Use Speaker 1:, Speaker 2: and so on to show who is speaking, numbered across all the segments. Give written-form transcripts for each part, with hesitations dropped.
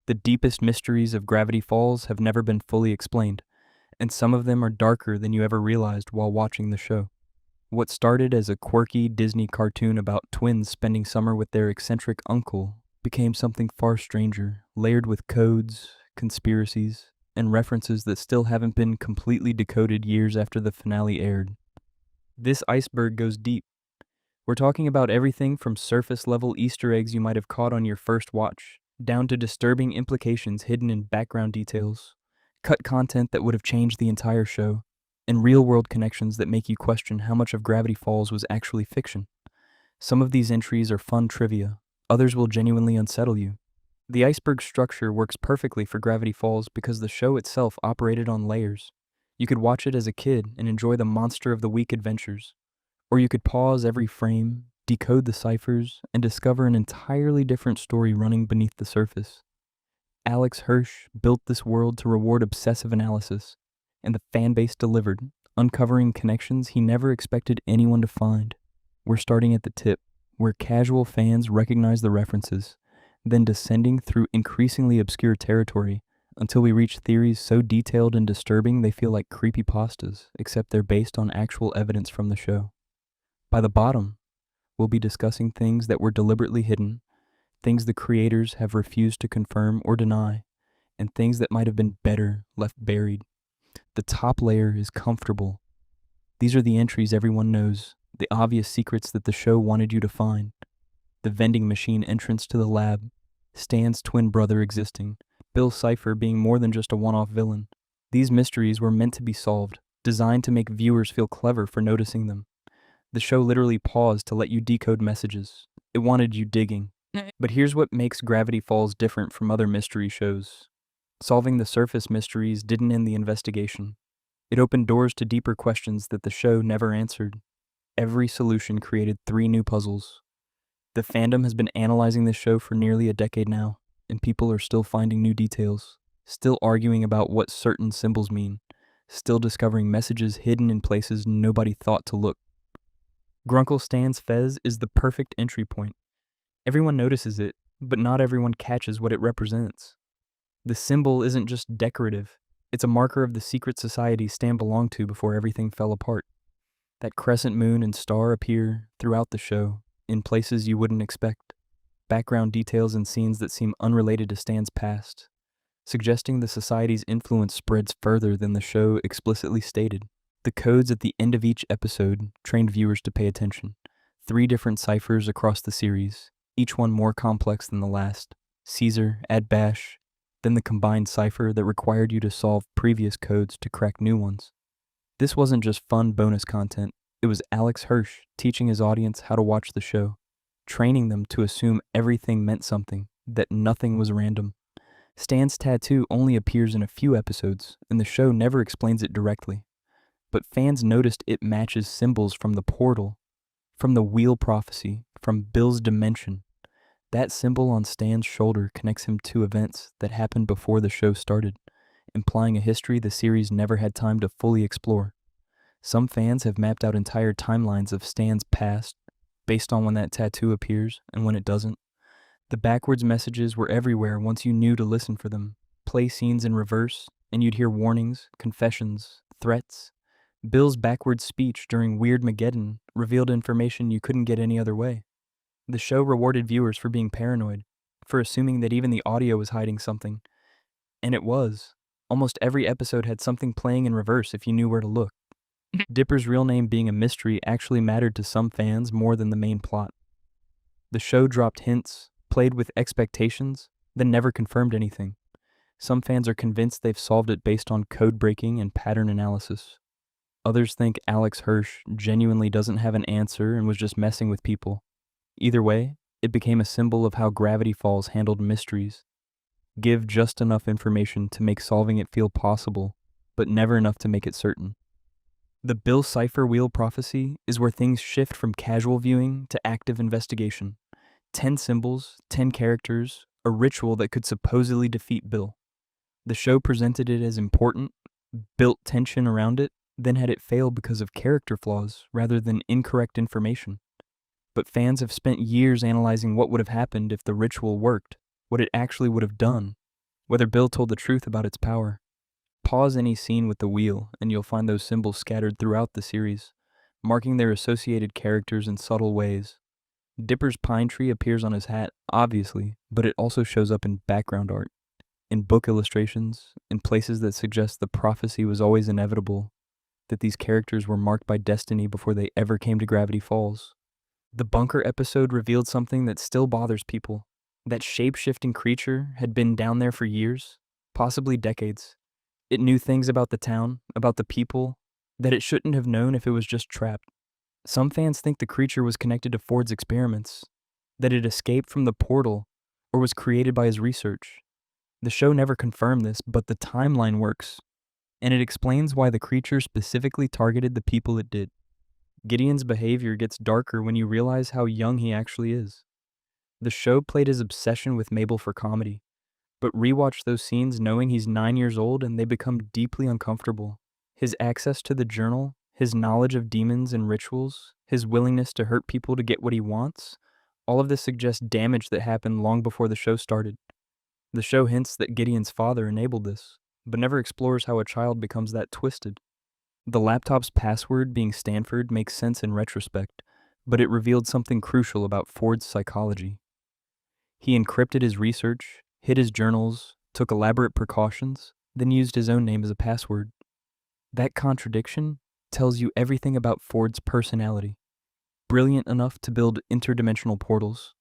Speaker 1: The deepest mysteries of Gravity Falls have never been fully explained, and some of them are darker than you ever realized while watching the show. What started as a quirky Disney cartoon about twins spending summer with their eccentric uncle became something far stranger, layered with codes, conspiracies, and references that still haven't been completely decoded years after the finale aired. This iceberg goes deep. We're talking about everything from surface level Easter eggs you might have caught on your first watch, down to disturbing implications hidden in background details, cut content that would have changed the entire show, and real world connections that make you question how much of Gravity Falls was actually fiction. Some of these entries are fun trivia, others will genuinely unsettle you. The iceberg structure works perfectly for Gravity Falls because the show itself operated on layers. You could watch it as a kid and enjoy the monster of the week adventures, or you could pause every frame, decode the ciphers, and discover an entirely different story running beneath the surface. Alex Hirsch built this world to reward obsessive analysis, and the fanbase delivered, uncovering connections he never expected anyone to find. We're starting at the tip, where casual fans recognize the references, then descending through increasingly obscure territory until we reach theories so detailed and disturbing they feel like creepypastas, except they're based on actual evidence from the show. By the bottom, we'll be discussing things that were deliberately hidden, things the creators have refused to confirm or deny, and things that might have been better left buried. The top layer is comfortable. These are the entries everyone knows, the obvious secrets that the show wanted you to find. The vending machine entrance to the lab, Stan's twin brother existing, Bill Cipher being more than just a one-off villain. These mysteries were meant to be solved, designed to make viewers feel clever for noticing them. The show literally paused to let you decode messages. It wanted you digging. But here's what makes Gravity Falls different from other mystery shows. Solving the surface mysteries didn't end the investigation. It opened doors to deeper questions that the show never answered. Every solution created 3 new puzzles. The fandom has been analyzing this show for nearly a decade now, and people are still finding new details, still arguing about what certain symbols mean, still discovering messages hidden in places nobody thought to look. Grunkle Stan's Fez is the perfect entry point. Everyone notices it, but not everyone catches what it represents. The symbol isn't just decorative, it's a marker of the secret society Stan belonged to before everything fell apart. That crescent moon and star appear throughout the show, in places you wouldn't expect. Background details and scenes that seem unrelated to Stan's past, suggesting the society's influence spreads further than the show explicitly stated. The codes at the end of each episode trained viewers to pay attention. 3 different ciphers across the series, each one more complex than the last. Caesar, Ad Bash, then the combined cipher that required you to solve previous codes to crack new ones. This wasn't just fun bonus content, it was Alex Hirsch teaching his audience how to watch the show, training them to assume everything meant something, that nothing was random. Stan's tattoo only appears in a few episodes, and the show never explains it directly. But fans noticed it matches symbols from the portal, from the wheel prophecy, from Bill's dimension. That symbol on Stan's shoulder connects him to events that happened before the show started, implying a history the series never had time to fully explore. Some fans have mapped out entire timelines of Stan's past based on when that tattoo appears and when it doesn't. The backwards messages were everywhere once you knew to listen for them. Play scenes in reverse, and you'd hear warnings, confessions, threats. Bill's backwards speech during Weirdmageddon revealed information you couldn't get any other way. The show rewarded viewers for being paranoid, for assuming that even the audio was hiding something. And it was. Almost every episode had something playing in reverse if you knew where to look. Dipper's real name being a mystery actually mattered to some fans more than the main plot. The show dropped hints, played with expectations, then never confirmed anything. Some fans are convinced they've solved it based on code breaking and pattern analysis. Others think Alex Hirsch genuinely doesn't have an answer and was just messing with people. Either way, it became a symbol of how Gravity Falls handled mysteries. Give just enough information to make solving it feel possible, but never enough to make it certain. The Bill Cipher Wheel Prophecy is where things shift from casual viewing to active investigation. 10 symbols, 10 characters, a ritual that could supposedly defeat Bill. The show presented it as important, built tension around it, then had it fail because of character flaws rather than incorrect information. But fans have spent years analyzing what would have happened if the ritual worked, what it actually would have done, whether Bill told the truth about its power. Pause any scene with the wheel, and you'll find those symbols scattered throughout the series, marking their associated characters in subtle ways. Dipper's pine tree appears on his hat, obviously, but it also shows up in background art, in book illustrations, in places that suggest the prophecy was always inevitable, that these characters were marked by destiny before they ever came to Gravity Falls. The bunker episode revealed something that still bothers people. That shape-shifting creature had been down there for years, possibly decades. It knew things about the town, about the people, that it shouldn't have known if it was just trapped. Some fans think the creature was connected to Ford's experiments, that it escaped from the portal, or was created by his research. The show never confirmed this, but the timeline works, and it explains why the creature specifically targeted the people it did. Gideon's behavior gets darker when you realize how young he actually is. The show played his obsession with Mabel for comedy, but rewatch those scenes knowing he's 9 years old and they become deeply uncomfortable. His access to the journal, his knowledge of demons and rituals, his willingness to hurt people to get what he wants, all of this suggests damage that happened long before the show started. The show hints that Gideon's father enabled this, but never explores how a child becomes that twisted. The laptop's password being Stanford makes sense in retrospect, but it revealed something crucial about Ford's psychology. He encrypted his research, hid his journals, took elaborate precautions, then used his own name as a password. That contradiction tells you everything about Ford's personality. Brilliant enough to build interdimensional portals,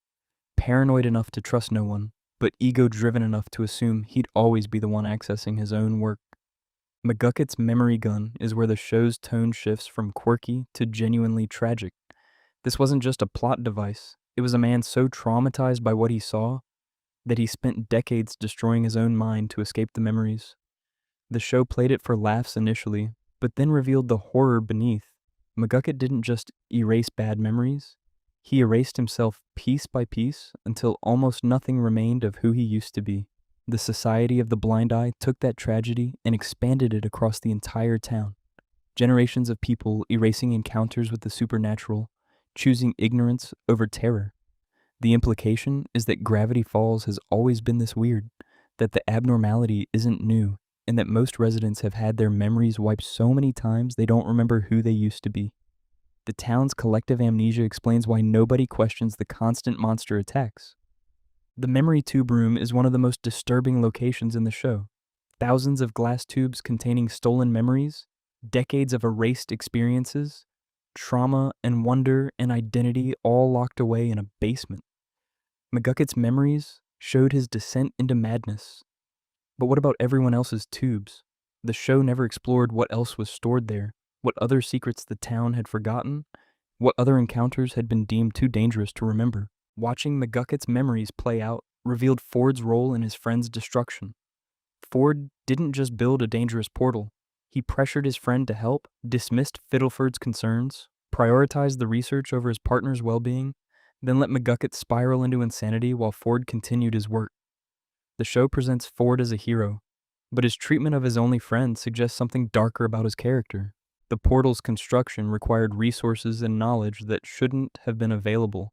Speaker 1: paranoid enough to trust no one, but ego-driven enough to assume he'd always be the one accessing his own work. McGucket's memory gun is where the show's tone shifts from quirky to genuinely tragic. This wasn't just a plot device. It was a man so traumatized by what he saw that he spent decades destroying his own mind to escape the memories. The show played it for laughs initially, but then revealed the horror beneath. McGucket didn't just erase bad memories. He erased himself piece by piece until almost nothing remained of who he used to be. The Society of the Blind Eye took that tragedy and expanded it across the entire town. Generations of people erasing encounters with the supernatural, choosing ignorance over terror. The implication is that Gravity Falls has always been this weird, that the abnormality isn't new, and that most residents have had their memories wiped so many times they don't remember who they used to be. The town's collective amnesia explains why nobody questions the constant monster attacks. The memory tube room is one of the most disturbing locations in the show. Thousands of glass tubes containing stolen memories, decades of erased experiences, trauma and wonder and identity all locked away in a basement. McGucket's memories showed his descent into madness. But what about everyone else's tubes? The show never explored what else was stored there, what other secrets the town had forgotten, what other encounters had been deemed too dangerous to remember. Watching McGucket's memories play out revealed Ford's role in his friend's destruction. Ford didn't just build a dangerous portal. He pressured his friend to help, dismissed Fiddleford's concerns, prioritized the research over his partner's well-being, then let McGucket spiral into insanity while Ford continued his work. The show presents Ford as a hero, but his treatment of his only friend suggests something darker about his character. The portal's construction required resources and knowledge that shouldn't have been available.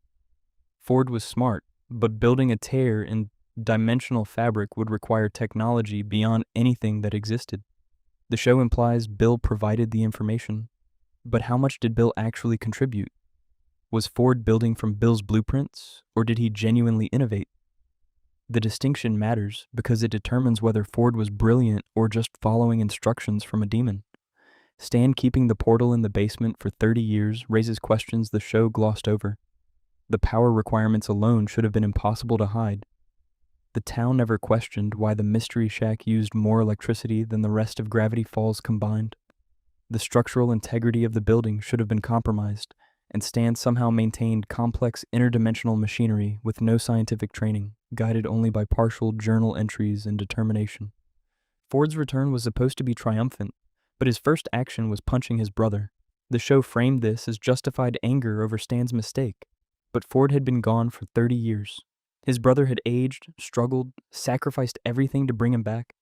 Speaker 1: Ford was smart, but building a tear in dimensional fabric would require technology beyond anything that existed. The show implies Bill provided the information, but how much did Bill actually contribute? Was Ford building from Bill's blueprints, or did he genuinely innovate? The distinction matters because it determines whether Ford was brilliant or just following instructions from a demon. Stan keeping the portal in the basement for 30 years raises questions the show glossed over. The power requirements alone should have been impossible to hide. The town never questioned why the Mystery Shack used more electricity than the rest of Gravity Falls combined. The structural integrity of the building should have been compromised, and Stan somehow maintained complex interdimensional machinery with no scientific training, guided only by partial journal entries and determination. Ford's return was supposed to be triumphant, but his first action was punching his brother. The show framed this as justified anger over Stan's mistake. But Ford had been gone for 30 years. His brother had aged, struggled, sacrificed everything to bring him back,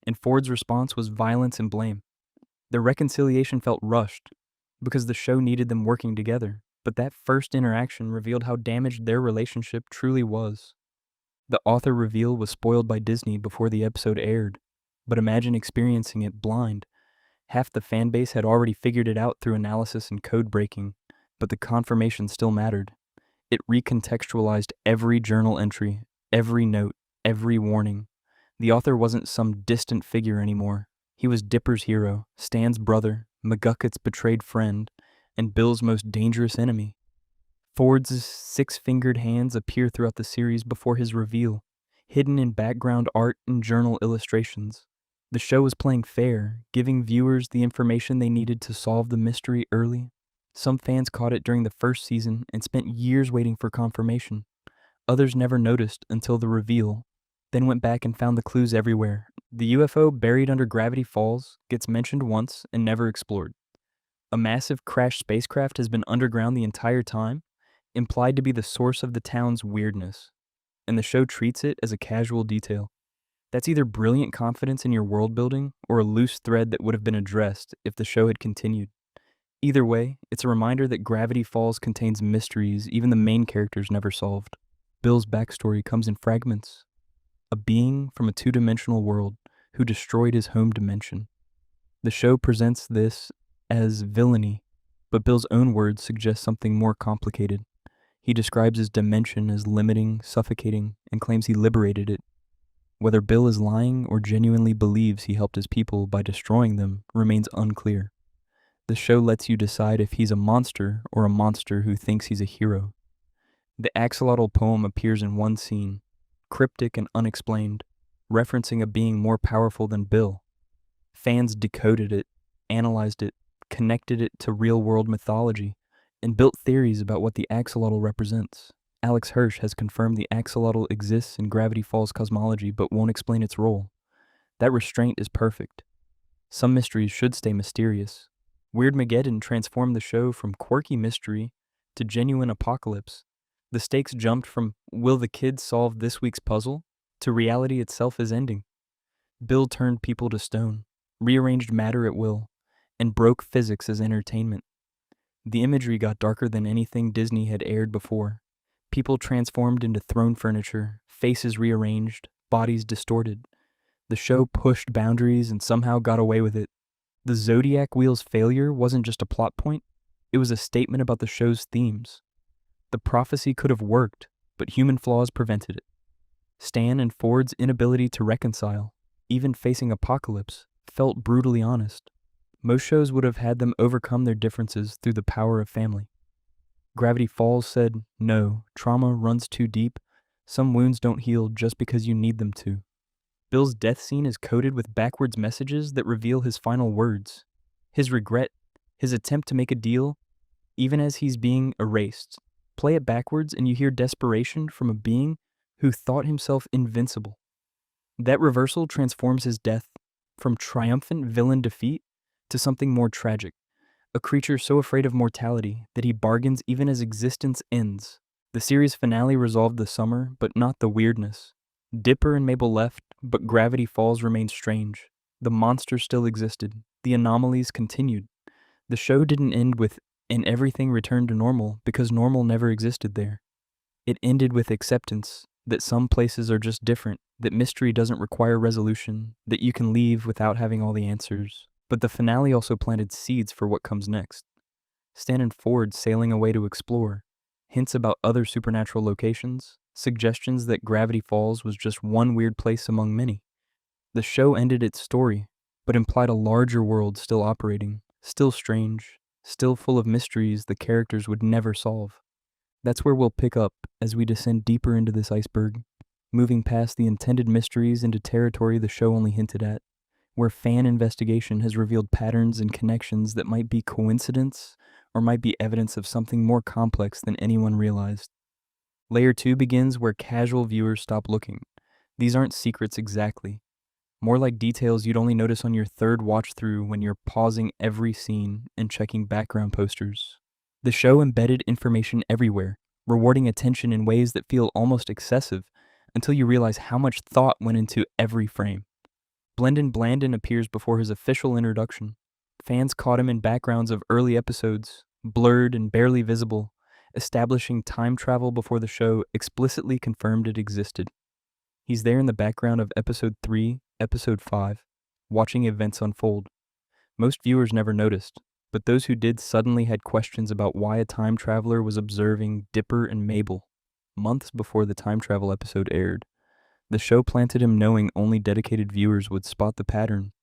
Speaker 1: and Ford's response was violence and blame. Their reconciliation felt rushed, because the show needed them working together, but that first interaction revealed how damaged their relationship truly was. The author reveal was spoiled by Disney before the episode aired, but imagine experiencing it blind. Half the fan base had already figured it out through analysis and code breaking, but the confirmation still mattered. It recontextualized every journal entry, every note, every warning. The author wasn't some distant figure anymore. He was Dipper's hero, Stan's brother, McGucket's betrayed friend, and Bill's most dangerous enemy. Ford's six-fingered hands appear throughout the series before his reveal, hidden in background art and journal illustrations. The show was playing fair, giving viewers the information they needed to solve the mystery early. Some fans caught it during the first season and spent years waiting for confirmation. Others never noticed until the reveal, then went back and found the clues everywhere. The UFO buried under Gravity Falls gets mentioned once and never explored. A massive crashed spacecraft has been underground the entire time, implied to be the source of the town's weirdness, and the show treats it as a casual detail. That's either brilliant confidence in your world building or a loose thread that would have been addressed if the show had continued. Either way, it's a reminder that Gravity Falls contains mysteries even the main characters never solved. Bill's backstory comes in fragments. A being from a two-dimensional world who destroyed his home dimension. The show presents this as villainy, but Bill's own words suggest something more complicated. He describes his dimension as limiting, suffocating, and claims he liberated it. Whether Bill is lying or genuinely believes he helped his people by destroying them remains unclear. The show lets you decide if he's a monster or a monster who thinks he's a hero. The axolotl poem appears in one scene, cryptic and unexplained, referencing a being more powerful than Bill. Fans decoded it, analyzed it, connected it to real-world mythology, and built theories about what the axolotl represents. Alex Hirsch has confirmed the axolotl exists in Gravity Falls cosmology but won't explain its role. That restraint is perfect. Some mysteries should stay mysterious. Weirdmageddon transformed the show from quirky mystery to genuine apocalypse. The stakes jumped from will the kids solve this week's puzzle to reality itself is ending. Bill turned people to stone, rearranged matter at will, and broke physics as entertainment. The imagery got darker than anything Disney had aired before. People transformed into throne furniture, faces rearranged, bodies distorted. The show pushed boundaries and somehow got away with it. The Zodiac Wheel's failure wasn't just a plot point, it was a statement about the show's themes. The prophecy could have worked, but human flaws prevented it. Stan and Ford's inability to reconcile, even facing apocalypse, felt brutally honest. Most shows would have had them overcome their differences through the power of family. Gravity Falls said, no, trauma runs too deep. Some wounds don't heal just because you need them to. Bill's death scene is coded with backwards messages that reveal his final words. His regret, his attempt to make a deal, even as he's being erased. Play it backwards and you hear desperation from a being who thought himself invincible. That reversal transforms his death from triumphant villain defeat to something more tragic, a creature so afraid of mortality that he bargains even as existence ends. The series finale resolved the summer, but not the weirdness. Dipper and Mabel left, but Gravity Falls remained strange. The monster still existed. The anomalies continued. The show didn't end with and everything returned to normal because normal never existed there. It ended with acceptance that some places are just different, that mystery doesn't require resolution, that you can leave without having all the answers. But the finale also planted seeds for what comes next. Stan and Ford sailing away to explore, hints about other supernatural locations, suggestions that Gravity Falls was just one weird place among many. The show ended its story, but implied a larger world still operating, still strange, still full of mysteries the characters would never solve. That's where we'll pick up as we descend deeper into this iceberg, moving past the intended mysteries into territory the show only hinted at, where fan investigation has revealed patterns and connections that might be coincidence or might be evidence of something more complex than anyone realized. Layer 2 begins where casual viewers stop looking. These aren't secrets exactly. More like details you'd only notice on your third watch through when you're pausing every scene and checking background posters. The show embedded information everywhere, rewarding attention in ways that feel almost excessive until you realize how much thought went into every frame. Brendan Blandon appears before his official introduction. Fans caught him in backgrounds of early episodes, blurred and barely visible, establishing time travel before the show explicitly confirmed it existed. He's there in the background of episode 3, episode 5, watching events unfold. Most viewers never noticed, but those who did suddenly had questions about why a time traveler was observing Dipper and Mabel months before the time travel episode aired. The show planted him knowing only dedicated viewers would spot the pattern.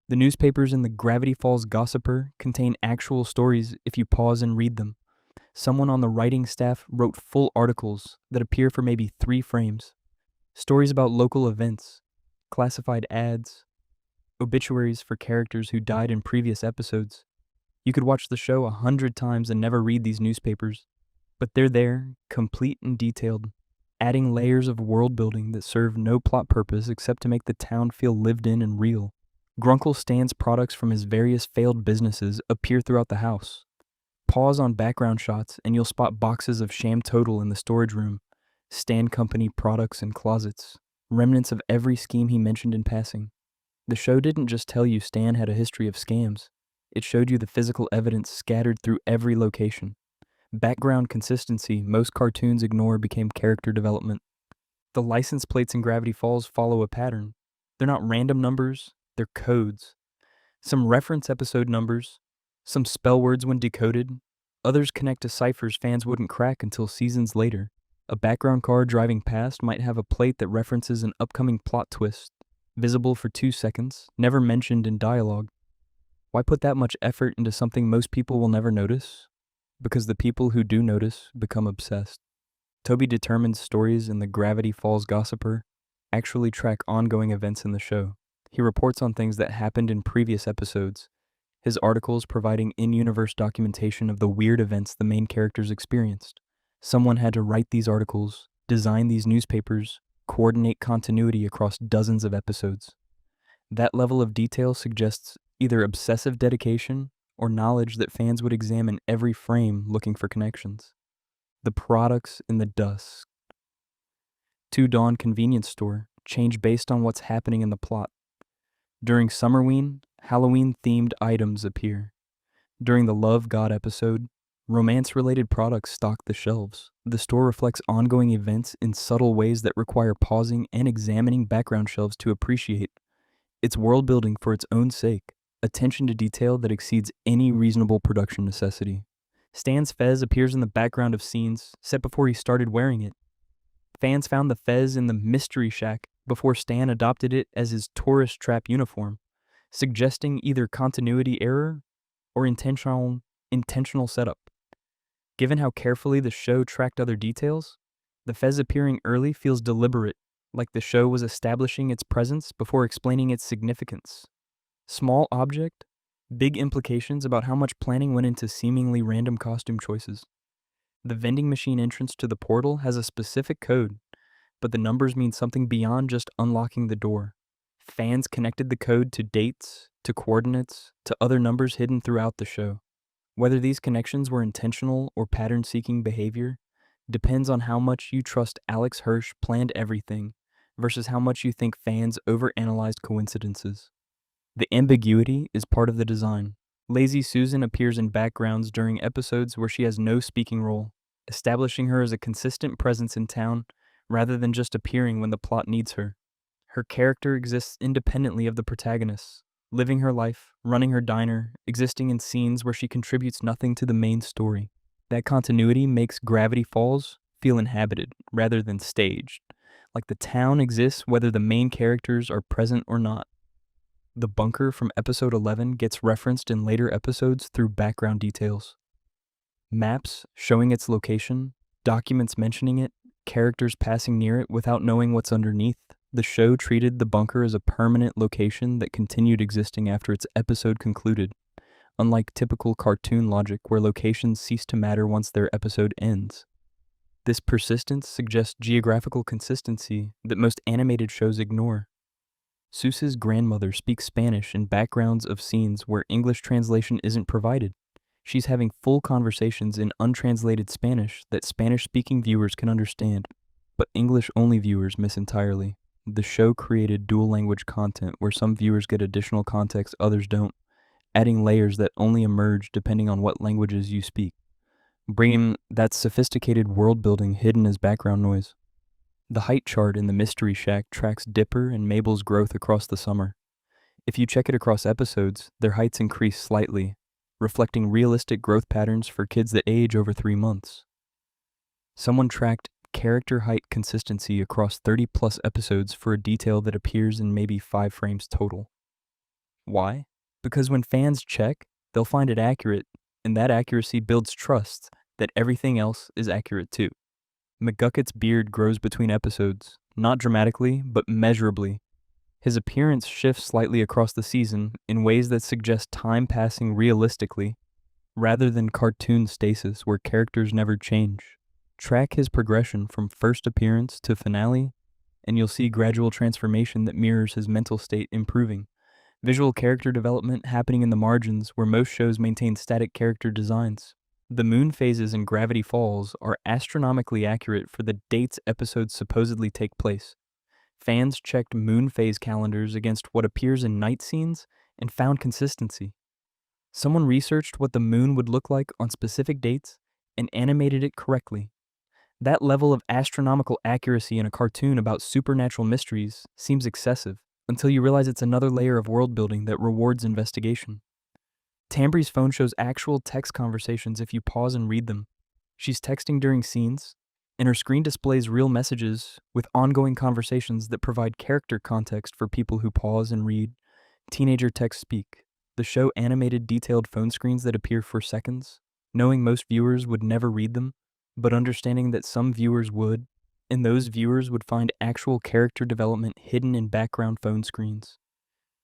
Speaker 1: The newspapers in the Gravity Falls Gossiper contain actual stories if you pause and read them. Someone on the writing staff wrote full articles that appear for maybe 3 frames. Stories about local events, classified ads, obituaries for characters who died in previous episodes. You could watch the show 100 times and never read these newspapers, but they're there, complete and detailed, adding layers of world building that serve no plot purpose except to make the town feel lived in and real. Grunkle Stan's products from his various failed businesses appear throughout the house. Pause on background shots and you'll spot boxes of Sham Total in the storage room, Stan Company products and closets, remnants of every scheme he mentioned in passing. The show didn't just tell you Stan had a history of scams. It showed you the physical evidence scattered through every location. Background consistency most cartoons ignore became character development. The license plates in Gravity Falls follow a pattern. They're not random numbers, they're codes. Some reference episode numbers, some spell words when decoded, others connect to ciphers fans wouldn't crack until seasons later. A background car driving past might have a plate that references an upcoming plot twist, visible for 2 seconds, never mentioned in dialogue. Why put that much effort into something most people will never notice? Because the people who do notice become obsessed. Toby determines stories in the Gravity Falls Gossiper actually track ongoing events in the show. He reports on things that happened in previous episodes, his articles providing in-universe documentation of the weird events the main characters experienced. Someone had to write these articles, design these newspapers, coordinate continuity across dozens of episodes. That level of detail suggests either obsessive dedication or knowledge that fans would examine every frame looking for connections. The products in the dusk. Two Dawn convenience store change based on what's happening in the plot. During Summerween, Halloween-themed items appear. During the Love God episode, romance-related products stock the shelves. The store reflects ongoing events in subtle ways that require pausing and examining background shelves to appreciate. It's world-building for its own sake, attention to detail that exceeds any reasonable production necessity. Stan's fez appears in the background of scenes set before he started wearing it. Fans found the fez in the Mystery Shack before Stan adopted it as his tourist trap uniform, suggesting either continuity error or intentional setup. Given how carefully the show tracked other details, the fez appearing early feels deliberate, like the show was establishing its presence before explaining its significance. Small object, big implications about how much planning went into seemingly random costume choices. The vending machine entrance to the portal has a specific code, but the numbers mean something beyond just unlocking the door. Fans connected the code to dates, to coordinates, to other numbers hidden throughout the show. Whether these connections were intentional or pattern-seeking behavior depends on how much you trust Alex Hirsch planned everything versus how much you think fans overanalyzed coincidences. The ambiguity is part of the design. Lazy Susan appears in backgrounds during episodes where she has no speaking role, establishing her as a consistent presence in town rather than just appearing when the plot needs her. Her character exists independently of the protagonists, living her life, running her diner, existing in scenes where she contributes nothing to the main story. That continuity makes Gravity Falls feel inhabited rather than staged, like the town exists whether the main characters are present or not. The bunker from episode 11 gets referenced in later episodes through background details. Maps showing its location, documents mentioning it, characters passing near it without knowing what's underneath. The show treated the bunker as a permanent location that continued existing after its episode concluded, unlike typical cartoon logic where locations cease to matter once their episode ends. This persistence suggests geographical consistency that most animated shows ignore. Seuss's grandmother speaks Spanish in backgrounds of scenes where English translation isn't provided. She's having full conversations in untranslated Spanish that Spanish-speaking viewers can understand, but English-only viewers miss entirely. The show created dual-language content where some viewers get additional context others don't, adding layers that only emerge depending on what languages you speak, bringing that sophisticated world-building hidden as background noise. The height chart in the Mystery Shack tracks Dipper and Mabel's growth across the summer. If you check it across episodes, their heights increase slightly, reflecting realistic growth patterns for kids that age over 3 months. Someone tracked character height consistency across 30-plus episodes for a detail that appears in maybe 5 frames total. Why? Because when fans check, they'll find it accurate, and that accuracy builds trust that everything else is accurate too. McGucket's beard grows between episodes, not dramatically, but measurably. His appearance shifts slightly across the season in ways that suggest time passing realistically, rather than cartoon stasis where characters never change. Track his progression from first appearance to finale, and you'll see gradual transformation that mirrors his mental state improving. Visual character development happening in the margins where most shows maintain static character designs. The moon phases in Gravity Falls are astronomically accurate for the dates episodes supposedly take place. Fans checked moon phase calendars against what appears in night scenes and found consistency. Someone researched what the moon would look like on specific dates and animated it correctly. That level of astronomical accuracy in a cartoon about supernatural mysteries seems excessive until you realize it's another layer of world building that rewards investigation. Tambry's phone shows actual text conversations if you pause and read them. She's texting during scenes, and her screen displays real messages with ongoing conversations that provide character context for people who pause and read. Teenager text speak. The show animated detailed phone screens that appear for seconds, knowing most viewers would never read them, but understanding that some viewers would, and those viewers would find actual character development hidden in background phone screens.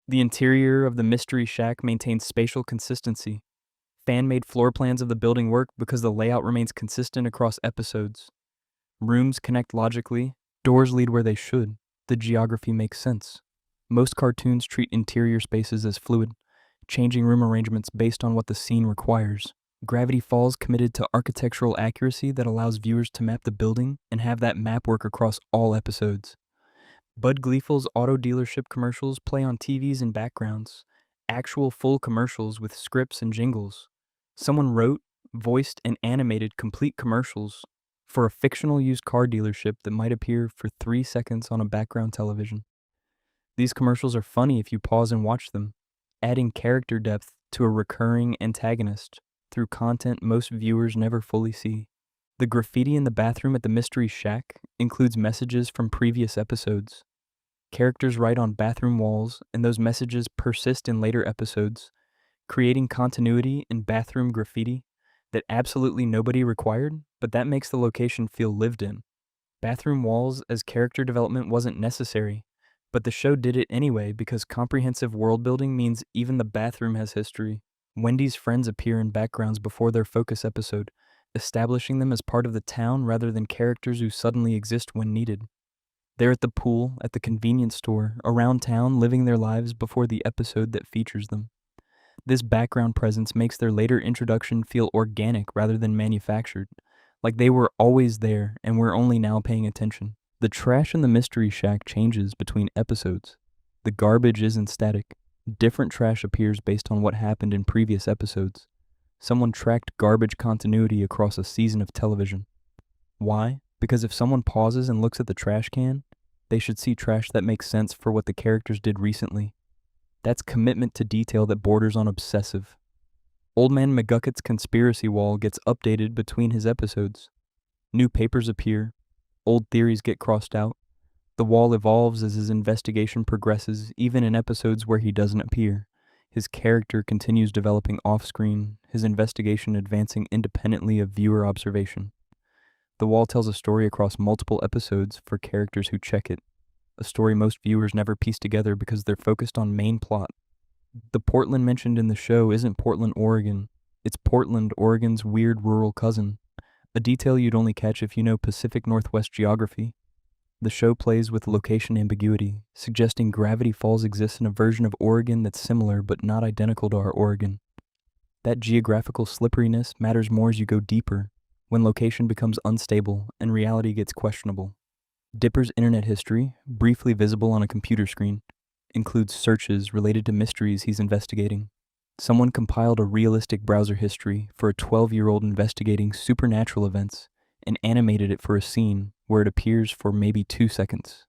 Speaker 1: The interior of the Mystery Shack maintains spatial consistency. Fan-made floor plans of the building work because the layout remains consistent across episodes. Rooms connect logically, doors lead where they should, the geography makes sense. Most cartoons treat interior spaces as fluid, changing room arrangements based on what the scene requires. Gravity Falls committed to architectural accuracy that allows viewers to map the building and have that map work across all episodes. Bud Gleeful's auto dealership commercials play on TVs and backgrounds, actual full commercials with scripts and jingles. Someone wrote, voiced, and animated complete commercials for a fictional used car dealership that might appear for 3 seconds on a background television. These commercials are funny if you pause and watch them, adding character depth to a recurring antagonist through content most viewers never fully see. The graffiti in the bathroom at the Mystery Shack includes messages from previous episodes. Characters write on bathroom walls, and those messages persist in later episodes, creating continuity in bathroom graffiti that absolutely nobody required, but that makes the location feel lived in. Bathroom walls as character development wasn't necessary, but the show did it anyway because comprehensive world building means even the bathroom has history. Wendy's friends appear in backgrounds before their focus episode, establishing them as part of the town rather than characters who suddenly exist when needed. They're at the pool, at the convenience store, around town, living their lives before the episode that features them. This background presence makes their later introduction feel organic rather than manufactured, like they were always there and we're only now paying attention. The trash in the Mystery Shack changes between episodes. The garbage isn't static. Different trash appears based on what happened in previous episodes. Someone tracked garbage continuity across a season of television. Why? Because if someone pauses and looks at the trash can, they should see trash that makes sense for what the characters did recently. That's commitment to detail that borders on obsessive. Old Man McGucket's conspiracy wall gets updated between his episodes. New papers appear, old theories get crossed out. The wall evolves as his investigation progresses, even in episodes where he doesn't appear. His character continues developing off-screen, his investigation advancing independently of viewer observation. The wall tells a story across multiple episodes for characters who check it, a story most viewers never piece together because they're focused on main plot. The Portland mentioned in the show isn't Portland, Oregon. It's Portland, Oregon's weird rural cousin, a detail you'd only catch if you know Pacific Northwest geography. The show plays with location ambiguity, suggesting Gravity Falls exists in a version of Oregon that's similar but not identical to our Oregon. That geographical slipperiness matters more as you go deeper, when location becomes unstable and reality gets questionable. Dipper's internet history, briefly visible on a computer screen, includes searches related to mysteries he's investigating. Someone compiled a realistic browser history for a 12-year-old investigating supernatural events and animated it for a scene where it appears for maybe 2 seconds.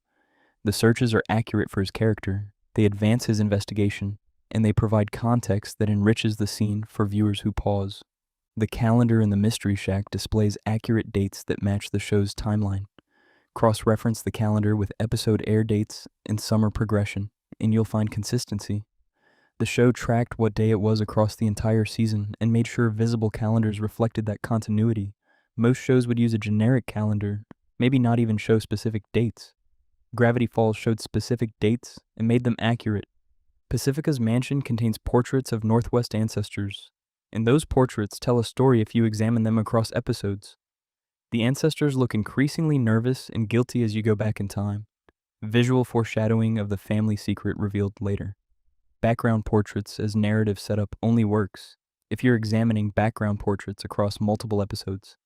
Speaker 1: The searches are accurate for his character, they advance his investigation, and they provide context that enriches the scene for viewers who pause. The calendar in the Mystery Shack displays accurate dates that match the show's timeline. Cross-reference the calendar with episode air dates and summer progression, and you'll find consistency. The show tracked what day it was across the entire season and made sure visible calendars reflected that continuity. Most shows would use a generic calendar, maybe not even show specific dates. Gravity Falls showed specific dates and made them accurate. Pacifica's mansion contains portraits of Northwest ancestors, and those portraits tell a story if you examine them across episodes. The ancestors look increasingly nervous and guilty as you go back in time, visual foreshadowing of the family secret revealed later. Background portraits as narrative setup only works if you're examining background portraits across multiple episodes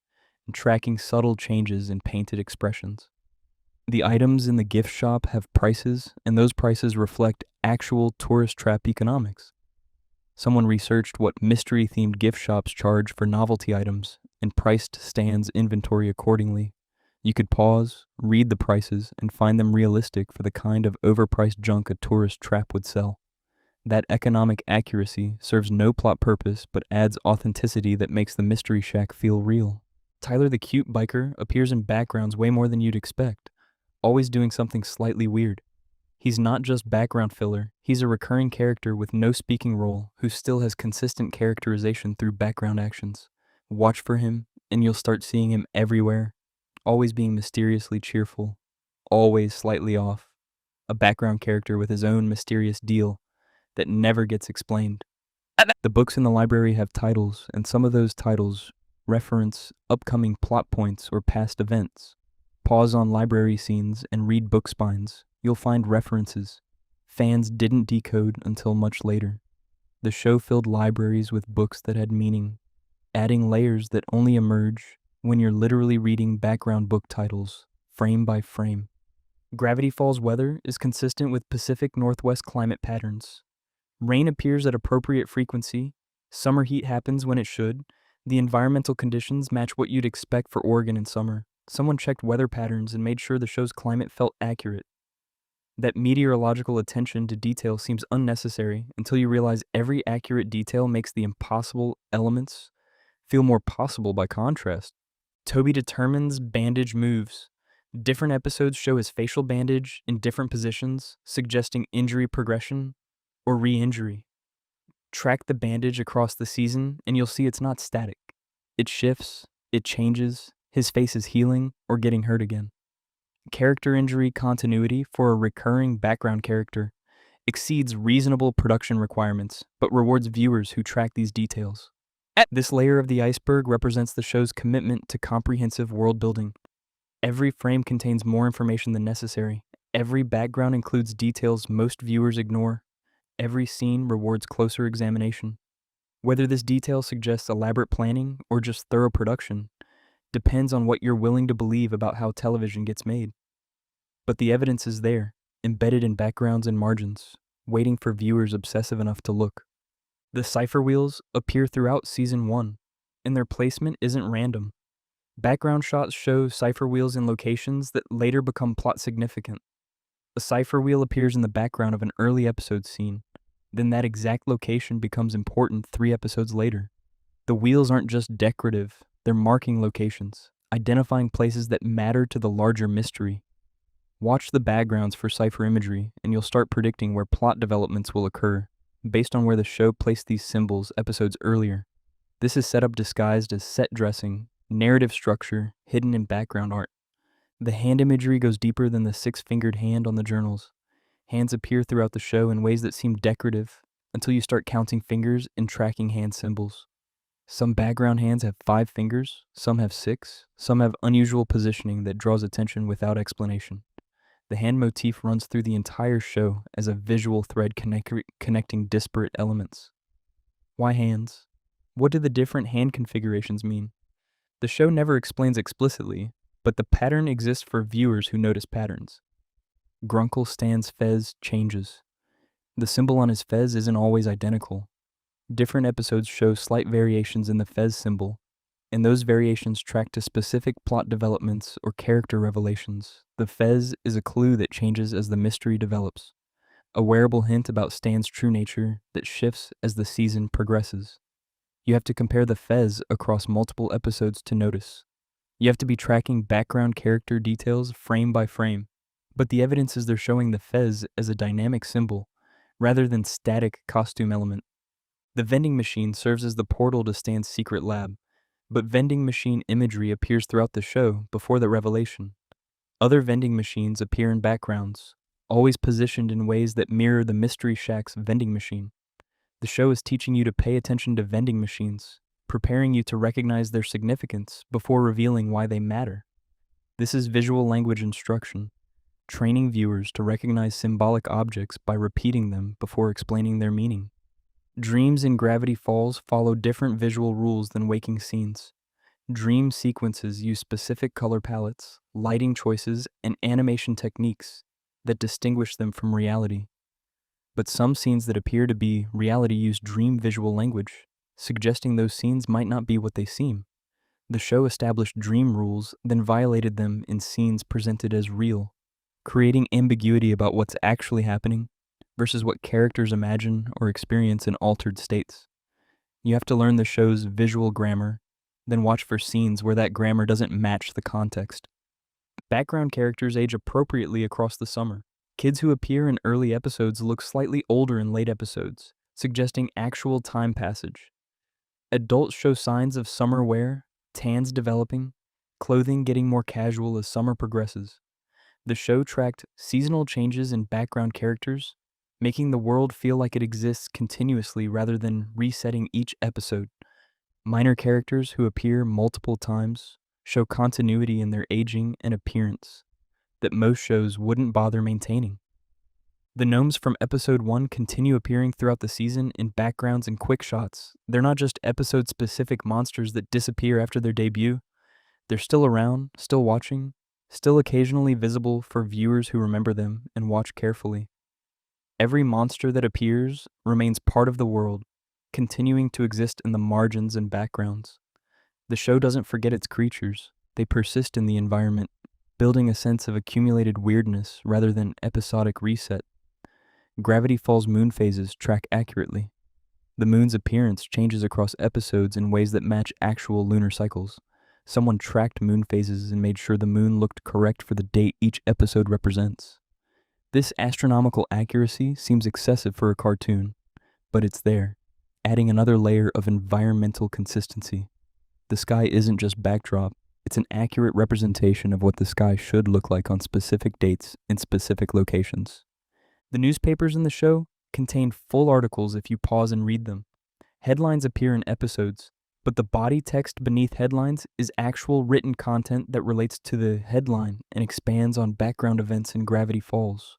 Speaker 1: and tracking subtle changes in painted expressions. The items in the gift shop have prices, and those prices reflect actual tourist trap economics. Someone researched what mystery-themed gift shops charge for novelty items and priced Stan's inventory accordingly. You could pause, read the prices, and find them realistic for the kind of overpriced junk a tourist trap would sell. That economic accuracy serves no plot purpose but adds authenticity that makes the Mystery Shack feel real. Tyler the Cute Biker appears in backgrounds way more than you'd expect, always doing something slightly weird. He's not just background filler, he's a recurring character with no speaking role who still has consistent characterization through background actions. Watch for him, and you'll start seeing him everywhere, always being mysteriously cheerful, always slightly off. A background character with his own mysterious deal that never gets explained. The books in the library have titles, and some of those titles reference upcoming plot points or past events. Pause on library scenes and read book spines. You'll find references fans didn't decode until much later. The show filled libraries with books that had meaning, adding layers that only emerge when you're literally reading background book titles, frame by frame. Gravity Falls weather is consistent with Pacific Northwest climate patterns. Rain appears at appropriate frequency, summer heat happens when it should, the environmental conditions match what you'd expect for Oregon in summer. Someone checked weather patterns and made sure the show's climate felt accurate. That meteorological attention to detail seems unnecessary until you realize every accurate detail makes the impossible elements feel more possible by contrast. Toby determines bandage moves. Different episodes show his facial bandage in different positions, suggesting injury progression or re-injury. Track the bandage across the season and you'll see it's not static. It shifts, it changes, his face is healing or getting hurt again. Character injury continuity for a recurring background character exceeds reasonable production requirements, but rewards viewers who track these details. This layer of the iceberg represents the show's commitment to comprehensive world building. Every frame contains more information than necessary. Every background includes details most viewers ignore. Every scene rewards closer examination. Whether this detail suggests elaborate planning or just thorough production depends on what you're willing to believe about how television gets made. But the evidence is there, embedded in backgrounds and margins, waiting for viewers obsessive enough to look. The cipher wheels appear throughout Season 1, and their placement isn't random. Background shots show cipher wheels in locations that later become plot significant. A cipher wheel appears in the background of an early episode scene, then that exact location becomes important 3 episodes later. The wheels aren't just decorative, they're marking locations, identifying places that matter to the larger mystery. Watch the backgrounds for cipher imagery, and you'll start predicting where plot developments will occur, based on where the show placed these symbols episodes earlier. This is setup disguised as set dressing, narrative structure, hidden in background art. The hand imagery goes deeper than the 6-fingered hand on the journals. Hands appear throughout the show in ways that seem decorative, until you start counting fingers and tracking hand symbols. Some background hands have 5 fingers, some have 6, some have unusual positioning that draws attention without explanation. The hand motif runs through the entire show as a visual thread connecting disparate elements. Why hands? What do the different hand configurations mean? The show never explains explicitly, but the pattern exists for viewers who notice patterns. Grunkle Stan's fez changes. The symbol on his fez isn't always identical. Different episodes show slight variations in the fez symbol, and those variations track to specific plot developments or character revelations. The fez is a clue that changes as the mystery develops, a wearable hint about Stan's true nature that shifts as the season progresses. You have to compare the fez across multiple episodes to notice. You have to be tracking background character details frame by frame, but the evidence is they're showing the fez as a dynamic symbol rather than static costume element. The vending machine serves as the portal to Stan's secret lab, but vending machine imagery appears throughout the show before the revelation. Other vending machines appear in backgrounds, always positioned in ways that mirror the Mystery Shack's vending machine. The show is teaching you to pay attention to vending machines, preparing you to recognize their significance before revealing why they matter. This is visual language instruction, training viewers to recognize symbolic objects by repeating them before explaining their meaning. Dreams in Gravity Falls follow different visual rules than waking scenes. Dream sequences use specific color palettes, lighting choices, and animation techniques that distinguish them from reality. But some scenes that appear to be reality use dream visual language, suggesting those scenes might not be what they seem. The show established dream rules, then violated them in scenes presented as real, creating ambiguity about what's actually happening versus what characters imagine or experience in altered states. You have to learn the show's visual grammar, then watch for scenes where that grammar doesn't match the context. Background characters age appropriately across the summer. Kids who appear in early episodes look slightly older in late episodes, suggesting actual time passage. Adults show signs of summer wear, tans developing, clothing getting more casual as summer progresses. The show tracked seasonal changes in background characters, making the world feel like it exists continuously rather than resetting each episode. Minor characters who appear multiple times show continuity in their aging and appearance that most shows wouldn't bother maintaining. The gnomes from episode 1 continue appearing throughout the season in backgrounds and quick shots. They're not just episode-specific monsters that disappear after their debut. They're still around, still watching, still occasionally visible for viewers who remember them and watch carefully. Every monster that appears remains part of the world, continuing to exist in the margins and backgrounds. The show doesn't forget its creatures. They persist in the environment, building a sense of accumulated weirdness rather than episodic reset. Gravity Falls moon phases track accurately. The moon's appearance changes across episodes in ways that match actual lunar cycles. Someone tracked moon phases and made sure the moon looked correct for the date each episode represents. This astronomical accuracy seems excessive for a cartoon, but it's there, adding another layer of environmental consistency. The sky isn't just backdrop, it's an accurate representation of what the sky should look like on specific dates in specific locations. The newspapers in the show contain full articles if you pause and read them. Headlines appear in episodes, but the body text beneath headlines is actual written content that relates to the headline and expands on background events in Gravity Falls.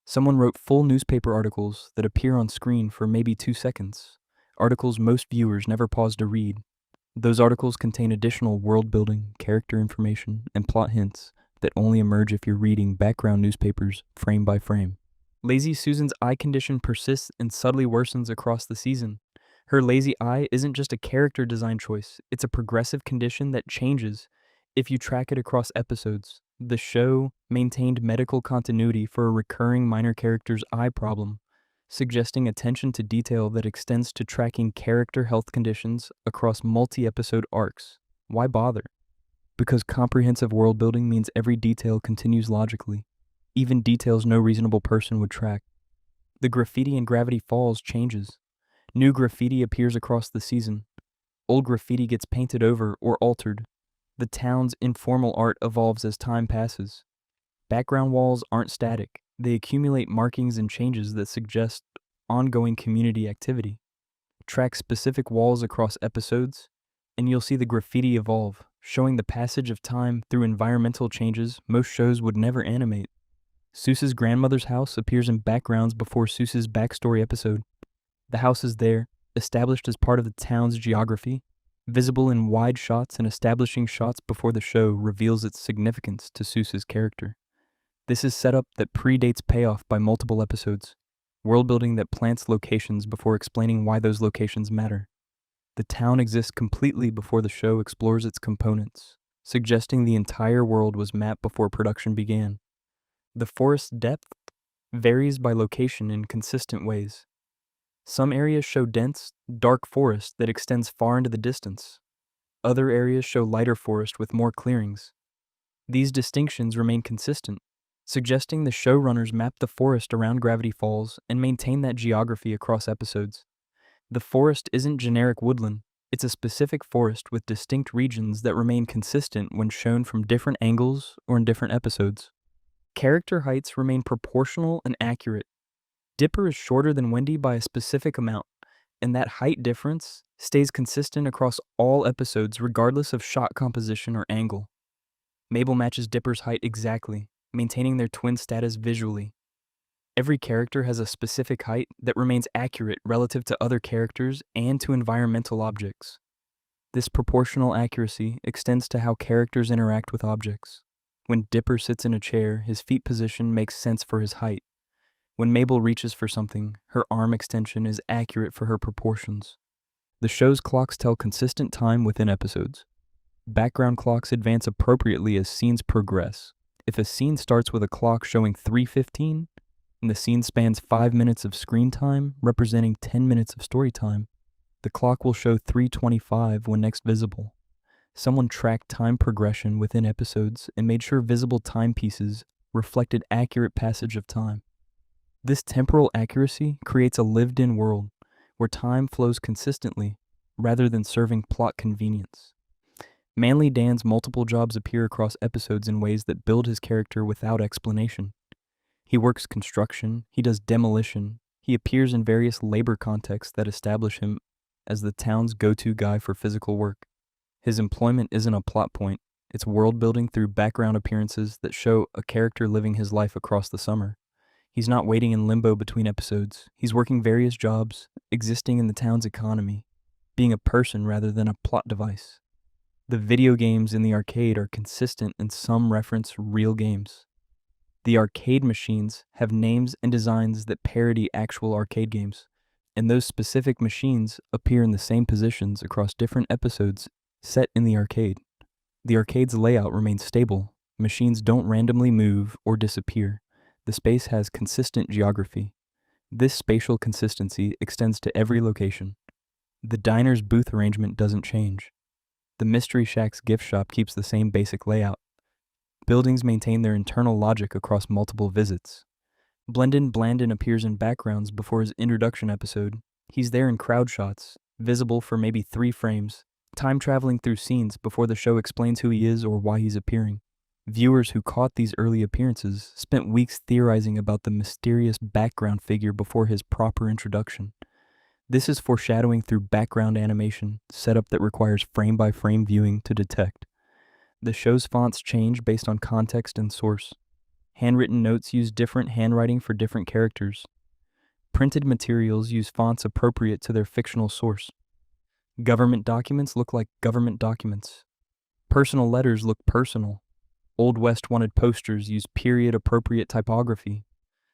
Speaker 1: Someone wrote full newspaper articles that appear on screen for maybe 2 seconds, articles most viewers never pause to read. Those articles contain additional world building, character information, and plot hints that only emerge if you're reading background newspapers frame by frame. Lazy Susan's eye condition persists and subtly worsens across the season. Her lazy eye isn't just a character design choice, it's a progressive condition that changes if you track it across episodes. The show maintained medical continuity for a recurring minor character's eye problem, suggesting attention to detail that extends to tracking character health conditions across multi-episode arcs. Why bother? Because comprehensive world building means every detail continues logically, even details no reasonable person would track. The graffiti in Gravity Falls changes. New graffiti appears across the season. Old graffiti gets painted over or altered. The town's informal art evolves as time passes. Background walls aren't static. They accumulate markings and changes that suggest ongoing community activity. Track specific walls across episodes, and you'll see the graffiti evolve, showing the passage of time through environmental changes most shows would never animate. Seuss's grandmother's house appears in backgrounds before Seuss's backstory episode. The house is there, established as part of the town's geography, visible in wide shots and establishing shots before the show reveals its significance to Seuss's character. This is setup that predates payoff by multiple episodes, world building that plants locations before explaining why those locations matter. The town exists completely before the show explores its components, suggesting the entire world was mapped before production began. The forest's depth varies by location in consistent ways. Some areas show dense, dark forest that extends far into the distance. Other areas show lighter forest with more clearings. These distinctions remain consistent, suggesting the showrunners mapped the forest around Gravity Falls and maintained that geography across episodes. The forest isn't generic woodland, it's a specific forest with distinct regions that remain consistent when shown from different angles or in different episodes. Character heights remain proportional and accurate. Dipper is shorter than Wendy by a specific amount, and that height difference stays consistent across all episodes regardless of shot composition or angle. Mabel matches Dipper's height exactly, maintaining their twin status visually. Every character has a specific height that remains accurate relative to other characters and to environmental objects. This proportional accuracy extends to how characters interact with objects. When Dipper sits in a chair, his feet position makes sense for his height. When Mabel reaches for something, her arm extension is accurate for her proportions. The show's clocks tell consistent time within episodes. Background clocks advance appropriately as scenes progress. If a scene starts with a clock showing 3:15, and the scene spans 5 minutes of screen time, representing 10 minutes of story time, the clock will show 3:25 when next visible. Someone tracked time progression within episodes and made sure visible timepieces reflected accurate passage of time. This temporal accuracy creates a lived-in world where time flows consistently rather than serving plot convenience. Manly Dan's multiple jobs appear across episodes in ways that build his character without explanation. He works construction, he does demolition, he appears in various labor contexts that establish him as the town's go-to guy for physical work. His employment isn't a plot point, it's world building through background appearances that show a character living his life across the summer. He's not waiting in limbo between episodes, he's working various jobs, existing in the town's economy, being a person rather than a plot device. The video games in the arcade are consistent and some reference real games. The arcade machines have names and designs that parody actual arcade games, and those specific machines appear in the same positions across different episodes set in the arcade. The arcade's layout remains stable. Machines don't randomly move or disappear. The space has consistent geography. This spatial consistency extends to every location. The diner's booth arrangement doesn't change. The Mystery Shack's gift shop keeps the same basic layout. Buildings maintain their internal logic across multiple visits. Blendon Blandon appears in backgrounds before his introduction episode. He's there in crowd shots, visible for maybe 3 frames, time traveling through scenes before the show explains who he is or why he's appearing. Viewers who caught these early appearances spent weeks theorizing about the mysterious background figure before his proper introduction. This is foreshadowing through background animation, setup that requires frame-by-frame viewing to detect. The show's fonts change based on context and source. Handwritten notes use different handwriting for different characters. Printed materials use fonts appropriate to their fictional source. Government documents look like government documents. Personal letters look personal. Old West wanted posters use period-appropriate typography.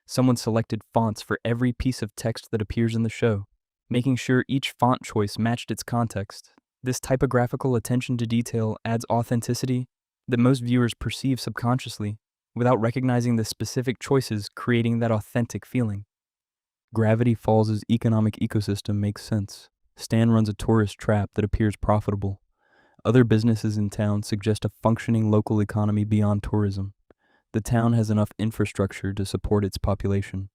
Speaker 1: Someone selected fonts for every piece of text that appears in the show, making sure each font choice matched its context. This typographical attention to detail adds authenticity that most viewers perceive subconsciously, without recognizing the specific choices creating that authentic feeling. Gravity Falls' economic ecosystem makes sense. Stan runs a tourist trap that appears profitable. Other businesses in town suggest a functioning local economy beyond tourism. The town has enough infrastructure to support its population.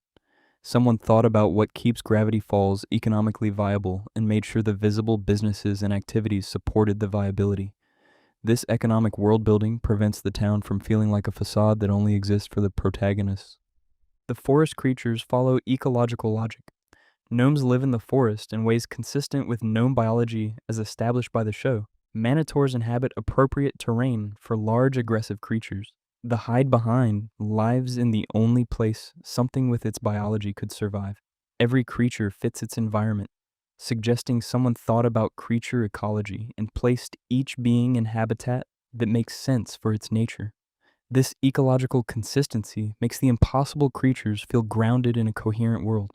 Speaker 1: Someone thought about what keeps Gravity Falls economically viable and made sure the visible businesses and activities supported the viability. This economic world building prevents the town from feeling like a facade that only exists for the protagonists. The forest creatures follow ecological logic. Gnomes live in the forest in ways consistent with gnome biology as established by the show. Manitors inhabit appropriate terrain for large aggressive creatures. The hide behind lives in the only place something with its biology could survive. Every creature fits its environment, suggesting someone thought about creature ecology and placed each being in habitat that makes sense for its nature. This ecological consistency makes the impossible creatures feel grounded in a coherent world.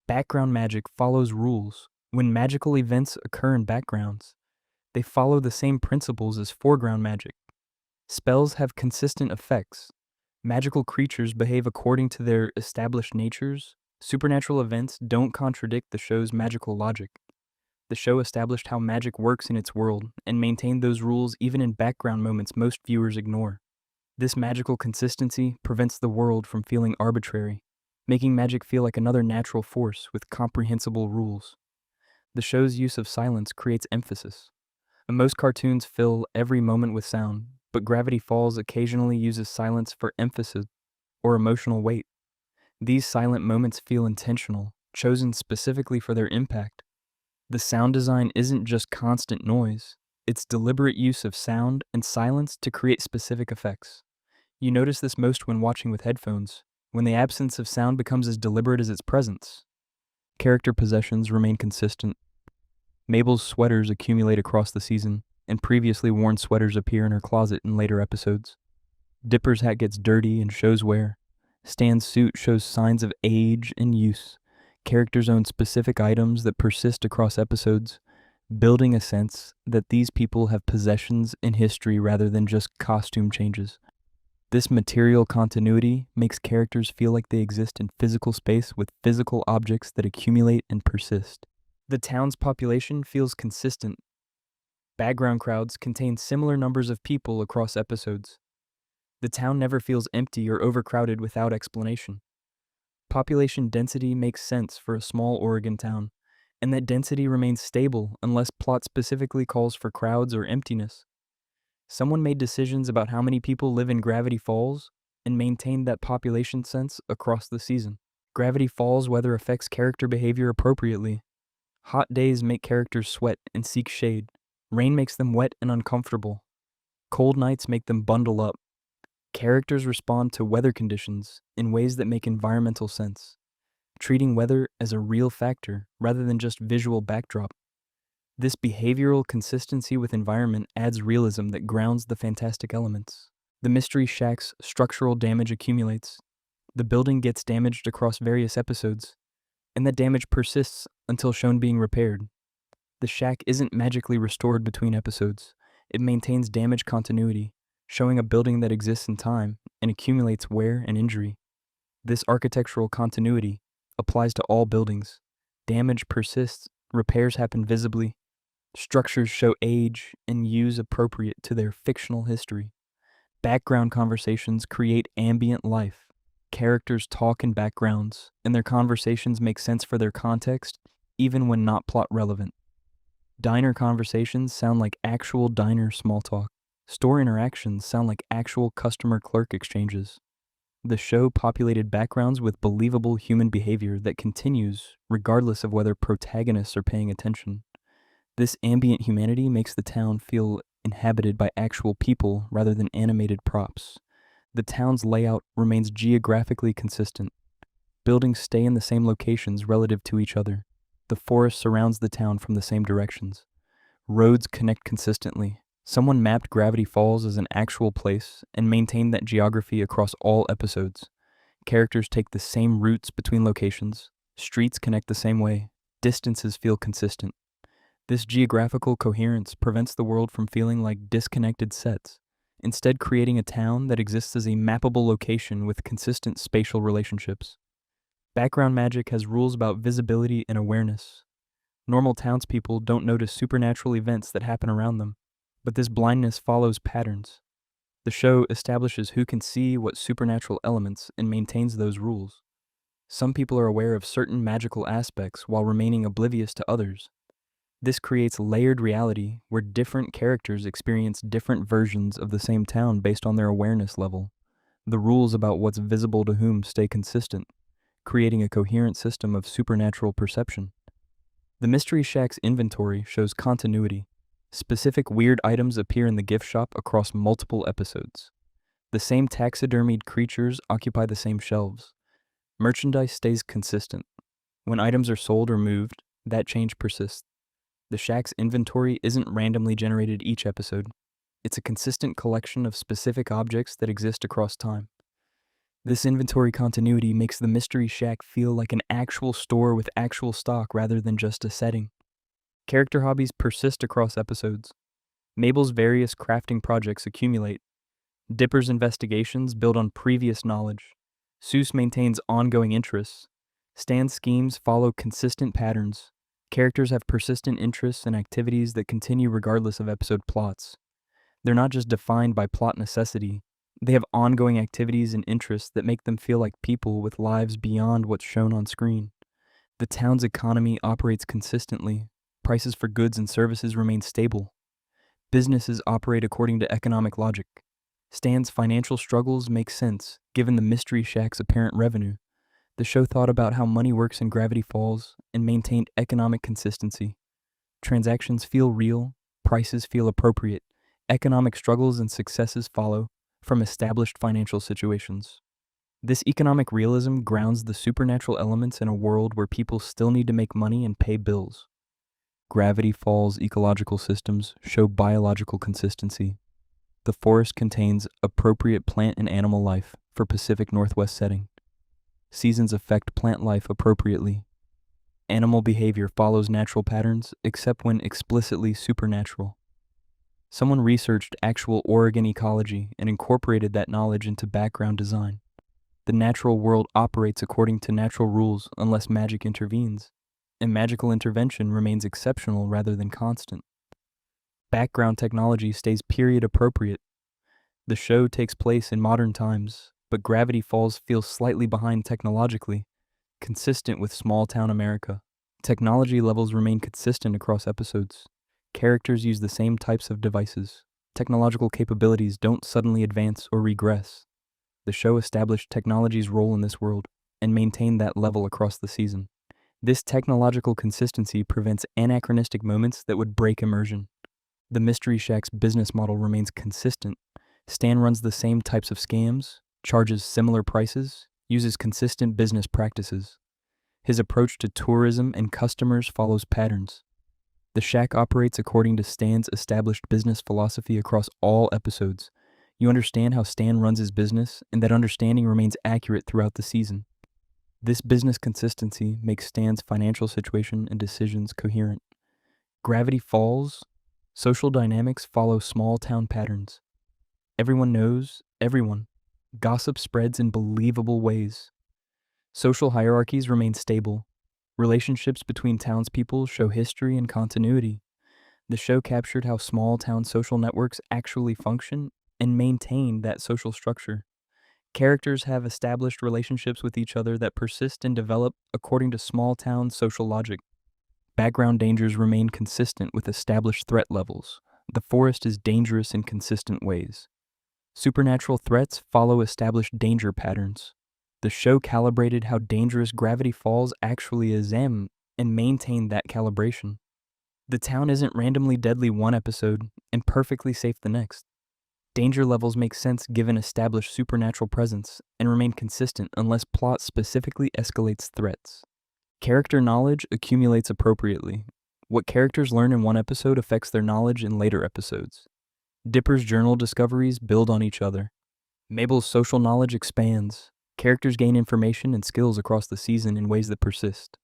Speaker 1: Background magic follows rules. When magical events occur in backgrounds, they follow the same principles as foreground magic. Spells have consistent effects. Magical creatures behave according to their established natures. Supernatural events don't contradict the show's magical logic. The show established how magic works in its world and maintained those rules even in background moments most viewers ignore. This magical consistency prevents the world from feeling arbitrary, making magic feel like another natural force with comprehensible rules. The show's use of silence creates emphasis. Most cartoons fill every moment with sound, but Gravity Falls occasionally uses silence for emphasis or emotional weight. These silent moments feel intentional, chosen specifically for their impact. The sound design isn't just constant noise, it's deliberate use of sound and silence to create specific effects. You notice this most when watching with headphones, when the absence of sound becomes as deliberate as its presence. Character possessions remain consistent. Mabel's sweaters accumulate across the season, and previously worn sweaters appear in her closet in later episodes. Dipper's hat gets dirty and shows wear. Stan's suit shows signs of age and use. Characters own specific items that persist across episodes, building a sense that these people have possessions in history rather than just costume changes. This material continuity makes characters feel like they exist in physical space with physical objects that accumulate and persist. The town's population feels consistent. Background crowds contain similar numbers of people across episodes. The town never feels empty or overcrowded without explanation. Population density makes sense for a small Oregon town, and that density remains stable unless plot specifically calls for crowds or emptiness. Someone made decisions about how many people live in Gravity Falls and maintained that population sense across the season. Gravity Falls weather affects character behavior appropriately. Hot days make characters sweat and seek shade. Rain makes them wet and uncomfortable. Cold nights make them bundle up. Characters respond to weather conditions in ways that make environmental sense, treating weather as a real factor rather than just visual backdrop. This behavioral consistency with environment adds realism that grounds the fantastic elements. The Mystery Shack's structural damage accumulates. The building gets damaged across various episodes, and that damage persists until shown being repaired. The shack isn't magically restored between episodes. It maintains damage continuity, showing a building that exists in time and accumulates wear and injury. This architectural continuity applies to all buildings. Damage persists, repairs happen visibly, structures show age and use appropriate to their fictional history. Background conversations create ambient life. Characters talk in backgrounds, and their conversations make sense for their context, even when not plot relevant. Diner conversations sound like actual diner small talk. Store interactions sound like actual customer-clerk exchanges. The show populated backgrounds with believable human behavior that continues regardless of whether protagonists are paying attention. This ambient humanity makes the town feel inhabited by actual people rather than animated props. The town's layout remains geographically consistent. Buildings stay in the same locations relative to each other. The forest surrounds the town from the same directions. Roads connect consistently. Someone mapped Gravity Falls as an actual place and maintained that geography across all episodes. Characters take the same routes between locations. Streets connect the same way. Distances feel consistent. This geographical coherence prevents the world from feeling like disconnected sets, instead creating a town that exists as a mappable location with consistent spatial relationships. Background magic has rules about visibility and awareness. Normal townspeople don't notice supernatural events that happen around them, but this blindness follows patterns. The show establishes who can see what supernatural elements and maintains those rules. Some people are aware of certain magical aspects while remaining oblivious to others. This creates layered reality where different characters experience different versions of the same town based on their awareness level. The rules about what's visible to whom stay consistent, creating a coherent system of supernatural perception. The Mystery Shack's inventory shows continuity. Specific weird items appear in the gift shop across multiple episodes. The same taxidermied creatures occupy the same shelves. Merchandise stays consistent. When items are sold or moved, that change persists. The shack's inventory isn't randomly generated each episode. It's a consistent collection of specific objects that exist across time. This inventory continuity makes the Mystery Shack feel like an actual store with actual stock rather than just a setting. Character hobbies persist across episodes. Mabel's various crafting projects accumulate. Dipper's investigations build on previous knowledge. Seuss maintains ongoing interests. Stan's schemes follow consistent patterns. Characters have persistent interests and activities that continue regardless of episode plots. They're not just defined by plot necessity, they have ongoing activities and interests that make them feel like people with lives beyond what's shown on screen. The town's economy operates consistently. Prices for goods and services remain stable. Businesses operate according to economic logic. Stan's financial struggles make sense, given the Mystery Shack's apparent revenue. The show thought about how money works in Gravity Falls and maintained economic consistency. Transactions feel real, prices feel appropriate, economic struggles and successes follow from established financial situations. This economic realism grounds the supernatural elements in a world where people still need to make money and pay bills. Gravity Falls ecological systems show biological consistency. The forest contains appropriate plant and animal life for Pacific Northwest setting. Seasons affect plant life appropriately. Animal behavior follows natural patterns except when explicitly supernatural. Someone researched actual Oregon ecology and incorporated that knowledge into background design. The natural world operates according to natural rules unless magic intervenes, and magical intervention remains exceptional rather than constant. Background technology stays period appropriate. The show takes place in modern times, but Gravity Falls feels slightly behind technologically, consistent with small town America. Technology levels remain consistent across episodes. Characters use the same types of devices. Technological capabilities don't suddenly advance or regress. The show established technology's role in this world and maintained that level across the season. This technological consistency prevents anachronistic moments that would break immersion. The Mystery Shack's business model remains consistent. Stan runs the same types of scams, charges similar prices, uses consistent business practices. His approach to tourism and customers follows patterns. The Shack operates according to Stan's established business philosophy across all episodes. You understand how Stan runs his business, and that understanding remains accurate throughout the season. This business consistency makes Stan's financial situation and decisions coherent. Gravity Falls, social dynamics follow small town patterns. Everyone knows everyone. Gossip spreads in believable ways. Social hierarchies remain stable. Relationships between townspeople show history and continuity. The show captured how small town social networks actually function and maintain that social structure. Characters have established relationships with each other that persist and develop according to small town social logic. Background dangers remain consistent with established threat levels. The forest is dangerous in consistent ways. Supernatural threats follow established danger patterns. The show calibrated how dangerous Gravity Falls actually is and maintained that calibration. The town isn't randomly deadly one episode and perfectly safe the next. Danger levels make sense given established supernatural presence and remain consistent unless plot specifically escalates threats. Character knowledge accumulates appropriately. What characters learn in one episode affects their knowledge in later episodes. Dipper's journal discoveries build on each other. Mabel's social knowledge expands. Characters gain information and skills across the season in ways that persist.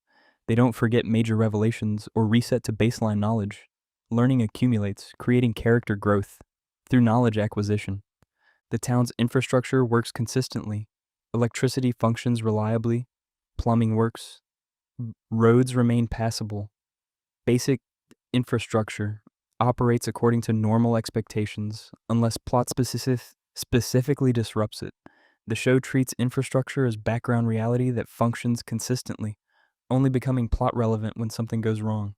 Speaker 1: They don't forget major revelations or reset to baseline knowledge. Learning accumulates, creating character growth through knowledge acquisition. The town's infrastructure works consistently. Electricity functions reliably. Plumbing works. Roads remain passable. Basic infrastructure operates according to normal expectations unless plot specifically disrupts it. The show treats infrastructure as background reality that functions consistently, only becoming plot relevant when something goes wrong.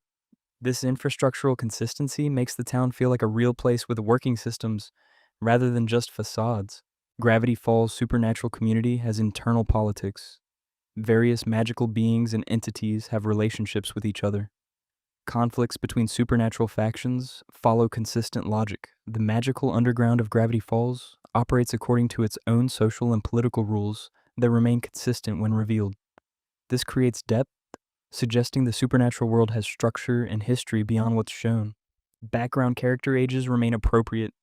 Speaker 1: This infrastructural consistency makes the town feel like a real place with working systems rather than just facades. Gravity Falls' supernatural community has internal politics. Various magical beings and entities have relationships with each other. Conflicts between supernatural factions follow consistent logic. The magical underground of Gravity Falls operates according to its own social and political rules that remain consistent when revealed. This creates depth, suggesting the supernatural world has structure and history beyond what's shown. Background character ages remain appropriate.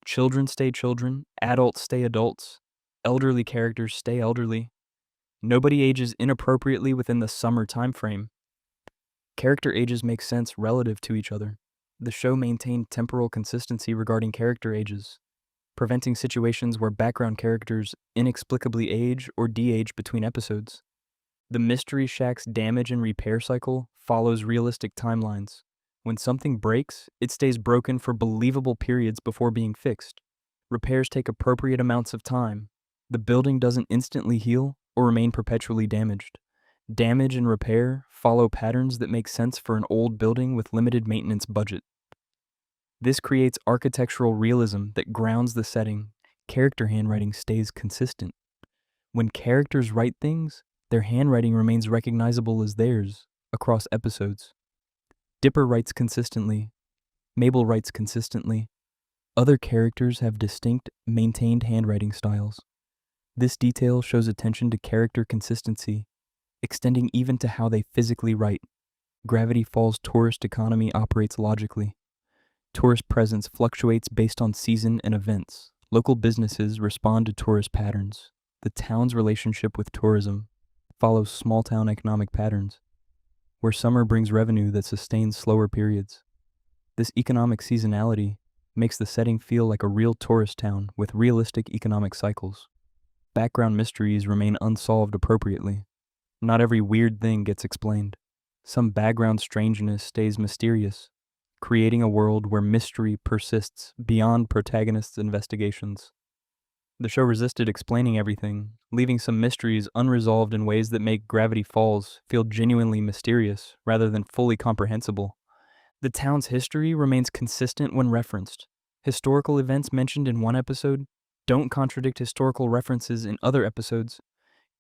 Speaker 1: Children stay children, adults stay adults, elderly characters stay elderly. Nobody ages inappropriately within the summer time frame. Character ages make sense relative to each other. The show maintained temporal consistency regarding character ages, preventing situations where background characters inexplicably age or de-age between episodes. The Mystery Shack's damage and repair cycle follows realistic timelines. When something breaks, it stays broken for believable periods before being fixed. Repairs take appropriate amounts of time. The building doesn't instantly heal or remain perpetually damaged. Damage and repair follow patterns that make sense for an old building with limited maintenance budget. This creates architectural realism that grounds the setting. Character handwriting stays consistent. When characters write things, their handwriting remains recognizable as theirs across episodes. Dipper writes consistently. Mabel writes consistently. Other characters have distinct, maintained handwriting styles. This detail shows attention to character consistency, extending even to how they physically write. Gravity Falls' tourist economy operates logically. Tourist presence fluctuates based on season and events. Local businesses respond to tourist patterns. The town's relationship with tourism follows small-town economic patterns, where summer brings revenue that sustains slower periods. This economic seasonality makes the setting feel like a real tourist town with realistic economic cycles. Background mysteries remain unsolved appropriately. Not every weird thing gets explained. Some background strangeness stays mysterious, creating a world where mystery persists beyond protagonists' investigations. The show resisted explaining everything, leaving some mysteries unresolved in ways that make Gravity Falls feel genuinely mysterious rather than fully comprehensible. The town's history remains consistent when referenced. Historical events mentioned in one episode don't contradict historical references in other episodes.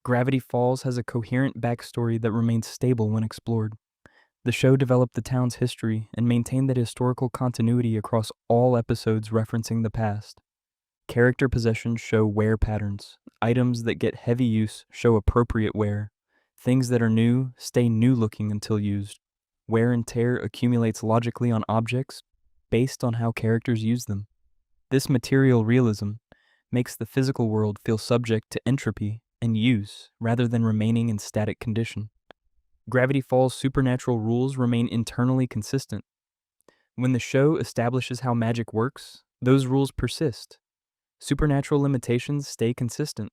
Speaker 1: Gravity Falls has a coherent backstory that remains stable when explored. The show developed the town's history and maintained that historical continuity across all episodes referencing the past. Character possessions show wear patterns. Items that get heavy use show appropriate wear. Things that are new stay new-looking until used. Wear and tear accumulates logically on objects based on how characters use them. This material realism makes the physical world feel subject to entropy and use rather than remaining in static condition. Gravity Falls' supernatural rules remain internally consistent. When the show establishes how magic works, those rules persist. Supernatural limitations stay consistent.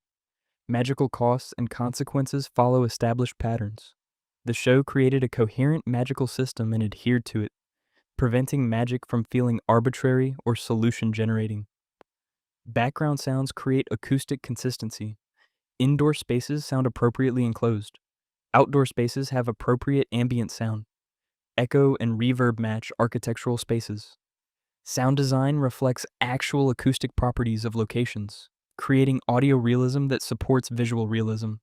Speaker 1: Magical costs and consequences follow established patterns. The show created a coherent magical system and adhered to it, preventing magic from feeling arbitrary or solution generating. Background sounds create acoustic consistency. Indoor spaces sound appropriately enclosed. Outdoor spaces have appropriate ambient sound. Echo and reverb match architectural spaces. Sound design reflects actual acoustic properties of locations, creating audio realism that supports visual realism.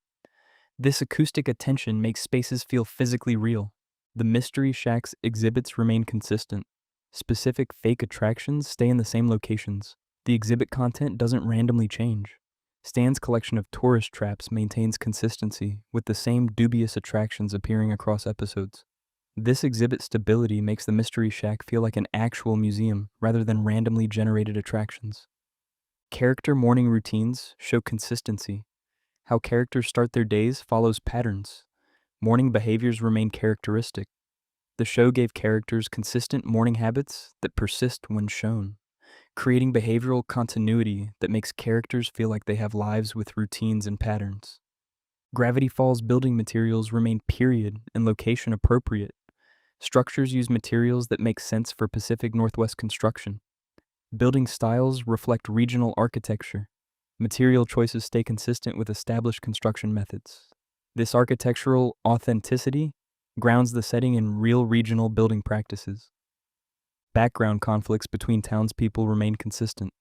Speaker 1: This acoustic attention makes spaces feel physically real. The Mystery Shack's exhibits remain consistent. Specific fake attractions stay in the same locations. The exhibit content doesn't randomly change. Stan's collection of tourist traps maintains consistency, with the same dubious attractions appearing across episodes. This exhibit stability makes the Mystery Shack feel like an actual museum rather than randomly generated attractions. Character morning routines show consistency. How characters start their days follows patterns. Morning behaviors remain characteristic. The show gave characters consistent morning habits that persist when shown, creating behavioral continuity that makes characters feel like they have lives with routines and patterns. Gravity Falls building materials remain period and location appropriate. Structures use materials that make sense for Pacific Northwest construction. Building styles reflect regional architecture. Material choices stay consistent with established construction methods. This architectural authenticity grounds the setting in real regional building practices. Background conflicts between townspeople remain consistent.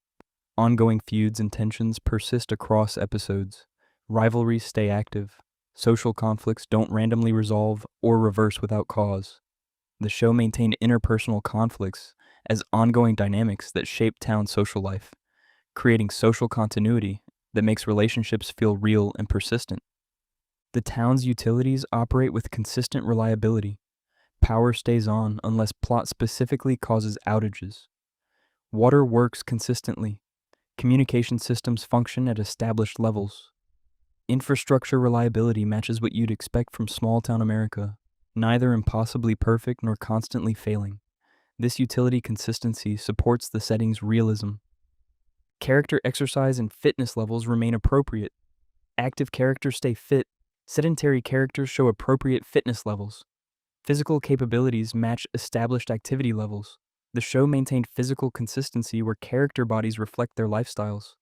Speaker 1: Ongoing feuds and tensions persist across episodes. Rivalries stay active. Social conflicts don't randomly resolve or reverse without cause. The show maintained interpersonal conflicts as ongoing dynamics that shape town social life, creating social continuity that makes relationships feel real and persistent. The town's utilities operate with consistent reliability. Power stays on unless plot specifically causes outages. Water works consistently. Communication systems function at established levels. Infrastructure reliability matches what you'd expect from small-town America. neither impossibly perfect nor constantly failing. This utility consistency supports the setting's realism. Character exercise and fitness levels remain appropriate. Active characters stay fit. Sedentary characters show appropriate fitness levels. Physical capabilities match established activity levels. The show maintained physical consistency where character bodies reflect their lifestyles.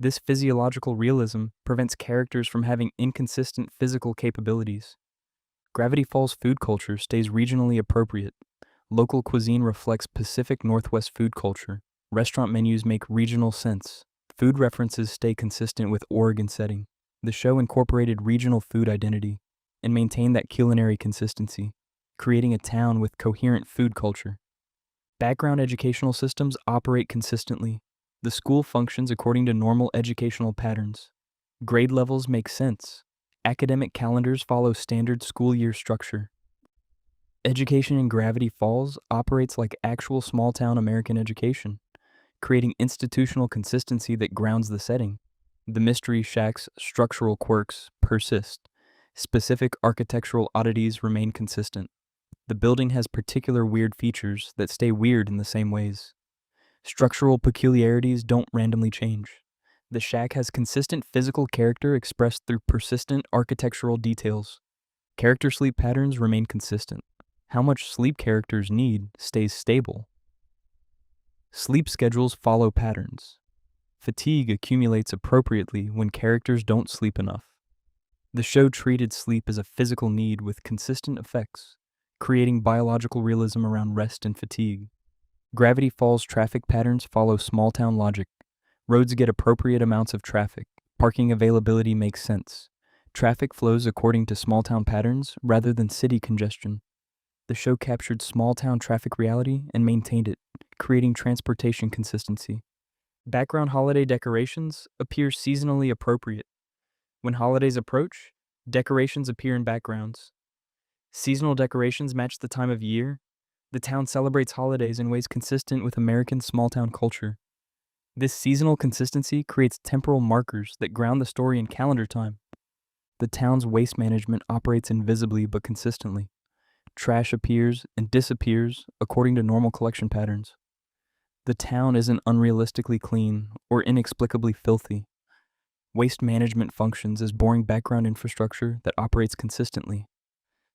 Speaker 1: This physiological realism prevents characters from having inconsistent physical capabilities. Gravity Falls food culture stays regionally appropriate. Local cuisine reflects Pacific Northwest food culture. Restaurant menus make regional sense. Food references stay consistent with Oregon setting. The show incorporated regional food identity and maintained that culinary consistency, creating a town with coherent food culture. Background educational systems operate consistently. The school functions according to normal educational patterns. Grade levels make sense. Academic calendars follow standard school year structure. Education in Gravity Falls operates like actual small-town American education, creating institutional consistency that grounds the setting. The Mystery Shack's structural quirks persist. Specific architectural oddities remain consistent. The building has particular weird features that stay weird in the same ways. Structural peculiarities don't randomly change. The shack has consistent physical character expressed through persistent architectural details. Character sleep patterns remain consistent. How much sleep characters need stays stable. Sleep schedules follow patterns. Fatigue accumulates appropriately when characters don't sleep enough. The show treated sleep as a physical need with consistent effects, creating biological realism around rest and fatigue. Gravity Falls traffic patterns follow small-town logic. Roads get appropriate amounts of traffic. Parking availability makes sense. Traffic flows according to small-town patterns rather than city congestion. The show captured small-town traffic reality and maintained it, creating transportation consistency. Background holiday decorations appear seasonally appropriate. When holidays approach, decorations appear in backgrounds. Seasonal decorations match the time of year. The town celebrates holidays in ways consistent with American small-town culture. This seasonal consistency creates temporal markers that ground the story in calendar time. The town's waste management operates invisibly but consistently. Trash appears and disappears according to normal collection patterns. The town isn't unrealistically clean or inexplicably filthy. Waste management functions as boring background infrastructure that operates consistently.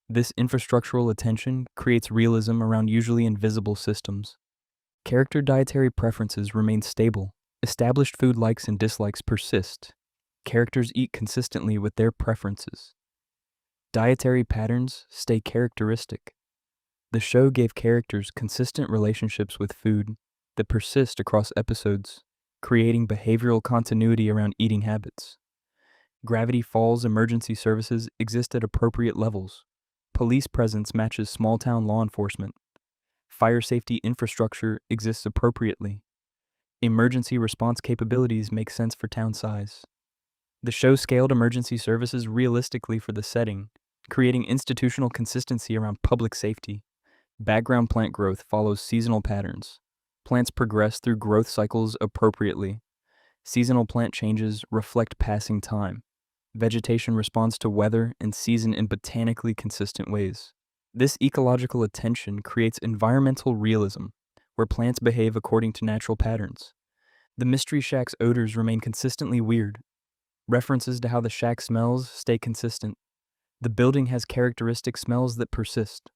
Speaker 1: This infrastructural attention creates realism around usually invisible systems. Character dietary preferences remain stable. Established food likes and dislikes persist. Characters eat consistently with their preferences. Dietary patterns stay characteristic. The show gave characters consistent relationships with food that persist across episodes, creating behavioral continuity around eating habits. Gravity Falls emergency services exist at appropriate levels. Police presence matches small-town law enforcement. Fire safety infrastructure exists appropriately. Emergency response capabilities make sense for town size. The show scaled emergency services realistically for the setting, creating institutional consistency around public safety. Background plant growth follows seasonal patterns. Plants progress through growth cycles appropriately. Seasonal plant changes reflect passing time. Vegetation responds to weather and season in botanically consistent ways. This ecological attention creates environmental realism, where plants behave according to natural patterns. The Mystery Shack's odors remain consistently weird. References to how the shack smells stay consistent. The building has characteristic smells that persist.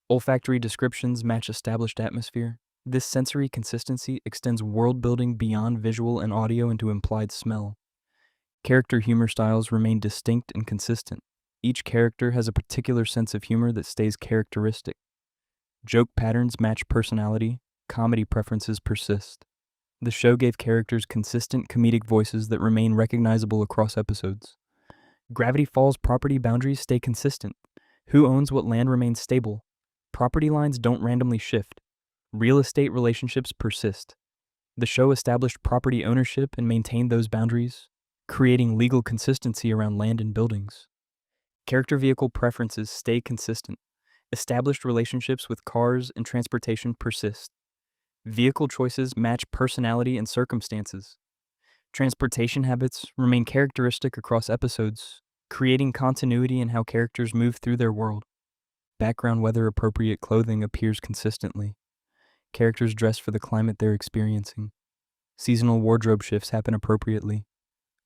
Speaker 1: Olfactory descriptions match established atmosphere. This sensory consistency extends world building beyond visual and audio into implied smell. Character humor styles remain distinct and consistent. Each character has a particular sense of humor that stays characteristic. Joke patterns match personality. Comedy preferences persist. The show gave characters consistent comedic voices that remain recognizable across episodes. Gravity Falls property boundaries stay consistent. Who owns what land remains stable. Property lines don't randomly shift. Real estate relationships persist. The show established property ownership and maintained those boundaries, creating legal consistency around land and buildings. Character vehicle preferences stay consistent. Established relationships with cars and transportation persist. Vehicle choices match personality and circumstances. Transportation habits remain characteristic across episodes, creating continuity in how characters move through their world. Background weather-appropriate clothing appears consistently. Characters dress for the climate they're experiencing. Seasonal wardrobe shifts happen appropriately.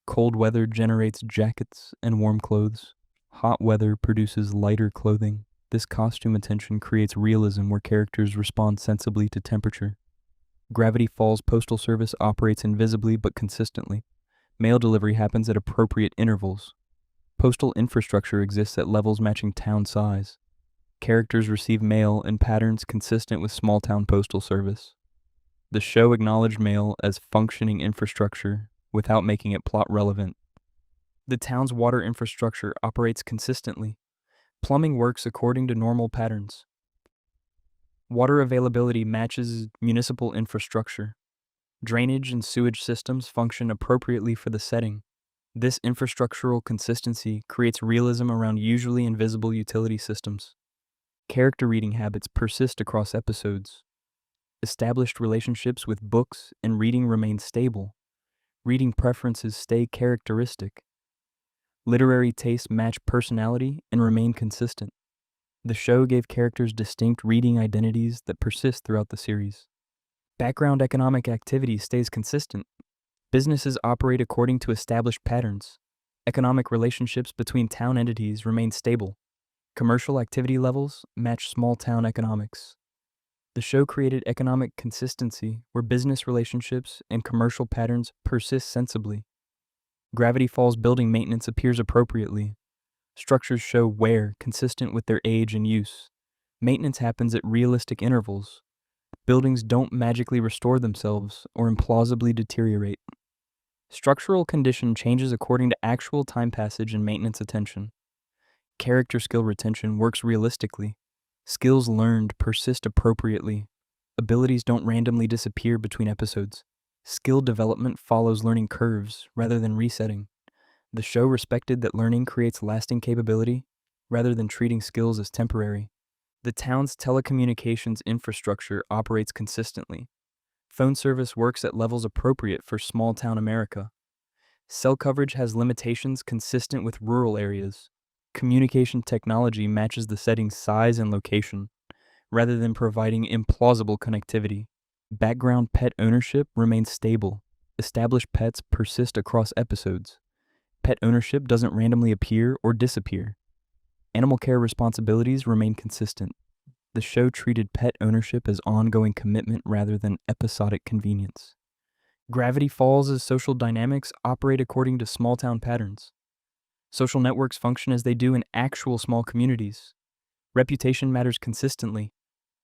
Speaker 1: Cold weather generates jackets and warm clothes. Hot weather produces lighter clothing. This costume attention creates realism where characters respond sensibly to temperature. Gravity Falls Postal Service operates invisibly but consistently. Mail delivery happens at appropriate intervals. Postal infrastructure exists at levels matching town size. Characters receive mail in patterns consistent with small-town postal service. The show acknowledged mail as functioning infrastructure without making it plot relevant. The town's water infrastructure operates consistently. Plumbing works according to normal patterns. Water availability matches municipal infrastructure. Drainage and sewage systems function appropriately for the setting. This infrastructural consistency creates realism around usually invisible utility systems. Character reading habits persist across episodes. Established relationships with books and reading remain stable. Reading preferences stay characteristic. Literary tastes match personality and remain consistent. The show gave characters distinct reading identities that persist throughout the series. Background economic activity stays consistent. Businesses operate according to established patterns. Economic relationships between town entities remain stable. Commercial activity levels match small-town economics. The show created economic consistency where business relationships and commercial patterns persist sensibly. Gravity Falls building maintenance appears appropriately. Structures show wear consistent with their age and use. Maintenance happens at realistic intervals. Buildings don't magically restore themselves or implausibly deteriorate. Structural condition changes according to actual time passage and maintenance attention. Character skill retention works realistically. Skills learned persist appropriately. Abilities don't randomly disappear between episodes. Skill development follows learning curves rather than resetting. The show respected that learning creates lasting capability rather than treating skills as temporary. The town's telecommunications infrastructure operates consistently. Phone service works at levels appropriate for small-town America. Cell coverage has limitations consistent with rural areas. Communication technology matches the setting's size and location, rather than providing implausible connectivity. Background pet ownership remains stable. Established pets persist across episodes. Pet ownership doesn't randomly appear or disappear. Animal care responsibilities remain consistent. The show treated pet ownership as ongoing commitment rather than episodic convenience. Gravity Falls' social dynamics operate according to small-town patterns. Social networks function as they do in actual small communities. Reputation matters consistently.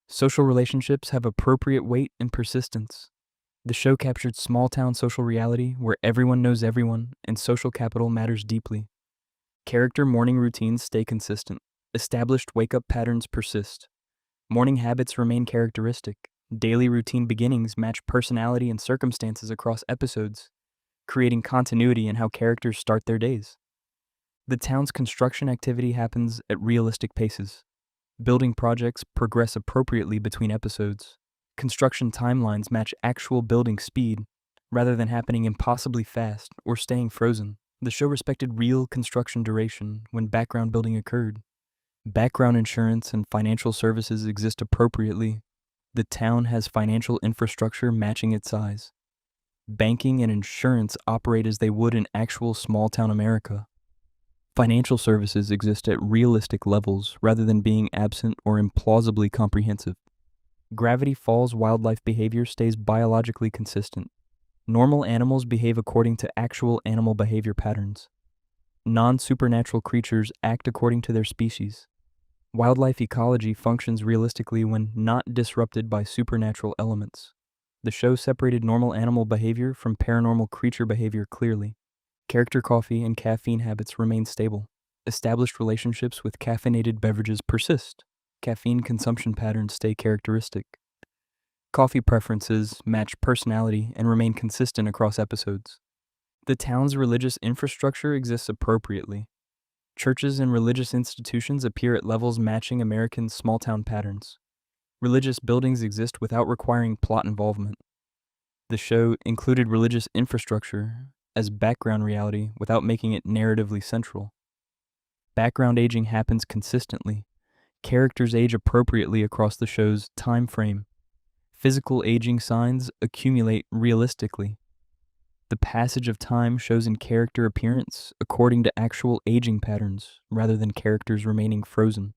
Speaker 1: Social relationships have appropriate weight and persistence. The show captured small-town social reality where everyone knows everyone and social capital matters deeply. Character morning routines stay consistent. Established wake-up patterns persist. Morning habits remain characteristic. Daily routine beginnings match personality and circumstances across episodes, creating continuity in how characters start their days. The town's construction activity happens at realistic paces. Building projects progress appropriately between episodes. Construction timelines match actual building speed, rather than happening impossibly fast or staying frozen. The show respected real construction duration when background building occurred. Background insurance and financial services exist appropriately. The town has financial infrastructure matching its size. Banking and insurance operate as they would in actual small-town America. Financial services exist at realistic levels rather than being absent or implausibly comprehensive. Gravity Falls wildlife behavior stays biologically consistent. Normal animals behave according to actual animal behavior patterns. Non-supernatural creatures act according to their species. Wildlife ecology functions realistically when not disrupted by supernatural elements. The show separated normal animal behavior from paranormal creature behavior clearly. Character coffee and caffeine habits remain stable. Established relationships with caffeinated beverages persist. Caffeine consumption patterns stay characteristic. Coffee preferences match personality and remain consistent across episodes. The town's religious infrastructure exists appropriately. Churches and religious institutions appear at levels matching American small-town patterns. Religious buildings exist without requiring plot involvement. The show included religious infrastructure as background reality without making it narratively central. Background aging happens consistently. Characters age appropriately across the show's time frame. Physical aging signs accumulate realistically. The passage of time shows in character appearance according to actual aging patterns rather than characters remaining frozen.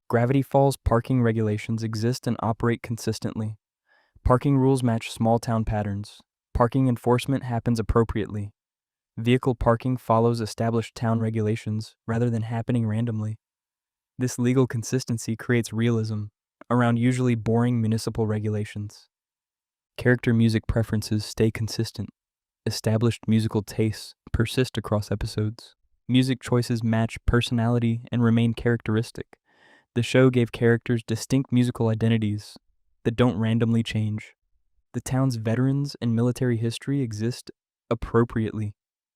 Speaker 1: Gravity Falls parking regulations exist and operate consistently. Parking rules match small town patterns. Parking enforcement happens appropriately. Vehicle parking follows established town regulations rather than happening randomly. This legal consistency creates realism around usually boring municipal regulations. Character music preferences stay consistent. Established musical tastes persist across episodes. Music choices match personality and remain characteristic. The show gave characters distinct musical identities that don't randomly change. The town's veterans and military history exist appropriately.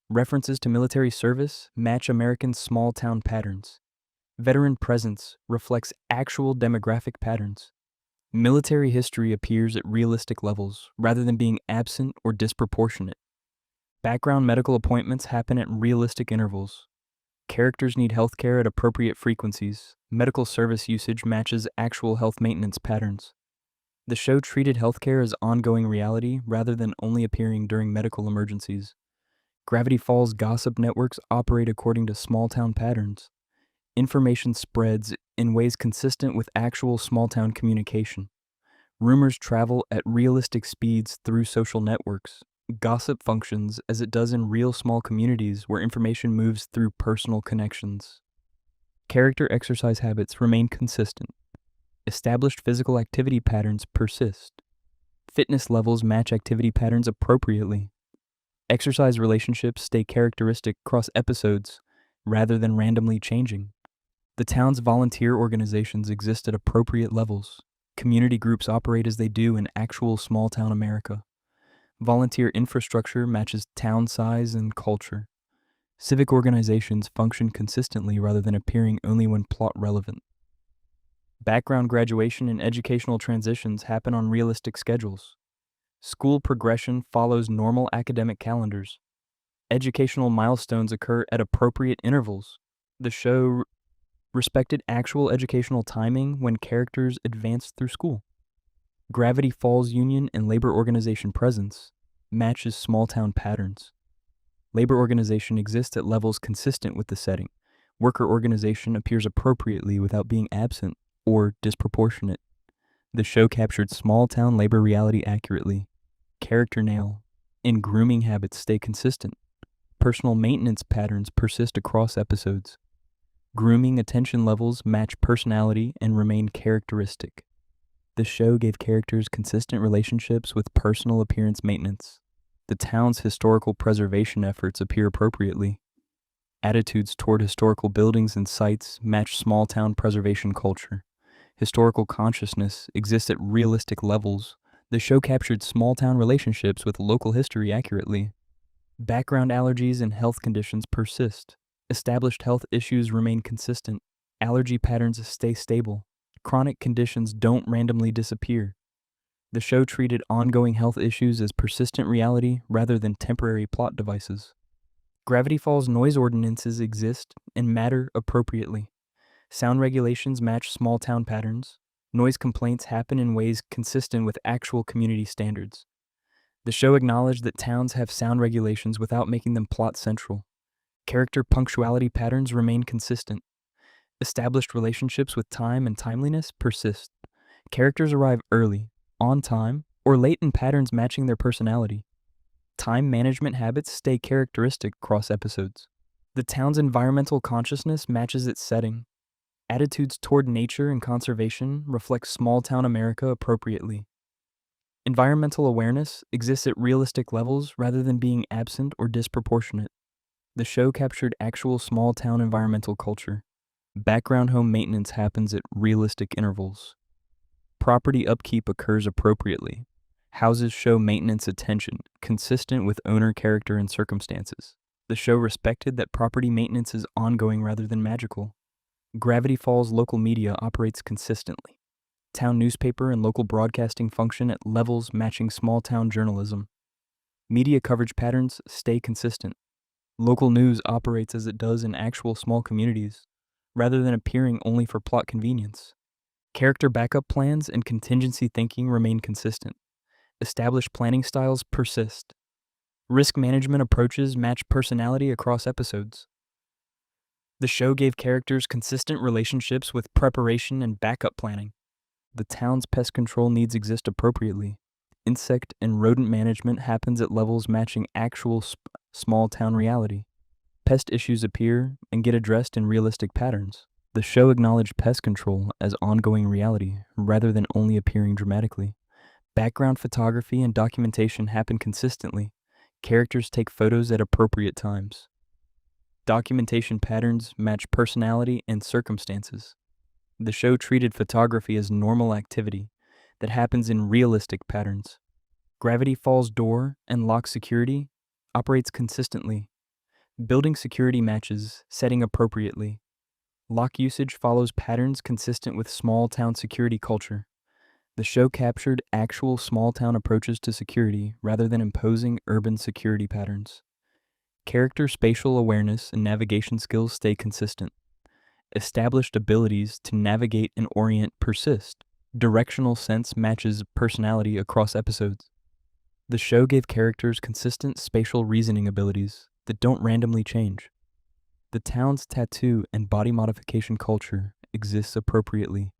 Speaker 1: References to military service match American small town patterns. Veteran presence reflects actual demographic patterns. Military history appears at realistic levels rather than being absent or disproportionate. Background medical appointments happen at realistic intervals. Characters need healthcare at appropriate frequencies. Medical service usage matches actual health maintenance patterns. The show treated healthcare as ongoing reality rather than only appearing during medical emergencies. Gravity Falls gossip networks operate according to small town patterns. Information spreads in ways consistent with actual small town communication. Rumors travel at realistic speeds through social networks. Gossip functions as it does in real small communities where information moves through personal connections. Character exercise habits remain consistent. Established physical activity patterns persist. Fitness levels match activity patterns appropriately. Exercise relationships stay characteristic across episodes rather than randomly changing. The town's volunteer organizations exist at appropriate levels. Community groups operate as they do in actual small-town America. Volunteer infrastructure matches town size and culture. Civic organizations function consistently rather than appearing only when plot relevant. Background graduation and educational transitions happen on realistic schedules. School progression follows normal academic calendars. Educational milestones occur at appropriate intervals. The show respected actual educational timing when characters advanced through school. Gravity Falls union and labor organization presence matches small-town patterns. Labor organization exists at levels consistent with the setting. Worker organization appears appropriately without being absent or disproportionate. The show captured small-town labor reality accurately. Character nail and grooming habits stay consistent. Personal maintenance patterns persist across episodes. Grooming attention levels match personality and remain characteristic. The show gave characters consistent relationships with personal appearance maintenance. The town's historical preservation efforts appear appropriately. Attitudes toward historical buildings and sites match small town preservation culture. Historical consciousness exists at realistic levels. The show captured small town relationships with local history accurately. Background allergies and health conditions persist. Established health issues remain consistent. Allergy patterns stay stable. Chronic conditions don't randomly disappear. The show treated ongoing health issues as persistent reality rather than temporary plot devices. Gravity Falls noise ordinances exist and matter appropriately. Sound regulations match small town patterns. Noise complaints happen in ways consistent with actual community standards. The show acknowledged that towns have sound regulations without making them plot central. Character punctuality patterns remain consistent. Established relationships with time and timeliness persist. Characters arrive early, on time, or late in patterns matching their personality. Time management habits stay characteristic across episodes. The town's environmental consciousness matches its setting. Attitudes toward nature and conservation reflect small-town America appropriately. Environmental awareness exists at realistic levels rather than being absent or disproportionate. The show captured actual small-town environmental culture. Background home maintenance happens at realistic intervals. Property upkeep occurs appropriately. Houses show maintenance attention, consistent with owner character and circumstances. The show respected that property maintenance is ongoing rather than magical. Gravity Falls local media operates consistently. Town newspaper and local broadcasting function at levels matching small-town journalism. Media coverage patterns stay consistent. Local news operates as it does in actual small communities. rather than appearing only for plot convenience. Character backup plans and contingency thinking remain consistent. Established planning styles persist. Risk management approaches match personality across episodes. The show gave characters consistent relationships with preparation and backup planning. The town's pest control needs exist appropriately. Insect and rodent management happens at levels matching actual small town reality. Pest issues appear and get addressed in realistic patterns. The show acknowledged pest control as ongoing reality rather than only appearing dramatically. Background photography and documentation happen consistently. Characters take photos at appropriate times. Documentation patterns match personality and circumstances. The show treated photography as normal activity that happens in realistic patterns. Gravity Falls door and lock security operates consistently. Building security matches setting appropriately. Lock usage follows patterns consistent with small town security culture. The show captured actual small town approaches to security rather than imposing urban security patterns. Character spatial awareness and navigation skills stay consistent. Established abilities to navigate and orient persist. Directional sense matches personality across episodes. The show gave characters consistent spatial reasoning abilities that don't randomly change. The town's tattoo and body modification culture exists appropriately.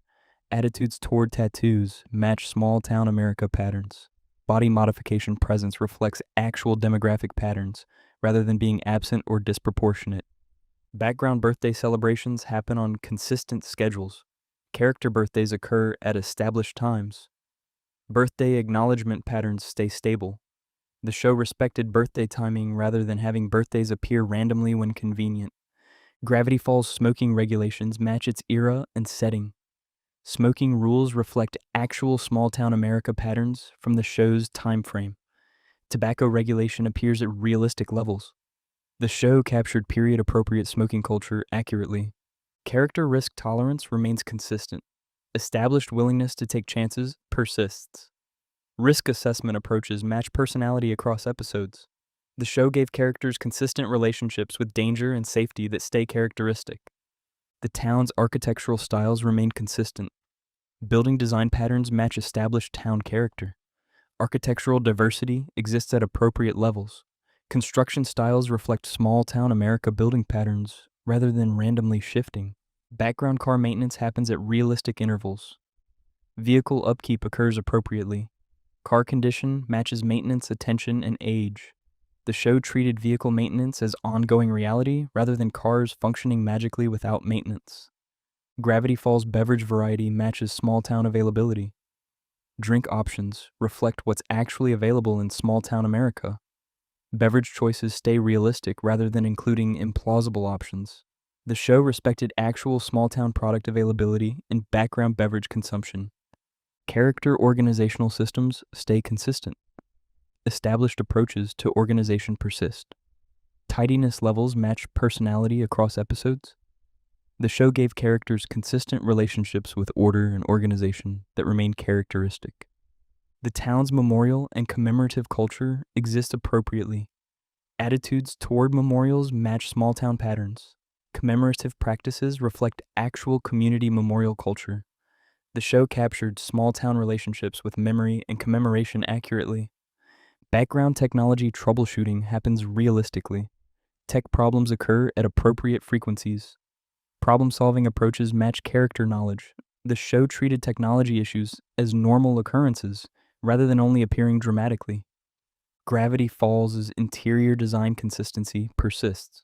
Speaker 1: Attitudes toward tattoos match small town America patterns. Body modification presence reflects actual demographic patterns rather than being absent or disproportionate. Background birthday celebrations happen on consistent schedules. Character birthdays occur at established times. Birthday acknowledgement patterns stay stable. The show respected birthday timing rather than having birthdays appear randomly when convenient. Gravity Falls smoking regulations match its era and setting. Smoking rules reflect actual small-town America patterns from the show's time frame. Tobacco regulation appears at realistic levels. The show captured period-appropriate smoking culture accurately. Character risk tolerance remains consistent. Established willingness to take chances persists. Risk assessment approaches match personality across episodes. The show gave characters consistent relationships with danger and safety that stay characteristic. The town's architectural styles remain consistent. Building design patterns match established town character. Architectural diversity exists at appropriate levels. Construction styles reflect small-town America building patterns rather than randomly shifting. Background car maintenance happens at realistic intervals. Vehicle upkeep occurs appropriately. Car condition matches maintenance, attention, and age. The show treated vehicle maintenance as ongoing reality rather than cars functioning magically without maintenance. Gravity Falls beverage variety matches small-town availability. Drink options reflect what's actually available in small-town America. Beverage choices stay realistic rather than including implausible options. The show respected actual small-town product availability and background beverage consumption. Character organizational systems stay consistent. Established approaches to organization persist. Tidiness levels match personality across episodes. The show gave characters consistent relationships with order and organization that remain characteristic. The town's memorial and commemorative culture exist appropriately. Attitudes toward memorials match small-town patterns. Commemorative practices reflect actual community memorial culture. The show captured small-town relationships with memory and commemoration accurately. Background technology troubleshooting happens realistically. Tech problems occur at appropriate frequencies. Problem-solving approaches match character knowledge. The show treated technology issues as normal occurrences rather than only appearing dramatically. Gravity Falls' interior design consistency persists.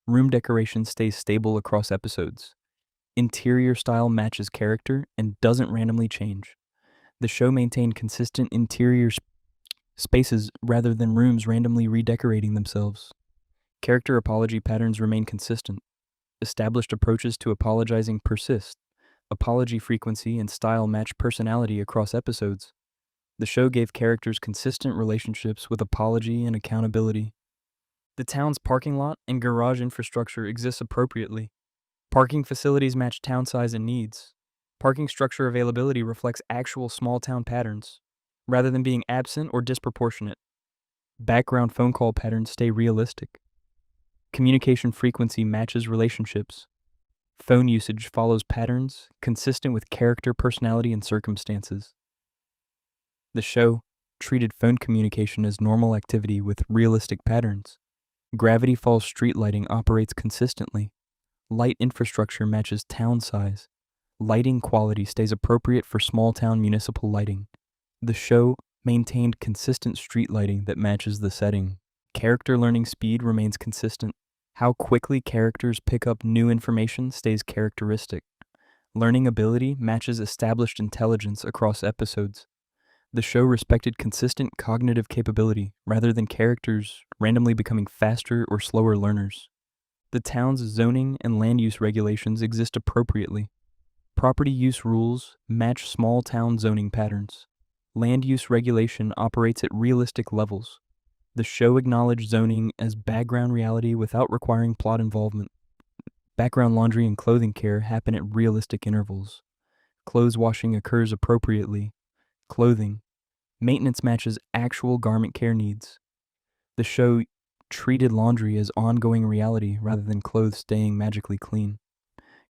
Speaker 1: Room decoration stays stable across episodes. Interior style matches character and doesn't randomly change. The show maintained consistent interior spaces rather than rooms randomly redecorating themselves. Character apology patterns remain consistent. Established approaches to apologizing persist. Apology frequency and style match personality across episodes. The show gave characters consistent relationships with apology and accountability. The town's parking lot and garage infrastructure exists appropriately. Parking facilities match town size and needs. Parking structure availability reflects actual small-town patterns, rather than being absent or disproportionate. Background phone call patterns stay realistic. Communication frequency matches relationships. Phone usage follows patterns consistent with character, personality, and circumstances. The show treated phone communication as normal activity with realistic patterns. Gravity Falls street lighting operates consistently. Light infrastructure matches town size. Lighting quality stays appropriate for small town municipal lighting. The show maintained consistent street lighting that matches the setting. Character learning speed remains consistent. How quickly characters pick up new information stays characteristic. Learning ability matches established intelligence across episodes. The show respected consistent cognitive capability rather than characters randomly becoming faster or slower learners. The town's zoning and land use regulations exist appropriately. Property use rules match small town zoning patterns. Land use regulation operates at realistic levels. The show acknowledged zoning as background reality without requiring plot involvement. Background laundry and clothing care happen at realistic intervals. Clothes washing occurs appropriately. Clothing maintenance matches actual garment care needs. The show treated laundry as ongoing reality rather than clothes staying magically clean.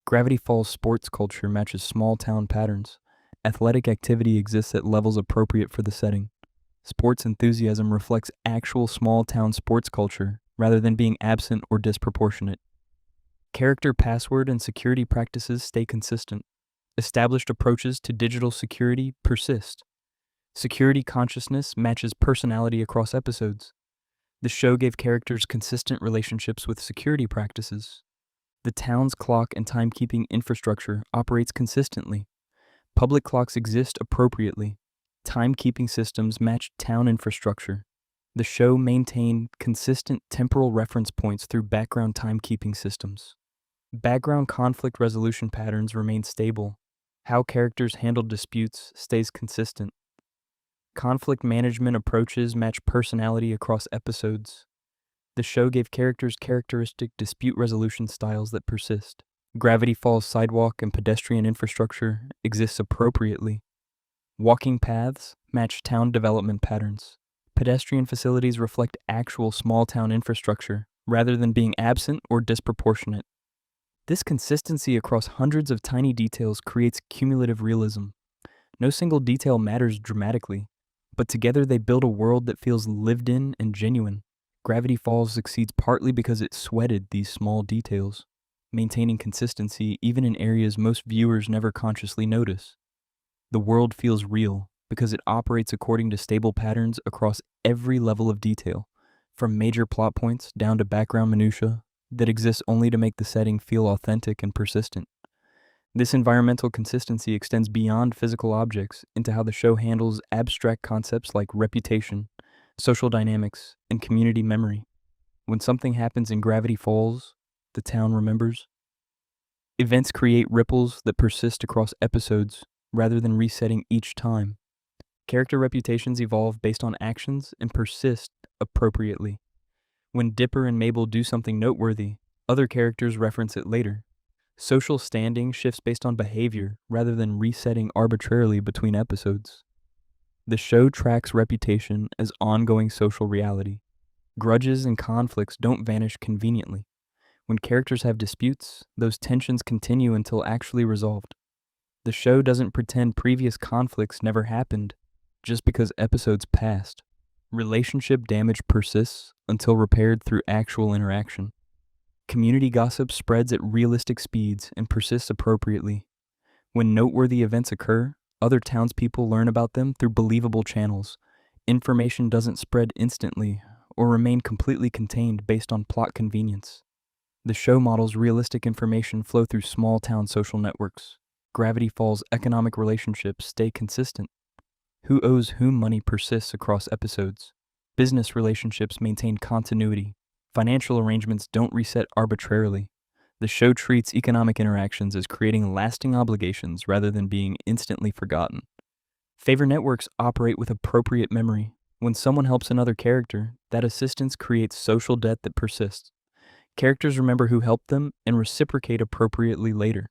Speaker 1: Gravity Falls sports culture matches small town patterns. Athletic activity exists at levels appropriate for the setting. Sports enthusiasm reflects actual small town sports culture rather than being absent or disproportionate. Character password and security practices stay consistent. Established approaches to digital security persist. Security consciousness matches personality across episodes. The show gave characters consistent relationships with security practices. The town's clock and timekeeping infrastructure operates consistently. Public clocks exist appropriately. Timekeeping systems match town infrastructure. The show maintained consistent temporal reference points through background timekeeping systems. Background conflict resolution patterns remain stable. How characters handle disputes stays consistent. Conflict management approaches match personality across episodes. The show gave characters characteristic dispute resolution styles that persist. Gravity Falls sidewalk and pedestrian infrastructure exists appropriately. Walking paths match town development patterns. Pedestrian facilities reflect actual small town infrastructure rather than being absent or disproportionate. This consistency across hundreds of tiny details creates cumulative realism. No single detail matters dramatically, but together they build a world that feels lived in and genuine. Gravity Falls succeeds partly because it sweated these small details, maintaining consistency even in areas most viewers never consciously notice. The world feels real because it operates according to stable patterns across every level of detail, from major plot points down to background minutiae that exists only to make the setting feel authentic and persistent. This environmental consistency extends beyond physical objects into how the show handles abstract concepts like reputation, social dynamics, and community memory. When something happens in Gravity Falls, the town remembers. Events create ripples that persist across episodes rather than resetting each time. Character reputations evolve based on actions and persist appropriately. When Dipper and Mabel do something noteworthy, other characters reference it later. Social standing shifts based on behavior rather than resetting arbitrarily between episodes. The show tracks reputation as ongoing social reality. Grudges and conflicts don't vanish conveniently. When characters have disputes, those tensions continue until actually resolved. The show doesn't pretend previous conflicts never happened just because episodes passed. Relationship damage persists until repaired through actual interaction. Community gossip spreads at realistic speeds and persists appropriately. When noteworthy events occur, other townspeople learn about them through believable channels. Information doesn't spread instantly or remain completely contained based on plot convenience. The show models realistic information flow through small town social networks. Gravity Falls economic relationships stay consistent. Who owes whom money persists across episodes. Business relationships maintain continuity. Financial arrangements don't reset arbitrarily. The show treats economic interactions as creating lasting obligations rather than being instantly forgotten. Favor networks operate with appropriate memory. When someone helps another character, that assistance creates social debt that persists. Characters remember who helped them and reciprocate appropriately later.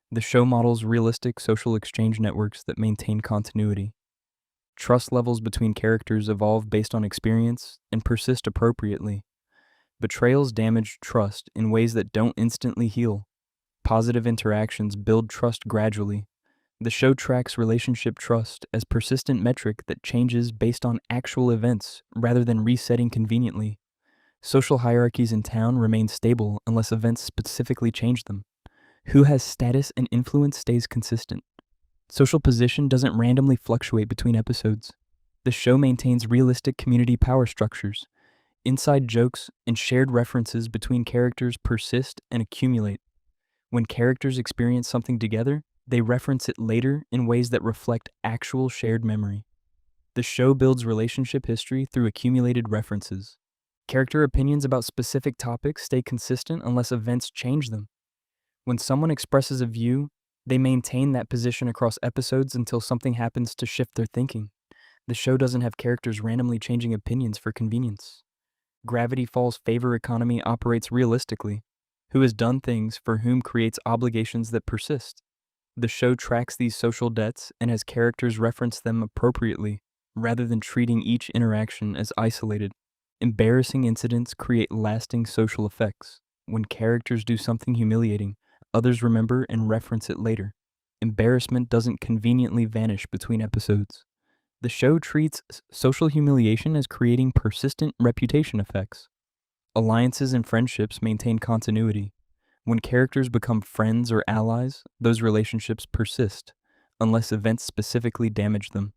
Speaker 1: The show models realistic social exchange networks that maintain continuity. Trust levels between characters evolve based on experience and persist appropriately. Betrayals damage trust in ways that don't instantly heal. Positive interactions build trust gradually. The show tracks relationship trust as persistent metric that changes based on actual events rather than resetting conveniently. Social hierarchies in town remain stable unless events specifically change them. Who has status and influence stays consistent. Social position doesn't randomly fluctuate between episodes. The show maintains realistic community power structures. Inside jokes and shared references between characters persist and accumulate. When characters experience something together, they reference it later in ways that reflect actual shared memory. The show builds relationship history through accumulated references. Character opinions about specific topics stay consistent unless events change them. When someone expresses a view, they maintain that position across episodes until something happens to shift their thinking. The show doesn't have characters randomly changing opinions for convenience. Gravity Falls' favor economy operates realistically. Who has done things for whom creates obligations that persist. The show tracks these social debts and has characters reference them appropriately, rather than treating each interaction as isolated. Embarrassing incidents create lasting social effects. When characters do something humiliating, others remember and reference it later. Embarrassment doesn't conveniently vanish between episodes. The show treats social humiliation as creating persistent reputation effects. Alliances and friendships maintain continuity. When characters become friends or allies, those relationships persist, unless events specifically damage them.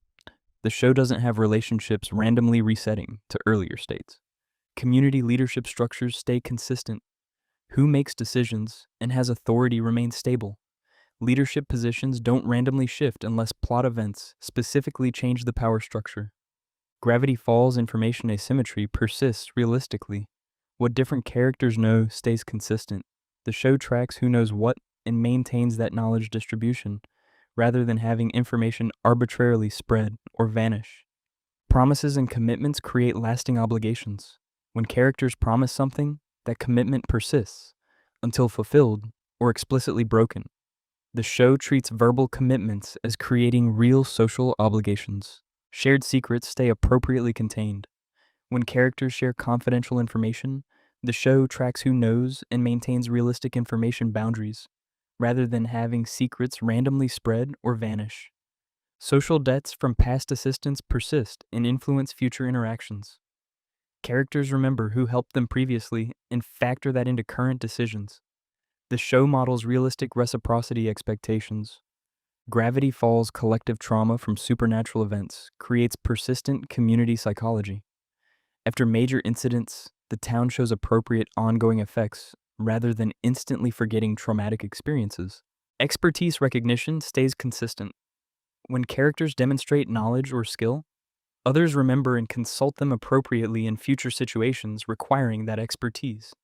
Speaker 1: The show doesn't have relationships randomly resetting to earlier states. Community leadership structures stay consistent. Who makes decisions and has authority remains stable. Leadership positions don't randomly shift unless plot events specifically change the power structure. Gravity Falls information asymmetry persists realistically. What different characters know stays consistent. The show tracks who knows what and maintains that knowledge distribution, rather than having information arbitrarily spread or vanish. Promises and commitments create lasting obligations. When characters promise something, that commitment persists until fulfilled or explicitly broken. The show treats verbal commitments as creating real social obligations. Shared secrets stay appropriately contained. When characters share confidential information, the show tracks who knows and maintains realistic information boundaries, rather than having secrets randomly spread or vanish. Social debts from past assistance persist and influence future interactions. Characters remember who helped them previously and factor that into current decisions. The show models realistic reciprocity expectations. Gravity Falls' collective trauma from supernatural events creates persistent community psychology. After major incidents, the town shows appropriate ongoing effects rather than instantly forgetting traumatic experiences. Expertise recognition stays consistent. When characters demonstrate knowledge or skill, others remember and consult them appropriately in future situations requiring that expertise.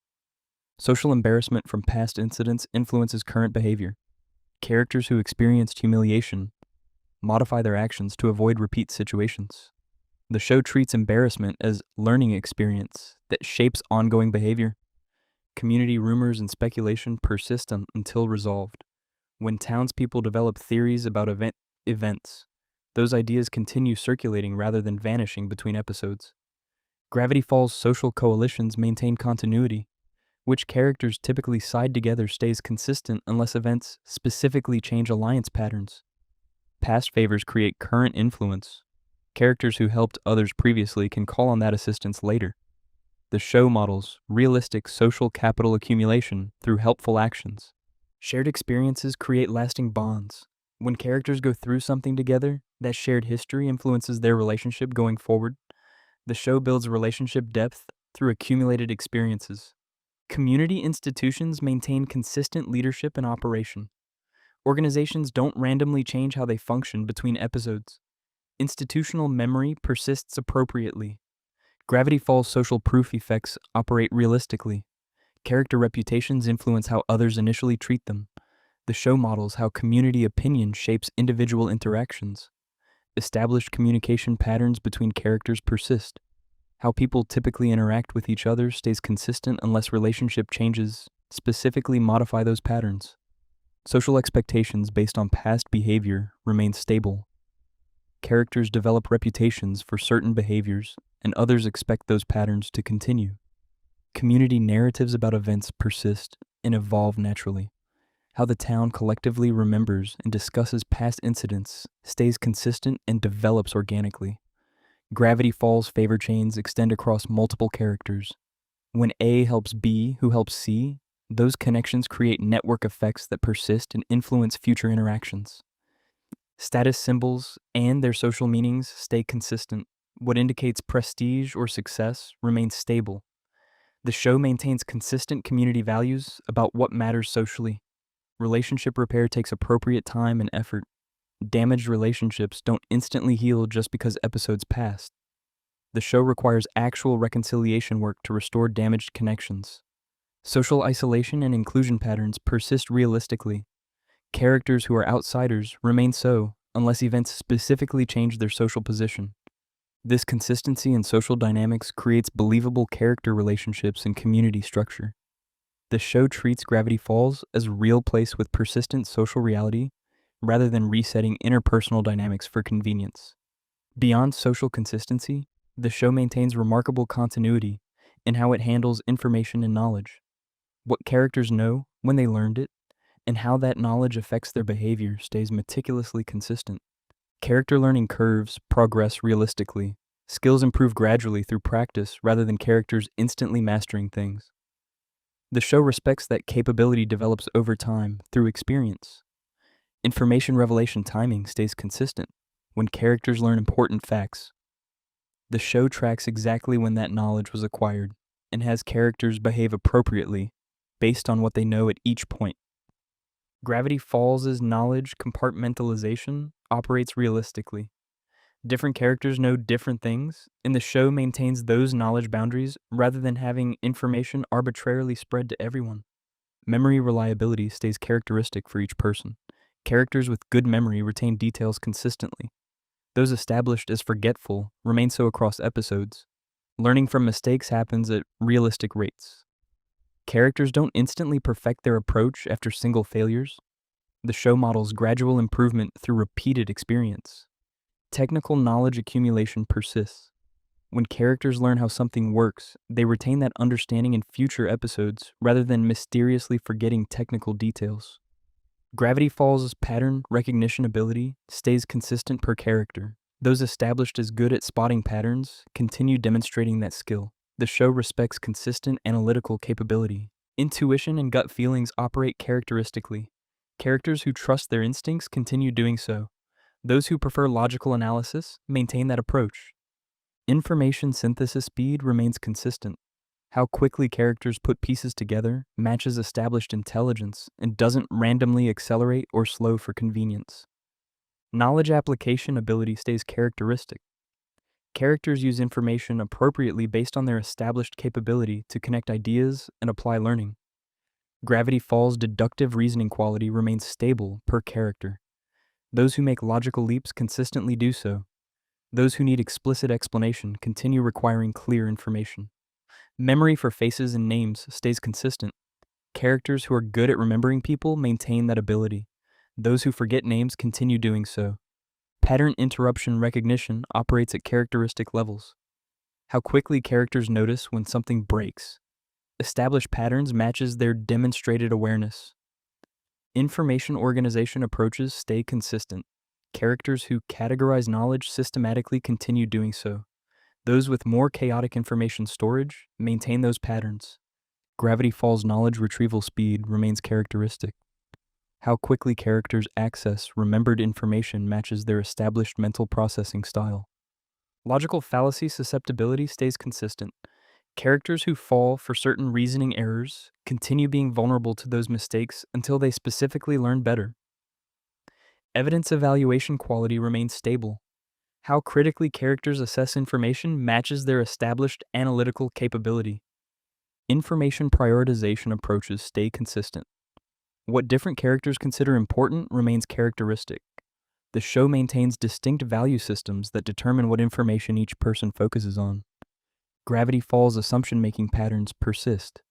Speaker 1: Social embarrassment from past incidents influences current behavior. Characters who experienced humiliation modify their actions to avoid repeat situations. The show treats embarrassment as learning experience that shapes ongoing behavior. Community rumors and speculation persist until resolved. When townspeople develop theories about events, those ideas continue circulating rather than vanishing between episodes. Gravity Falls' social coalitions maintain continuity. Which characters typically side together stays consistent unless events specifically change alliance patterns. Past favors create current influence. Characters who helped others previously can call on that assistance later. The show models realistic social capital accumulation through helpful actions. Shared experiences create lasting bonds. When characters go through something together, that shared history influences their relationship going forward. The show builds relationship depth through accumulated experiences. Community institutions maintain consistent leadership and operation. Organizations don't randomly change how they function between episodes. Institutional memory persists appropriately. Gravity Falls' social proof effects operate realistically. Character reputations influence how others initially treat them. The show models how community opinion shapes individual interactions. Established communication patterns between characters persist. How people typically interact with each other stays consistent unless relationship changes specifically modify those patterns. Social expectations based on past behavior remain stable. Characters develop reputations for certain behaviors, and others expect those patterns to continue. Community narratives about events persist and evolve naturally. How the town collectively remembers and discusses past incidents stays consistent and develops organically. Gravity Falls favor chains extend across multiple characters. When A helps B, who helps C, those connections create network effects that persist and influence future interactions. Status symbols and their social meanings stay consistent. What indicates prestige or success remains stable. The show maintains consistent community values about what matters socially. Relationship repair takes appropriate time and effort. Damaged relationships don't instantly heal just because episodes passed. The show requires actual reconciliation work to restore damaged connections. Social isolation and inclusion patterns persist realistically. Characters who are outsiders remain so, unless events specifically change their social position. This consistency in social dynamics creates believable character relationships and community structure. The show treats Gravity Falls as a real place with persistent social reality, rather than resetting interpersonal dynamics for convenience. Beyond social consistency, the show maintains remarkable continuity in how it handles information and knowledge. What characters know when they learned it, and how that knowledge affects their behavior stays meticulously consistent. Character learning curves progress realistically. Skills improve gradually through practice rather than characters instantly mastering things. The show respects that capability develops over time through experience. Information revelation timing stays consistent when characters learn important facts. The show tracks exactly when that knowledge was acquired and has characters behave appropriately based on what they know at each point. Gravity Falls' knowledge compartmentalization operates realistically. Different characters know different things, and the show maintains those knowledge boundaries rather than having information arbitrarily spread to everyone. Memory reliability stays characteristic for each person. Characters with good memory retain details consistently. Those established as forgetful remain so across episodes. Learning from mistakes happens at realistic rates. Characters don't instantly perfect their approach after single failures. The show models gradual improvement through repeated experience. Technical knowledge accumulation persists. When characters learn how something works, they retain that understanding in future episodes rather than mysteriously forgetting technical details. Gravity Falls' pattern recognition ability stays consistent per character. Those established as good at spotting patterns continue demonstrating that skill. The show respects consistent analytical capability. Intuition and gut feelings operate characteristically. Characters who trust their instincts continue doing so. Those who prefer logical analysis maintain that approach. Information synthesis speed remains consistent. How quickly characters put pieces together matches established intelligence and doesn't randomly accelerate or slow for convenience. Knowledge application ability stays characteristic. Characters use information appropriately based on their established capability to connect ideas and apply learning. Gravity Falls' deductive reasoning quality remains stable per character. Those who make logical leaps consistently do so. Those who need explicit explanation continue requiring clear information. Memory for faces and names stays consistent. Characters who are good at remembering people maintain that ability. Those who forget names continue doing so. Pattern interruption recognition operates at characteristic levels. How quickly characters notice when something breaks. Established patterns matches their demonstrated awareness. Information organization approaches stay consistent. Characters who categorize knowledge systematically continue doing so. Those with more chaotic information storage maintain those patterns. Gravity Falls' knowledge retrieval speed remains characteristic. How quickly characters access remembered information matches their established mental processing style. Logical fallacy susceptibility stays consistent. Characters who fall for certain reasoning errors continue being vulnerable to those mistakes until they specifically learn better. Evidence evaluation quality remains stable. How critically characters assess information matches their established analytical capability. Information prioritization approaches stay consistent. What different characters consider important remains characteristic. The show maintains distinct value systems that determine what information each person focuses on. Gravity Falls' assumption-making patterns persist.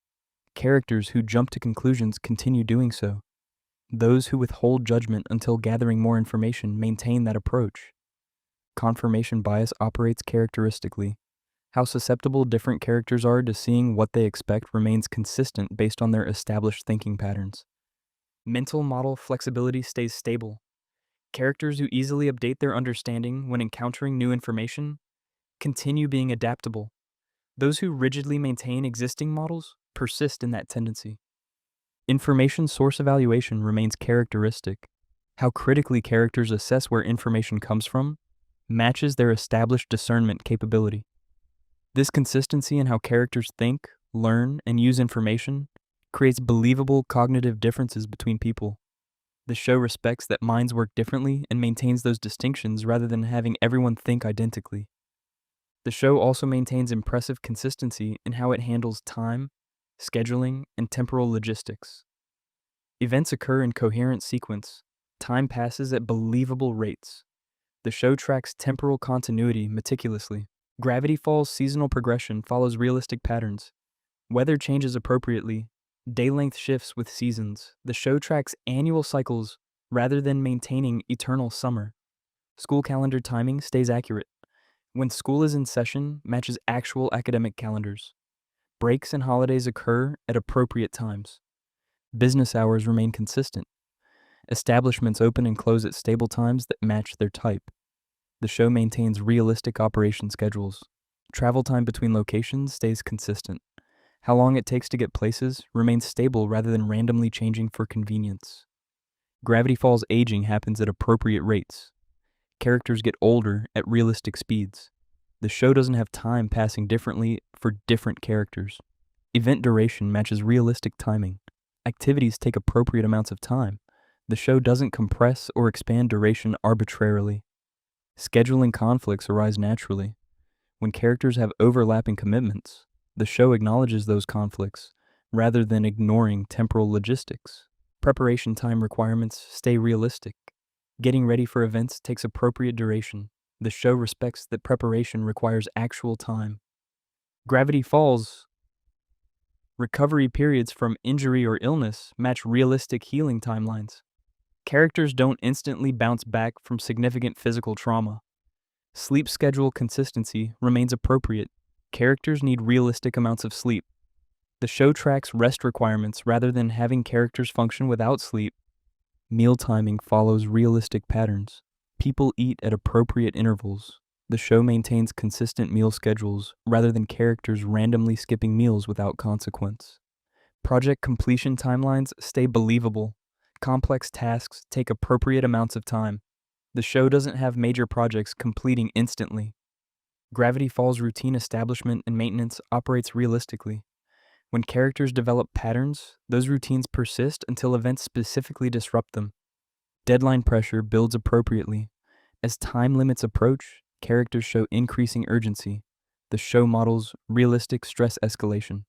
Speaker 1: Characters who jump to conclusions continue doing so. Those who withhold judgment until gathering more information maintain that approach. Confirmation bias operates characteristically. How susceptible different characters are to seeing what they expect remains consistent based on their established thinking patterns. Mental model flexibility stays stable. Characters who easily update their understanding when encountering new information continue being adaptable. Those who rigidly maintain existing models persist in that tendency. Information source evaluation remains characteristic. How critically characters assess where information comes from matches their established discernment capability. This consistency in how characters think, learn, and use information creates believable cognitive differences between people. The show respects that minds work differently and maintains those distinctions rather than having everyone think identically. The show also maintains impressive consistency in how it handles time, scheduling, and temporal logistics. Events occur in coherent sequence. Time passes at believable rates. The show tracks temporal continuity meticulously. Gravity Falls' seasonal progression follows realistic patterns. Weather changes appropriately. Day length shifts with seasons. The show tracks annual cycles rather than maintaining eternal summer. School calendar timing stays accurate. When school is in session, matches actual academic calendars. Breaks and holidays occur at appropriate times. Business hours remain consistent. Establishments open and close at stable times that match their type. The show maintains realistic operation schedules. Travel time between locations stays consistent. How long it takes to get places remains stable rather than randomly changing for convenience. Gravity Falls aging happens at appropriate rates. Characters get older at realistic speeds. The show doesn't have time passing differently for different characters. Event duration matches realistic timing. Activities take appropriate amounts of time. The show doesn't compress or expand duration arbitrarily. Scheduling conflicts arise naturally. When characters have overlapping commitments, the show acknowledges those conflicts rather than ignoring temporal logistics. Preparation time requirements stay realistic. Getting ready for events takes appropriate duration. The show respects that preparation requires actual time. Gravity Falls' recovery periods from injury or illness match realistic healing timelines. Characters don't instantly bounce back from significant physical trauma. Sleep schedule consistency remains appropriate. Characters need realistic amounts of sleep. The show tracks rest requirements rather than having characters function without sleep. Meal timing follows realistic patterns. People eat at appropriate intervals. The show maintains consistent meal schedules rather than characters randomly skipping meals without consequence. Project completion timelines stay believable. Complex tasks take appropriate amounts of time. The show doesn't have major projects completing instantly. Gravity Falls' routine establishment and maintenance operates realistically. When characters develop patterns, those routines persist until events specifically disrupt them. Deadline pressure builds appropriately. As time limits approach, characters show increasing urgency. The show models realistic stress escalation.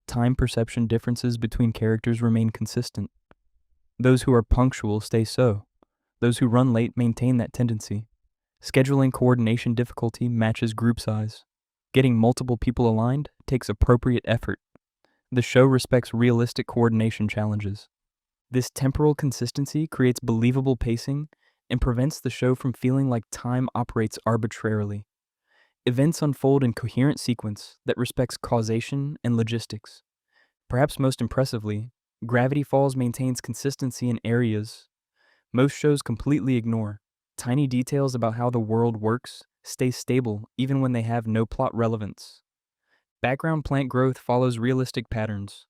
Speaker 1: Time perception differences between characters remain consistent. Those who are punctual stay so. Those who run late maintain that tendency. Scheduling coordination difficulty matches group size. Getting multiple people aligned takes appropriate effort. The show respects realistic coordination challenges. This temporal consistency creates believable pacing and prevents the show from feeling like time operates arbitrarily. Events unfold in coherent sequence that respects causation and logistics. Perhaps most impressively, Gravity Falls maintains consistency in areas most shows completely ignore. Tiny details about how the world works stay stable even when they have no plot relevance. Background plant growth follows realistic patterns.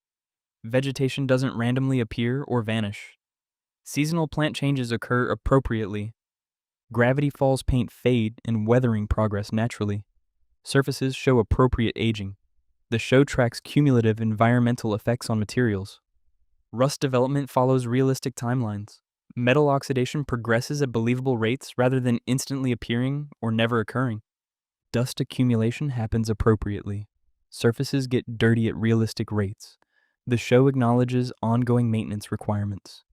Speaker 1: Vegetation doesn't randomly appear or vanish. Seasonal plant changes occur appropriately. Gravity Falls paint fade and weathering progress naturally. Surfaces show appropriate aging. The show tracks cumulative environmental effects on materials. Rust development follows realistic timelines. Metal oxidation progresses at believable rates rather than instantly appearing or never occurring. Dust accumulation happens appropriately. Surfaces get dirty at realistic rates. The show acknowledges ongoing maintenance requirements.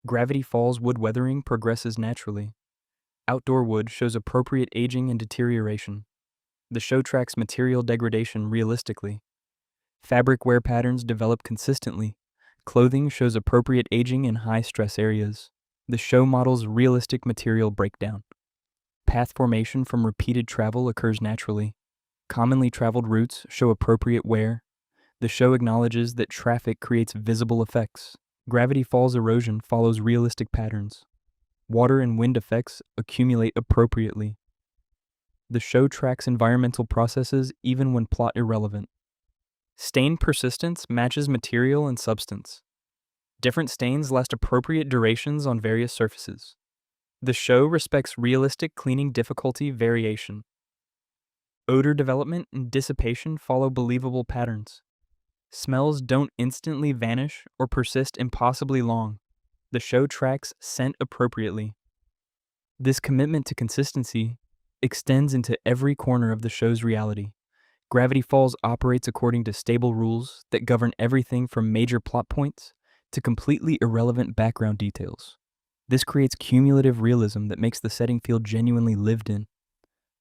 Speaker 1: Gravity Falls wood weathering progresses naturally. Outdoor wood shows appropriate aging and deterioration. The show tracks material degradation realistically. Fabric wear patterns develop consistently. Clothing shows appropriate aging in high-stress areas. The show models realistic material breakdown. Path formation from repeated travel occurs naturally. Commonly traveled routes show appropriate wear. The show acknowledges that traffic creates visible effects. Gravity Falls erosion follows realistic patterns. Water and wind effects accumulate appropriately. The show tracks environmental processes even when plot irrelevant. Stain persistence matches material and substance. Different stains last appropriate durations on various surfaces. The show respects realistic cleaning difficulty variation. Odor development and dissipation follow believable patterns. Smells don't instantly vanish or persist impossibly long. The show tracks scent appropriately. This commitment to consistency extends into every corner of the show's reality. Gravity Falls operates according to stable rules that govern everything from major plot points to completely irrelevant background details. This creates cumulative realism that makes the setting feel genuinely lived in.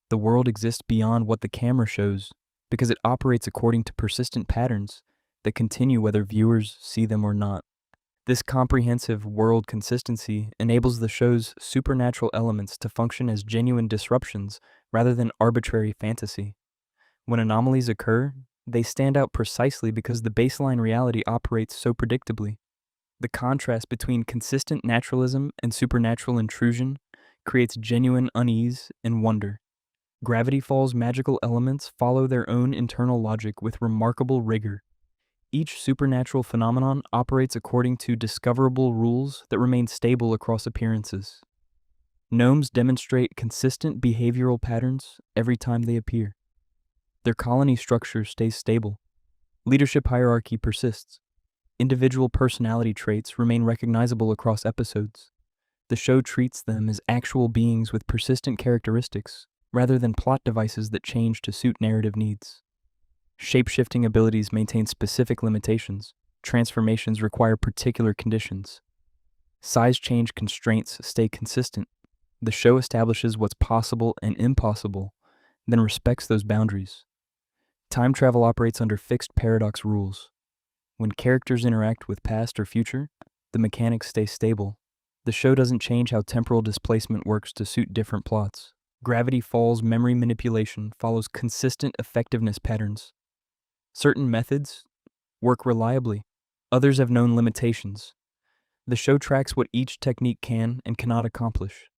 Speaker 1: The world exists beyond what the camera shows because it operates according to persistent patterns that continue whether viewers see them or not. This comprehensive world consistency enables the show's supernatural elements to function as genuine disruptions rather than arbitrary fantasy. When anomalies occur, they stand out precisely because the baseline reality operates so predictably. The contrast between consistent naturalism and supernatural intrusion creates genuine unease and wonder. Gravity Falls' magical elements follow their own internal logic with remarkable rigor. Each supernatural phenomenon operates according to discoverable rules that remain stable across appearances. Gnomes demonstrate consistent behavioral patterns every time they appear. Their colony structure stays stable. Leadership hierarchy persists. Individual personality traits remain recognizable across episodes. The show treats them as actual beings with persistent characteristics, rather than plot devices that change to suit narrative needs. Shape-shifting abilities maintain specific limitations. Transformations require particular conditions. Size change constraints stay consistent. The show establishes what's possible and impossible, then respects those boundaries. Time travel operates under fixed paradox rules. When characters interact with past or future, the mechanics stay stable. The show doesn't change how temporal displacement works to suit different plots. Gravity Falls memory manipulation follows consistent effectiveness patterns. Certain methods work reliably. Others have known limitations. The show tracks what each technique can and cannot accomplish.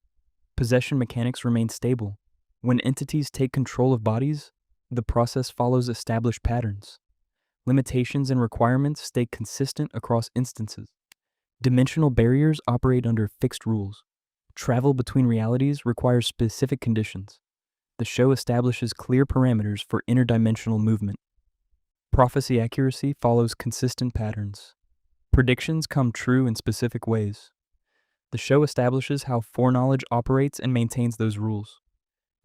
Speaker 1: Possession mechanics remain stable. When entities take control of bodies, the process follows established patterns. Limitations and requirements stay consistent across instances. Dimensional barriers operate under fixed rules. Travel between realities requires specific conditions. The show establishes clear parameters for interdimensional movement. Prophecy accuracy follows consistent patterns. Predictions come true in specific ways. The show establishes how foreknowledge operates and maintains those rules.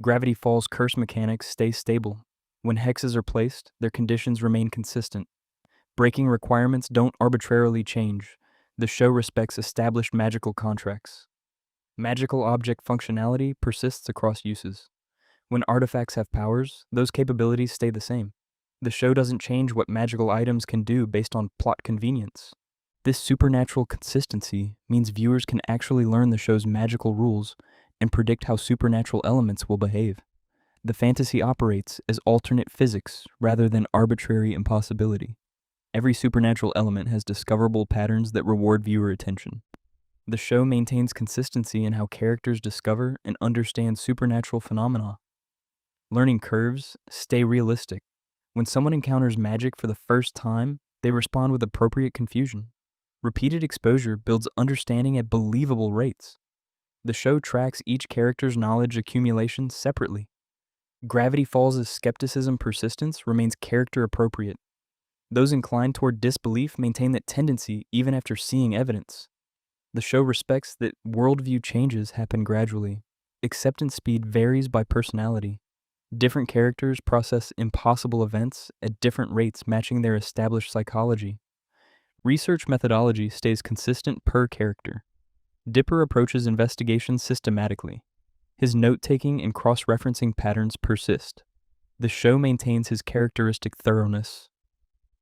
Speaker 1: Gravity Falls curse mechanics stay stable. When hexes are placed, their conditions remain consistent. Breaking requirements don't arbitrarily change. The show respects established magical contracts. Magical object functionality persists across uses. When artifacts have powers, those capabilities stay the same. The show doesn't change what magical items can do based on plot convenience. This supernatural consistency means viewers can actually learn the show's magical rules and predict how supernatural elements will behave. The fantasy operates as alternate physics rather than arbitrary impossibility. Every supernatural element has discoverable patterns that reward viewer attention. The show maintains consistency in how characters discover and understand supernatural phenomena. Learning curves stay realistic. When someone encounters magic for the first time, they respond with appropriate confusion. Repeated exposure builds understanding at believable rates. The show tracks each character's knowledge accumulation separately. Gravity Falls' skepticism persistence remains character appropriate. Those inclined toward disbelief maintain that tendency even after seeing evidence. The show respects that worldview changes happen gradually. Acceptance speed varies by personality. Different characters process impossible events at different rates, matching their established psychology. Research methodology stays consistent per character. Dipper approaches investigations systematically. His note-taking and cross-referencing patterns persist. The show maintains his characteristic thoroughness.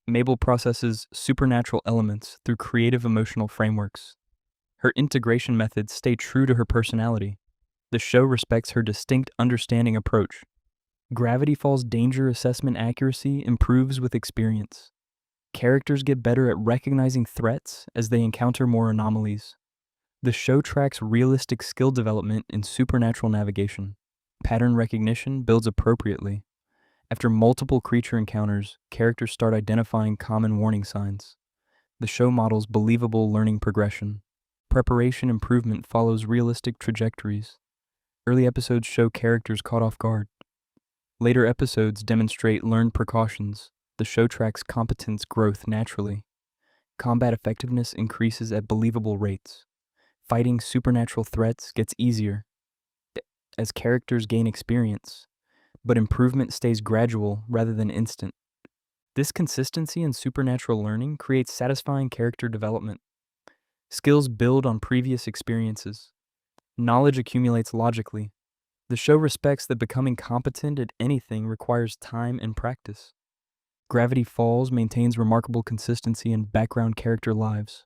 Speaker 1: Mabel processes supernatural elements through creative emotional frameworks. Her integration methods stay true to her personality. The show respects her distinct understanding approach. Gravity Falls' danger assessment accuracy improves with experience. Characters get better at recognizing threats as they encounter more anomalies. The show tracks realistic skill development in supernatural navigation. Pattern recognition builds appropriately. After multiple creature encounters, characters start identifying common warning signs. The show models believable learning progression. Preparation improvement follows realistic trajectories. Early episodes show characters caught off guard. Later episodes demonstrate learned precautions. The show tracks competence growth naturally. Combat effectiveness increases at believable rates. Fighting supernatural threats gets easier as characters gain experience, but improvement stays gradual rather than instant. This consistency in supernatural learning creates satisfying character development. Skills build on previous experiences. Knowledge accumulates logically. The show respects that becoming competent at anything requires time and practice. Gravity Falls maintains remarkable consistency in background character lives.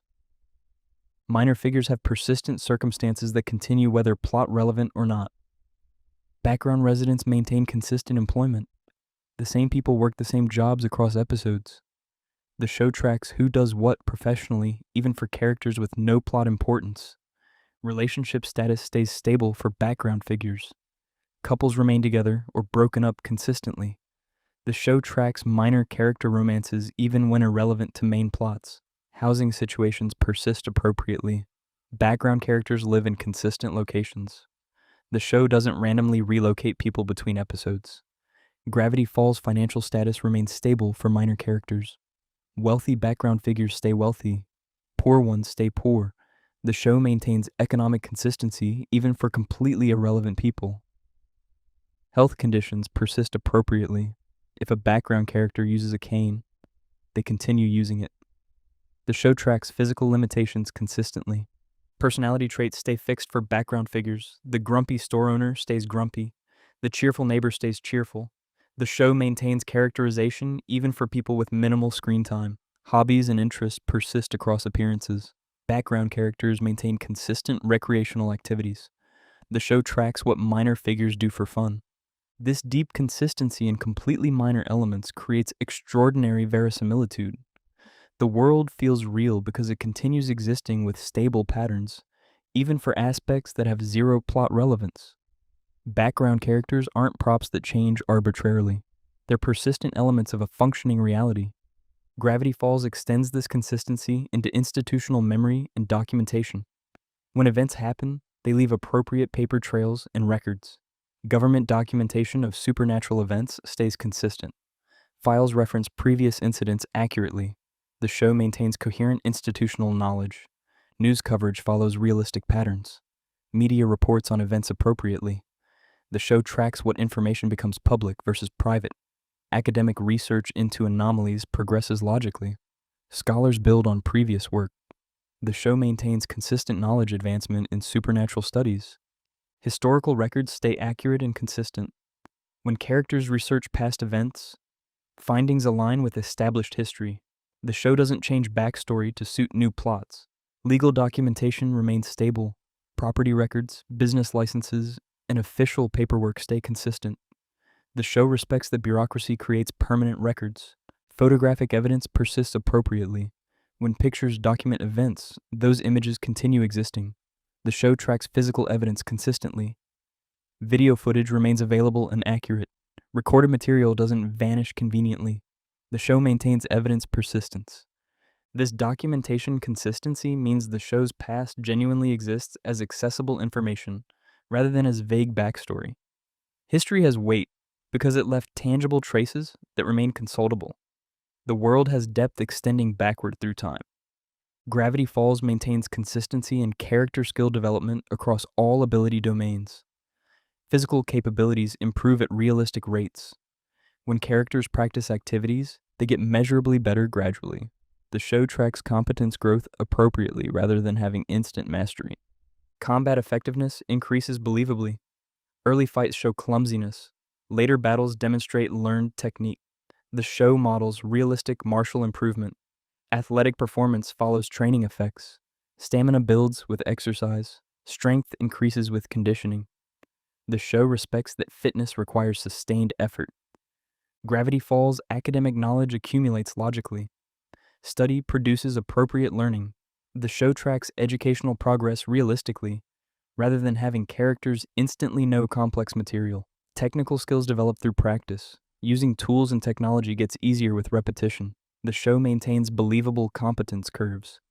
Speaker 1: Minor figures have persistent circumstances that continue whether plot relevant or not. Background residents maintain consistent employment. The same people work the same jobs across episodes. The show tracks who does what professionally, even for characters with no plot importance. Relationship status stays stable for background figures. Couples remain together or broken up consistently. The show tracks minor character romances even when irrelevant to main plots. Housing situations persist appropriately. Background characters live in consistent locations. The show doesn't randomly relocate people between episodes. Gravity Falls' financial status remains stable for minor characters. Wealthy background figures stay wealthy. Poor ones stay poor. The show maintains economic consistency even for completely irrelevant people. Health conditions persist appropriately. If a background character uses a cane, they continue using it. The show tracks physical limitations consistently. Personality traits stay fixed for background figures. The grumpy store owner stays grumpy. The cheerful neighbor stays cheerful. The show maintains characterization even for people with minimal screen time. Hobbies and interests persist across appearances. Background characters maintain consistent recreational activities. The show tracks what minor figures do for fun. This deep consistency in completely minor elements creates extraordinary verisimilitude. The world feels real because it continues existing with stable patterns, even for aspects that have zero plot relevance. Background characters aren't props that change arbitrarily. They're persistent elements of a functioning reality. Gravity Falls extends this consistency into institutional memory and documentation. When events happen, they leave appropriate paper trails and records. Government documentation of supernatural events stays consistent. Files reference previous incidents accurately. The show maintains coherent institutional knowledge. News coverage follows realistic patterns. Media reports on events appropriately. The show tracks what information becomes public versus private. Academic research into anomalies progresses logically. Scholars build on previous work. The show maintains consistent knowledge advancement in supernatural studies. Historical records stay accurate and consistent. When characters research past events, findings align with established history. The show doesn't change backstory to suit new plots. Legal documentation remains stable. Property records, business licenses, and official paperwork stay consistent. The show respects that bureaucracy creates permanent records. Photographic evidence persists appropriately. When pictures document events, those images continue existing. The show tracks physical evidence consistently. Video footage remains available and accurate. Recorded material doesn't vanish conveniently. The show maintains evidence persistence. This documentation consistency means the show's past genuinely exists as accessible information, rather than as vague backstory. History has weight because it left tangible traces that remain consultable. The world has depth extending backward through time. Gravity Falls maintains consistency in character skill development across all ability domains. Physical capabilities improve at realistic rates. When characters practice activities, they get measurably better gradually. The show tracks competence growth appropriately rather than having instant mastery. Combat effectiveness increases believably. Early fights show clumsiness. Later battles demonstrate learned technique. The show models realistic martial improvement. Athletic performance follows training effects. Stamina builds with exercise. Strength increases with conditioning. The show respects that fitness requires sustained effort. Gravity Falls' academic knowledge accumulates logically. Study produces appropriate learning. The show tracks educational progress realistically, rather than having characters instantly know complex material. Technical skills develop through practice. Using tools and technology gets easier with repetition. The show maintains believable competence curves.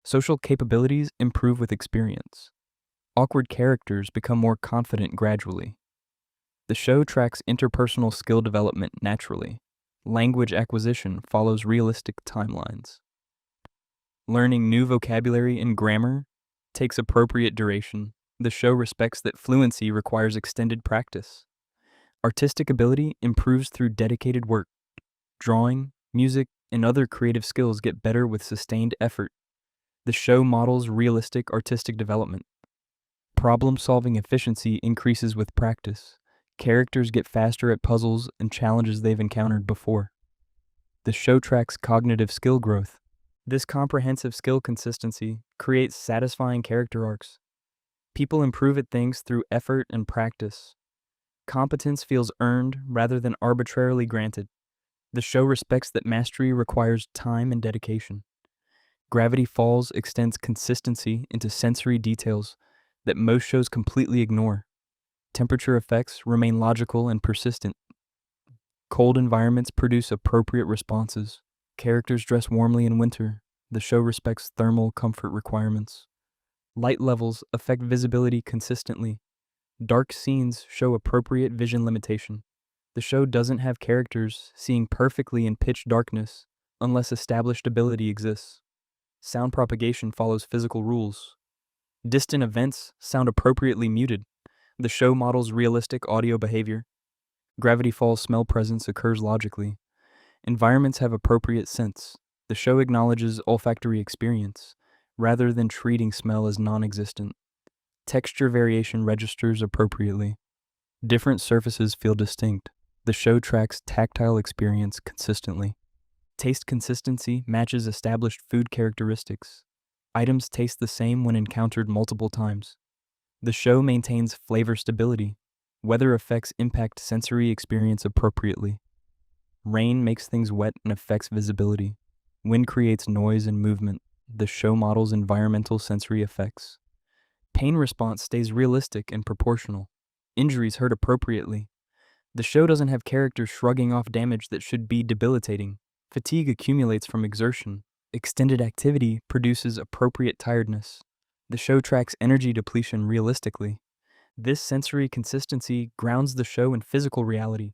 Speaker 1: Social capabilities improve with experience. Awkward characters become more confident gradually. The show tracks interpersonal skill development naturally. Language acquisition follows realistic timelines. Learning new vocabulary and grammar takes appropriate duration. The show respects that fluency requires extended practice. Artistic ability improves through dedicated work. Drawing, music, and other creative skills get better with sustained effort. The show models realistic artistic development. Problem-solving efficiency increases with practice. Characters get faster at puzzles and challenges they've encountered before. The show tracks cognitive skill growth. This comprehensive skill consistency creates satisfying character arcs. People improve at things through effort and practice. Competence feels earned rather than arbitrarily granted. The show respects that mastery requires time and dedication. Gravity Falls extends consistency into sensory details that most shows completely ignore. Temperature effects remain logical and persistent. Cold environments produce appropriate responses. Characters dress warmly in winter. The show respects thermal comfort requirements. Light levels affect visibility consistently. Dark scenes show appropriate vision limitation. The show doesn't have characters seeing perfectly in pitch darkness unless established ability exists. Sound propagation follows physical rules. Distant events sound appropriately muted. The show models realistic audio behavior. Gravity Falls smell presence occurs logically. Environments have appropriate scents. The show acknowledges olfactory experience, rather than treating smell as non-existent. Texture variation registers appropriately. Different surfaces feel distinct. The show tracks tactile experience consistently. Taste consistency matches established food characteristics. Items taste the same when encountered multiple times. The show maintains flavor stability. Weather effects impact sensory experience appropriately. Rain makes things wet and affects visibility. Wind creates noise and movement. The show models environmental sensory effects. Pain response stays realistic and proportional. Injuries hurt appropriately. The show doesn't have characters shrugging off damage that should be debilitating. Fatigue accumulates from exertion. Extended activity produces appropriate tiredness. The show tracks energy depletion realistically. This sensory consistency grounds the show in physical reality.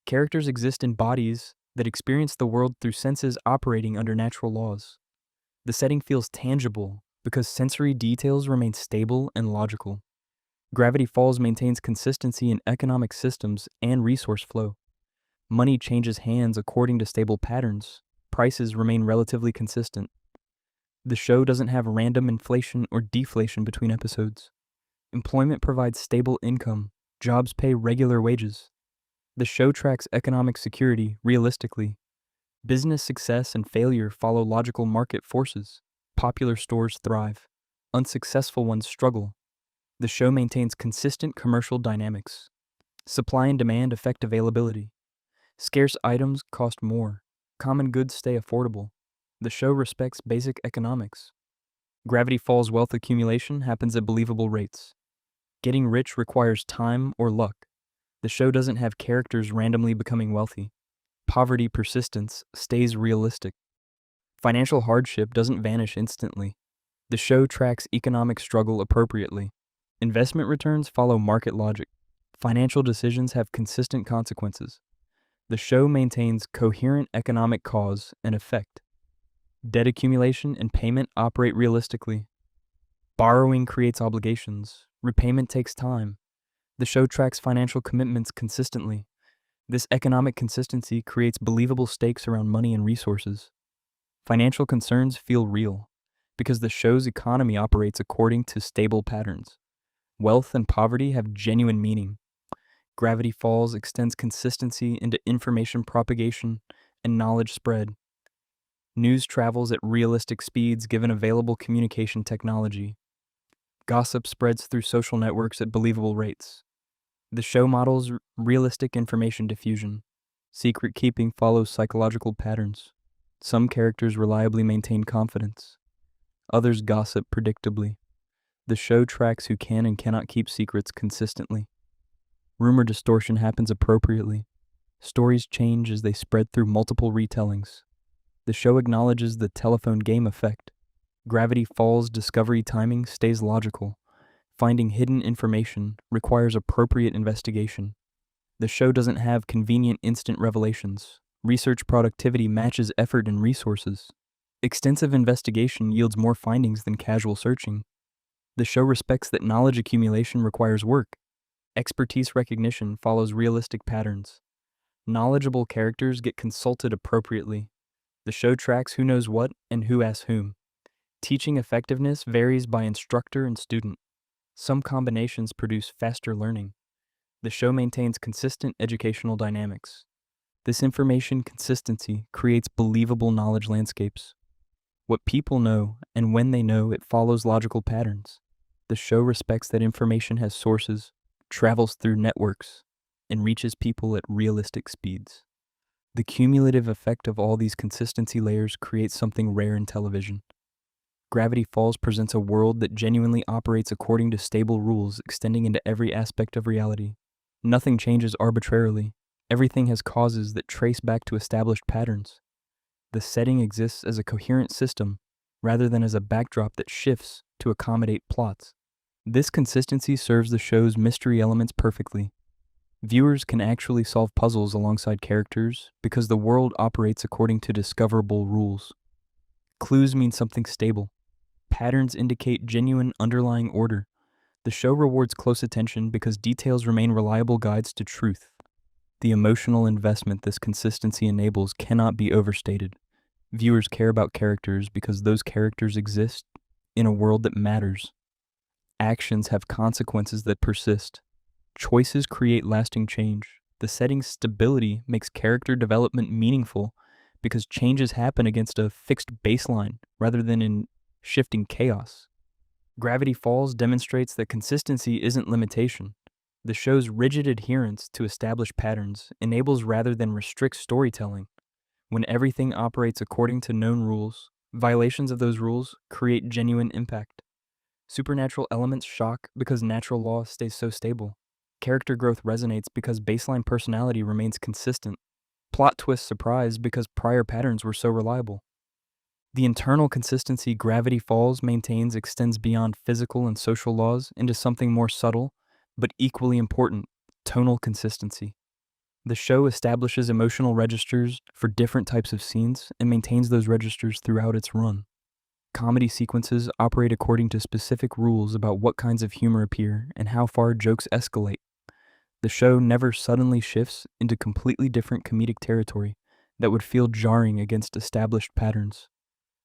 Speaker 1: Characters exist in bodies that experience the world through senses operating under natural laws. The setting feels tangible because sensory details remain stable and logical. Gravity Falls maintains consistency in economic systems and resource flow. Money changes hands according to stable patterns. Prices remain relatively consistent. The show doesn't have random inflation or deflation between episodes. Employment provides stable income. Jobs pay regular wages. The show tracks economic security realistically. Business success and failure follow logical market forces. Popular stores thrive. Unsuccessful ones struggle. The show maintains consistent commercial dynamics. Supply and demand affect availability. Scarce items cost more. Common goods stay affordable. The show respects basic economics. Gravity Falls wealth accumulation happens at believable rates. Getting rich requires time or luck. The show doesn't have characters randomly becoming wealthy. Poverty persistence stays realistic. Financial hardship doesn't vanish instantly. The show tracks economic struggle appropriately. Investment returns follow market logic. Financial decisions have consistent consequences. The show maintains coherent economic cause and effect. Debt accumulation and payment operate realistically. Borrowing creates obligations. Repayment takes time. The show tracks financial commitments consistently. This economic consistency creates believable stakes around money and resources. Financial concerns feel real because the show's economy operates according to stable patterns. Wealth and poverty have genuine meaning. Gravity Falls extends consistency into information propagation and knowledge spread. News travels at realistic speeds given available communication technology. Gossip spreads through social networks at believable rates. The show models realistic information diffusion. Secret keeping follows psychological patterns. Some characters reliably maintain confidence. Others gossip predictably. The show tracks who can and cannot keep secrets consistently. Rumor distortion happens appropriately. Stories change as they spread through multiple retellings. The show acknowledges the telephone game effect. Gravity Falls' discovery timing stays logical. Finding hidden information requires appropriate investigation. The show doesn't have convenient instant revelations. Research productivity matches effort and resources. Extensive investigation yields more findings than casual searching. The show respects that knowledge accumulation requires work. Expertise recognition follows realistic patterns. Knowledgeable characters get consulted appropriately. The show tracks who knows what and who asks whom. Teaching effectiveness varies by instructor and student. Some combinations produce faster learning. The show maintains consistent educational dynamics. This information consistency creates believable knowledge landscapes. What people know, and when they know, it follows logical patterns. The show respects that information has sources, travels through networks, and reaches people at realistic speeds. The cumulative effect of all these consistency layers creates something rare in television. Gravity Falls presents a world that genuinely operates according to stable rules extending into every aspect of reality. Nothing changes arbitrarily. Everything has causes that trace back to established patterns. The setting exists as a coherent system, rather than as a backdrop that shifts to accommodate plots. This consistency serves the show's mystery elements perfectly. Viewers can actually solve puzzles alongside characters because the world operates according to discoverable rules. Clues mean something stable. Patterns indicate genuine underlying order. The show rewards close attention because details remain reliable guides to truth. The emotional investment this consistency enables cannot be overstated. Viewers care about characters because those characters exist in a world that matters. Actions have consequences that persist. Choices create lasting change. The setting's stability makes character development meaningful because changes happen against a fixed baseline rather than in shifting chaos. Gravity Falls demonstrates that consistency isn't limitation. The show's rigid adherence to established patterns enables rather than restricts storytelling. When everything operates according to known rules, violations of those rules create genuine impact. Supernatural elements shock because natural law stays so stable. Character growth resonates because baseline personality remains consistent. Plot twists surprise because prior patterns were so reliable. The internal consistency Gravity Falls maintains extends beyond physical and social laws into something more subtle, but equally important, tonal consistency. The show establishes emotional registers for different types of scenes and maintains those registers throughout its run. Comedy sequences operate according to specific rules about what kinds of humor appear and how far jokes escalate. The show never suddenly shifts into completely different comedic territory that would feel jarring against established patterns.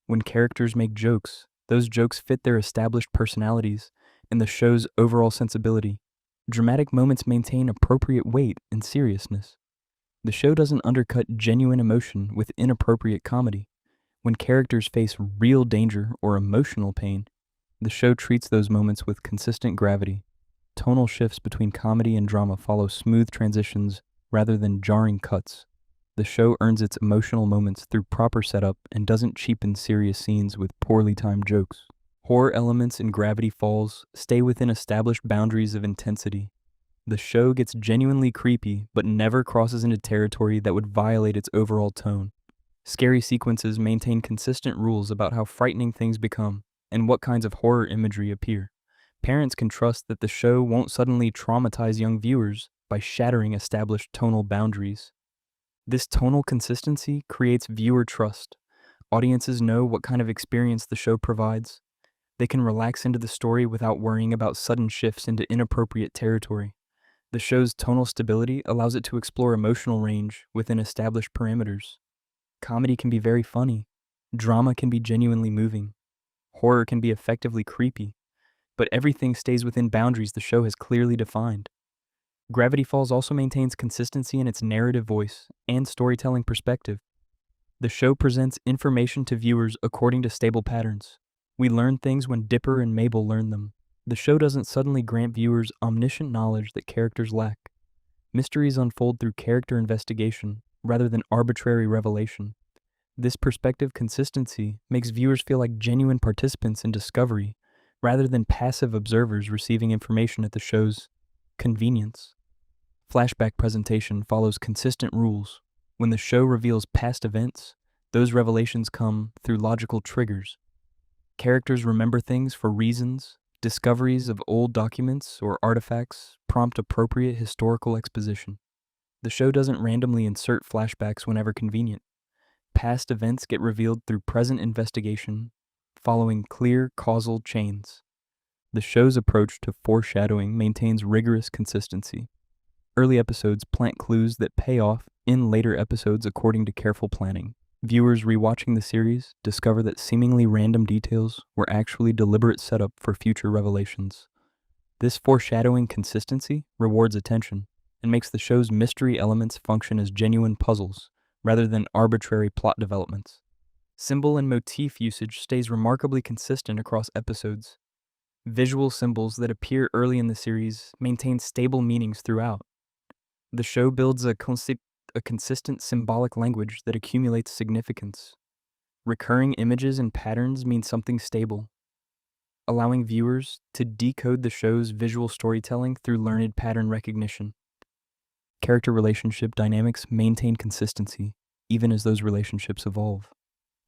Speaker 1: When characters make jokes, those jokes fit their established personalities and the show's overall sensibility. Dramatic moments maintain appropriate weight and seriousness. The show doesn't undercut genuine emotion with inappropriate comedy. When characters face real danger or emotional pain, the show treats those moments with consistent gravity. Tonal shifts between comedy and drama follow smooth transitions rather than jarring cuts. The show earns its emotional moments through proper setup and doesn't cheapen serious scenes with poorly timed jokes. Horror elements in Gravity Falls stay within established boundaries of intensity. The show gets genuinely creepy, but never crosses into territory that would violate its overall tone. Scary sequences maintain consistent rules about how frightening things become and what kinds of horror imagery appear. Parents can trust that the show won't suddenly traumatize young viewers by shattering established tonal boundaries. This tonal consistency creates viewer trust. Audiences know what kind of experience the show provides. They can relax into the story without worrying about sudden shifts into inappropriate territory. The show's tonal stability allows it to explore emotional range within established parameters. Comedy can be very funny. Drama can be genuinely moving. Horror can be effectively creepy. But everything stays within boundaries the show has clearly defined. Gravity Falls also maintains consistency in its narrative voice and storytelling perspective. The show presents information to viewers according to stable patterns. We learn things when Dipper and Mabel learn them. The show doesn't suddenly grant viewers omniscient knowledge that characters lack. Mysteries unfold through character investigation rather than arbitrary revelation. This perspective consistency makes viewers feel like genuine participants in discovery, rather than passive observers receiving information at the show's convenience. Flashback presentation follows consistent rules. When the show reveals past events, those revelations come through logical triggers. Characters remember things for reasons. Discoveries of old documents or artifacts prompt appropriate historical exposition. The show doesn't randomly insert flashbacks whenever convenient. Past events get revealed through present investigation, following clear causal chains. The show's approach to foreshadowing maintains rigorous consistency. Early episodes plant clues that pay off in later episodes according to careful planning. Viewers rewatching the series discover that seemingly random details were actually deliberate setup for future revelations. This foreshadowing consistency rewards attention and makes the show's mystery elements function as genuine puzzles rather than arbitrary plot developments. Symbol and motif usage stays remarkably consistent across episodes. Visual symbols that appear early in the series maintain stable meanings throughout. The show builds a consistent symbolic language that accumulates significance. Recurring images and patterns mean something stable, allowing viewers to decode the show's visual storytelling through learned pattern recognition. Character relationship dynamics maintain consistency, even as those relationships evolve.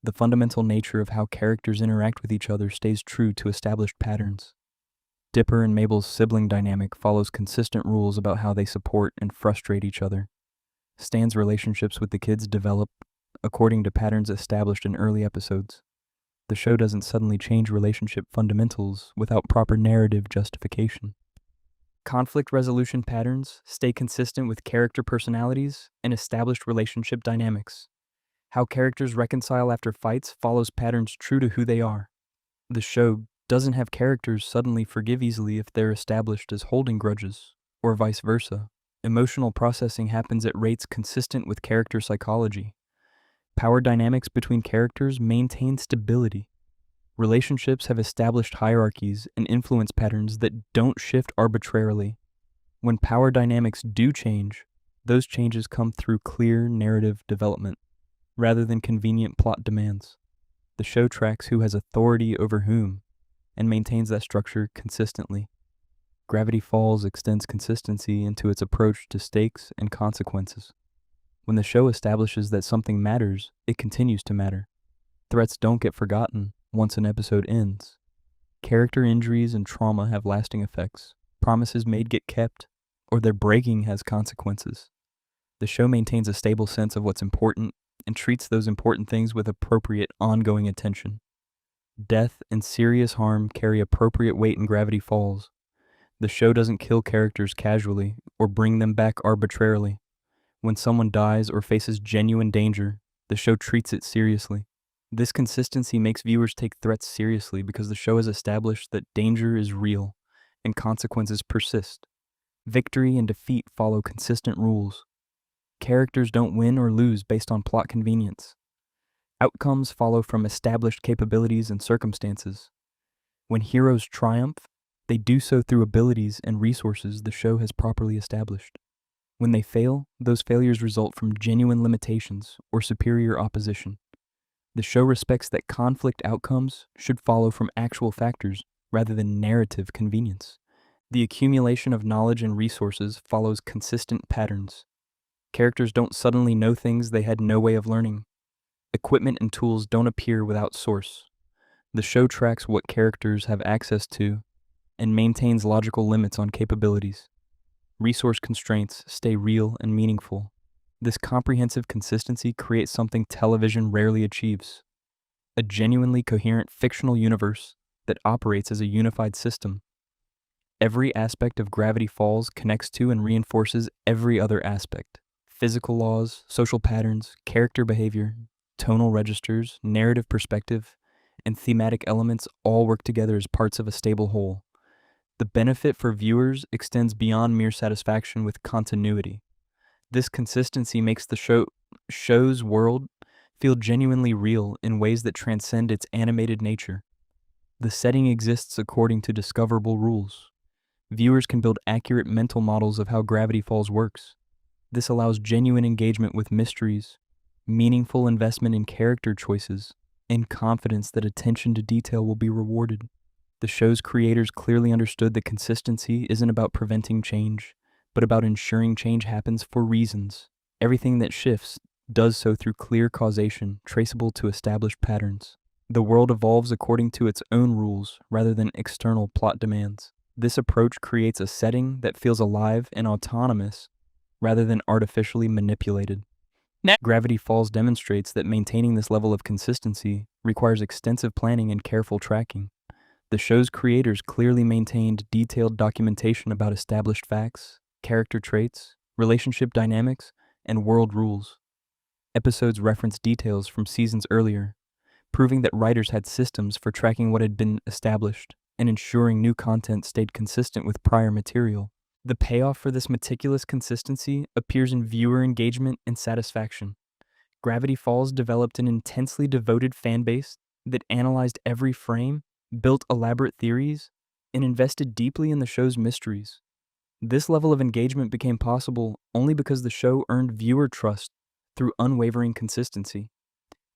Speaker 1: The fundamental nature of how characters interact with each other stays true to established patterns. Dipper and Mabel's sibling dynamic follows consistent rules about how they support and frustrate each other. Stan's relationships with the kids develop according to patterns established in early episodes. The show doesn't suddenly change relationship fundamentals without proper narrative justification. Conflict resolution patterns stay consistent with character personalities and established relationship dynamics. How characters reconcile after fights follows patterns true to who they are. The show doesn't have characters suddenly forgive easily if they're established as holding grudges, or vice versa. Emotional processing happens at rates consistent with character psychology. Power dynamics between characters maintain stability. Relationships have established hierarchies and influence patterns that don't shift arbitrarily. When power dynamics do change, those changes come through clear narrative development, rather than convenient plot demands. The show tracks who has authority over whom, and maintains that structure consistently. Gravity Falls extends consistency into its approach to stakes and consequences. When the show establishes that something matters, it continues to matter. Threats don't get forgotten once an episode ends. Character injuries and trauma have lasting effects. Promises made get kept, or their breaking has consequences. The show maintains a stable sense of what's important and treats those important things with appropriate ongoing attention. Death and serious harm carry appropriate weight in Gravity Falls. The show doesn't kill characters casually or bring them back arbitrarily. When someone dies or faces genuine danger, the show treats it seriously. This consistency makes viewers take threats seriously because the show has established that danger is real and consequences persist. Victory and defeat follow consistent rules. Characters don't win or lose based on plot convenience. Outcomes follow from established capabilities and circumstances. When heroes triumph, they do so through abilities and resources the show has properly established. When they fail, those failures result from genuine limitations or superior opposition. The show respects that conflict outcomes should follow from actual factors rather than narrative convenience. The accumulation of knowledge and resources follows consistent patterns. Characters don't suddenly know things they had no way of learning. Equipment and tools don't appear without source. The show tracks what characters have access to and maintains logical limits on capabilities. Resource constraints stay real and meaningful. This comprehensive consistency creates something television rarely achieves: a genuinely coherent fictional universe that operates as a unified system. Every aspect of Gravity Falls connects to and reinforces every other aspect. Physical laws, social patterns, character behavior, tonal registers, narrative perspective, and thematic elements all work together as parts of a stable whole. The benefit for viewers extends beyond mere satisfaction with continuity. This consistency makes the show's world feel genuinely real in ways that transcend its animated nature. The setting exists according to discoverable rules. Viewers can build accurate mental models of how Gravity Falls works. This allows genuine engagement with mysteries meaningful investment in character choices, and confidence that attention to detail will be rewarded. The show's creators clearly understood that consistency isn't about preventing change, but about ensuring change happens for reasons. Everything that shifts does so through clear causation, traceable to established patterns. The world evolves according to its own rules rather than external plot demands. This approach creates a setting that feels alive and autonomous rather than artificially manipulated. Gravity Falls demonstrates that maintaining this level of consistency requires extensive planning and careful tracking. The show's creators clearly maintained detailed documentation about established facts, character traits, relationship dynamics, and world rules. Episodes reference details from seasons earlier, proving that writers had systems for tracking what had been established and ensuring new content stayed consistent with prior material. The payoff for this meticulous consistency appears in viewer engagement and satisfaction. Gravity Falls developed an intensely devoted fan base that analyzed every frame, built elaborate theories, and invested deeply in the show's mysteries. This level of engagement became possible only because the show earned viewer trust through unwavering consistency.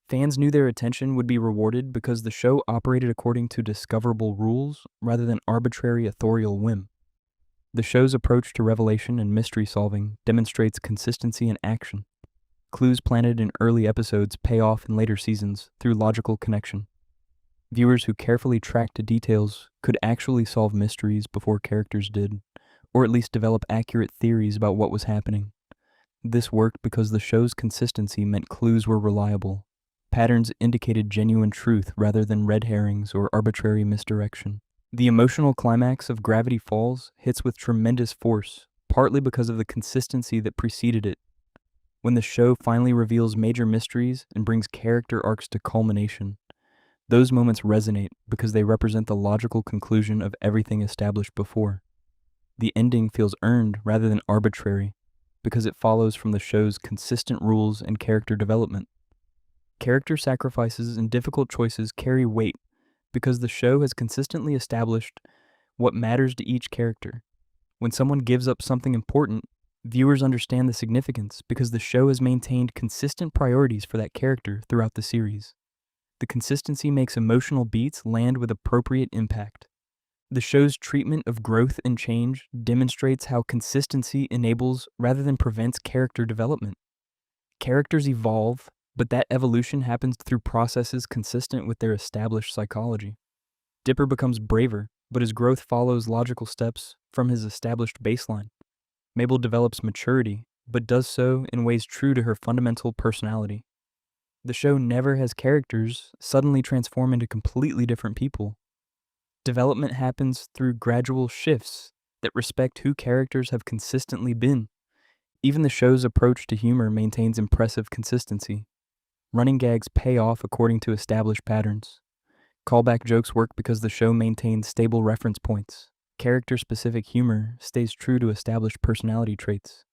Speaker 1: Fans knew their attention would be rewarded because the show operated according to discoverable rules rather than arbitrary authorial whim. The show's approach to revelation and mystery solving demonstrates consistency in action. Clues planted in early episodes pay off in later seasons through logical connection. Viewers who carefully tracked details could actually solve mysteries before characters did, or at least develop accurate theories about what was happening. This worked because the show's consistency meant clues were reliable. Patterns indicated genuine truth rather than red herrings or arbitrary misdirection. The emotional climax of Gravity Falls hits with tremendous force, partly because of the consistency that preceded it. When the show finally reveals major mysteries and brings character arcs to culmination, those moments resonate because they represent the logical conclusion of everything established before. The ending feels earned rather than arbitrary because it follows from the show's consistent rules and character development. Character sacrifices and difficult choices carry weight because the show has consistently established what matters to each character. When someone gives up something important, viewers understand the significance because the show has maintained consistent priorities for that character throughout the series. The consistency makes emotional beats land with appropriate impact. The show's treatment of growth and change demonstrates how consistency enables rather than prevents character development. Characters evolve, but that evolution happens through processes consistent with their established psychology. Dipper becomes braver, but his growth follows logical steps from his established baseline. Mabel develops maturity, but does so in ways true to her fundamental personality. The show never has characters suddenly transform into completely different people. Development happens through gradual shifts that respect who characters have consistently been. Even the show's approach to humor maintains impressive consistency. Running gags pay off according to established patterns. Callback jokes work because the show maintains stable reference points. Character-specific humor stays true to established personality traits.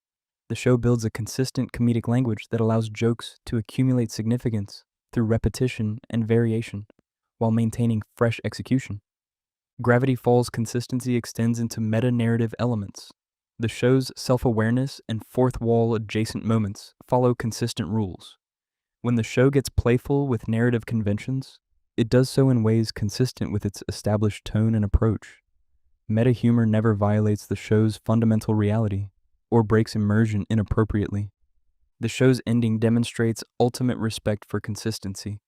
Speaker 1: The show builds a consistent comedic language that allows jokes to accumulate significance through repetition and variation, while maintaining fresh execution. Gravity Falls' consistency extends into meta-narrative elements. The show's self-awareness and fourth-wall adjacent moments follow consistent rules. When the show gets playful with narrative conventions, it does so in ways consistent with its established tone and approach. Meta-humor never violates the show's fundamental reality or breaks immersion inappropriately. The show's ending demonstrates ultimate respect for consistency.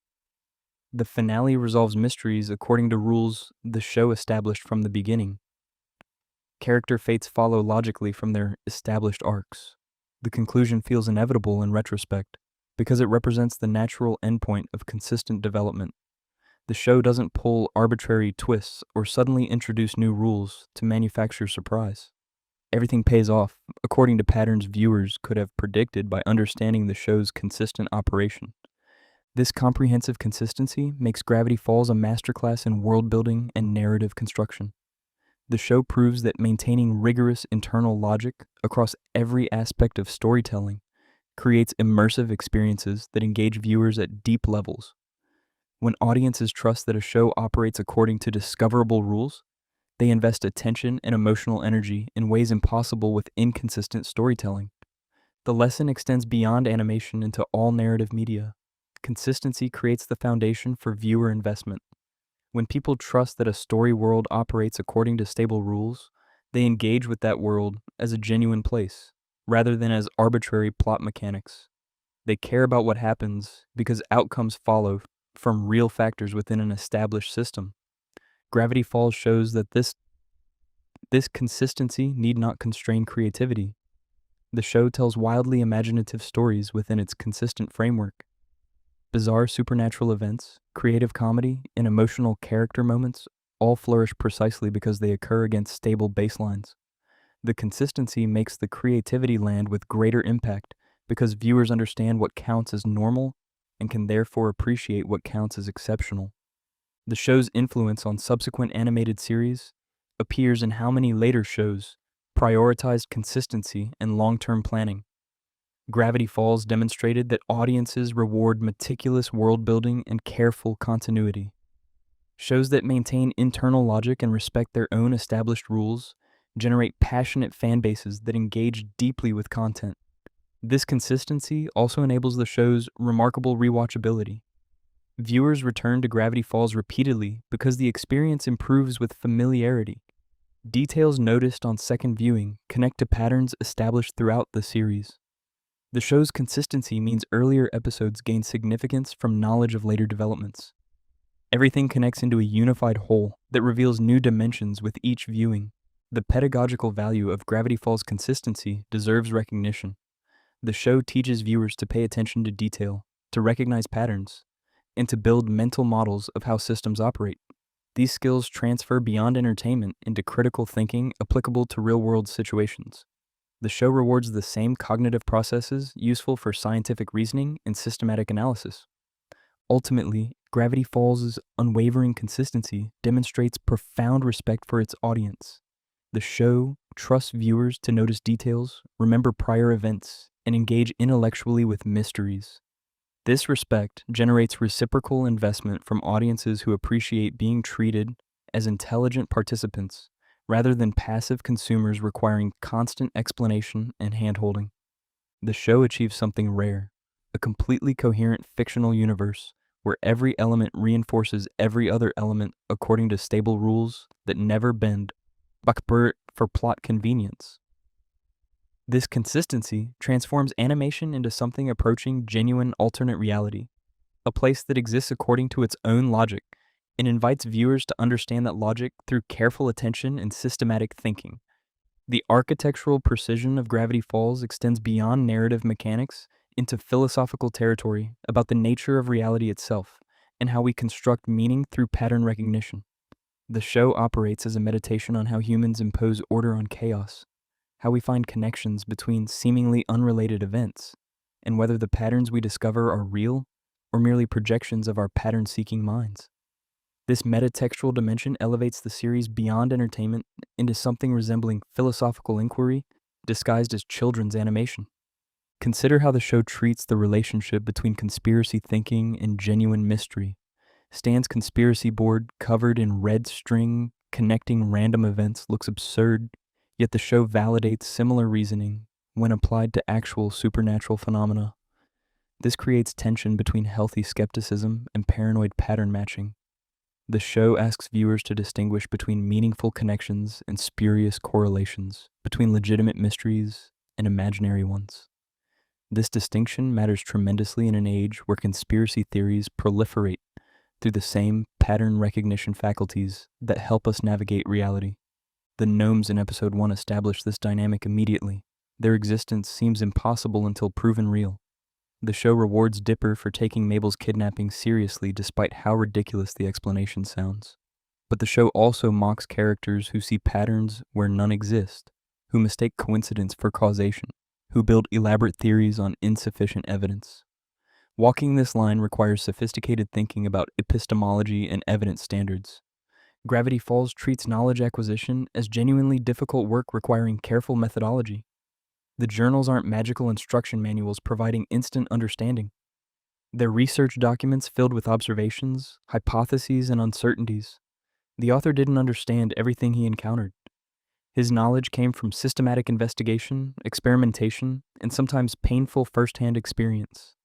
Speaker 1: The finale resolves mysteries according to rules the show established from the beginning. Character fates follow logically from their established arcs. The conclusion feels inevitable in retrospect because it represents the natural endpoint of consistent development. The show doesn't pull arbitrary twists or suddenly introduce new rules to manufacture surprise. Everything pays off according to patterns viewers could have predicted by understanding the show's consistent operation. This comprehensive consistency makes Gravity Falls a masterclass in world building and narrative construction. The show proves that maintaining rigorous internal logic across every aspect of storytelling creates immersive experiences that engage viewers at deep levels. When audiences trust that a show operates according to discoverable rules, they invest attention and emotional energy in ways impossible with inconsistent storytelling. The lesson extends beyond animation into all narrative media. Consistency creates the foundation for viewer investment. When people trust that a story world operates according to stable rules, they engage with that world as a genuine place, rather than as arbitrary plot mechanics. They care about what happens because outcomes follow from real factors within an established system. Gravity Falls shows that this consistency need not constrain creativity. The show tells wildly imaginative stories within its consistent framework. Bizarre supernatural events, creative comedy, and emotional character moments all flourish precisely because they occur against stable baselines. The consistency makes the creativity land with greater impact because viewers understand what counts as normal and can therefore appreciate what counts as exceptional. The show's influence on subsequent animated series appears in how many later shows prioritized consistency and long-term planning. Gravity Falls demonstrated that audiences reward meticulous world building and careful continuity. Shows that maintain internal logic and respect their own established rules generate passionate fan bases that engage deeply with content. This consistency also enables the show's remarkable rewatchability. Viewers return to Gravity Falls repeatedly because the experience improves with familiarity. Details noticed on second viewing connect to patterns established throughout the series. The show's consistency means earlier episodes gain significance from knowledge of later developments. Everything connects into a unified whole that reveals new dimensions with each viewing. The pedagogical value of Gravity Falls' consistency deserves recognition. The show teaches viewers to pay attention to detail, to recognize patterns, and to build mental models of how systems operate. These skills transfer beyond entertainment into critical thinking applicable to real-world situations. The show rewards the same cognitive processes useful for scientific reasoning and systematic analysis. Ultimately, Gravity Falls' unwavering consistency demonstrates profound respect for its audience. The show trusts viewers to notice details, remember prior events, and engage intellectually with mysteries. This respect generates reciprocal investment from audiences who appreciate being treated as intelligent participants rather than passive consumers requiring constant explanation and handholding. The show achieves something rare, a completely coherent fictional universe where every element reinforces every other element according to stable rules that never bend for plot convenience. This consistency transforms animation into something approaching genuine alternate reality, a place that exists according to its own logic and invites viewers to understand that logic through careful attention and systematic thinking. The architectural precision of Gravity Falls extends beyond narrative mechanics into philosophical territory about the nature of reality itself and how we construct meaning through pattern recognition. The show operates as a meditation on how humans impose order on chaos, how we find connections between seemingly unrelated events, and whether the patterns we discover are real or merely projections of our pattern-seeking minds. This metatextual dimension elevates the series beyond entertainment into something resembling philosophical inquiry disguised as children's animation. Consider how the show treats the relationship between conspiracy thinking and genuine mystery. Stan's conspiracy board covered in red string connecting random events looks absurd, yet the show validates similar reasoning when applied to actual supernatural phenomena. This creates tension between healthy skepticism and paranoid pattern matching. The show asks viewers to distinguish between meaningful connections and spurious correlations, between legitimate mysteries and imaginary ones. This distinction matters tremendously in an age where conspiracy theories proliferate through the same pattern recognition faculties that help us navigate reality. The gnomes in episode 1 establish this dynamic immediately. Their existence seems impossible until proven real. The show rewards Dipper for taking Mabel's kidnapping seriously despite how ridiculous the explanation sounds. But the show also mocks characters who see patterns where none exist, who mistake coincidence for causation, who build elaborate theories on insufficient evidence. Walking this line requires sophisticated thinking about epistemology and evidence standards. Gravity Falls treats knowledge acquisition as genuinely difficult work requiring careful methodology. The journals aren't magical instruction manuals providing instant understanding. They're research documents filled with observations, hypotheses, and uncertainties. The author didn't understand everything he encountered. His knowledge came from systematic investigation, experimentation, and sometimes painful firsthand experience.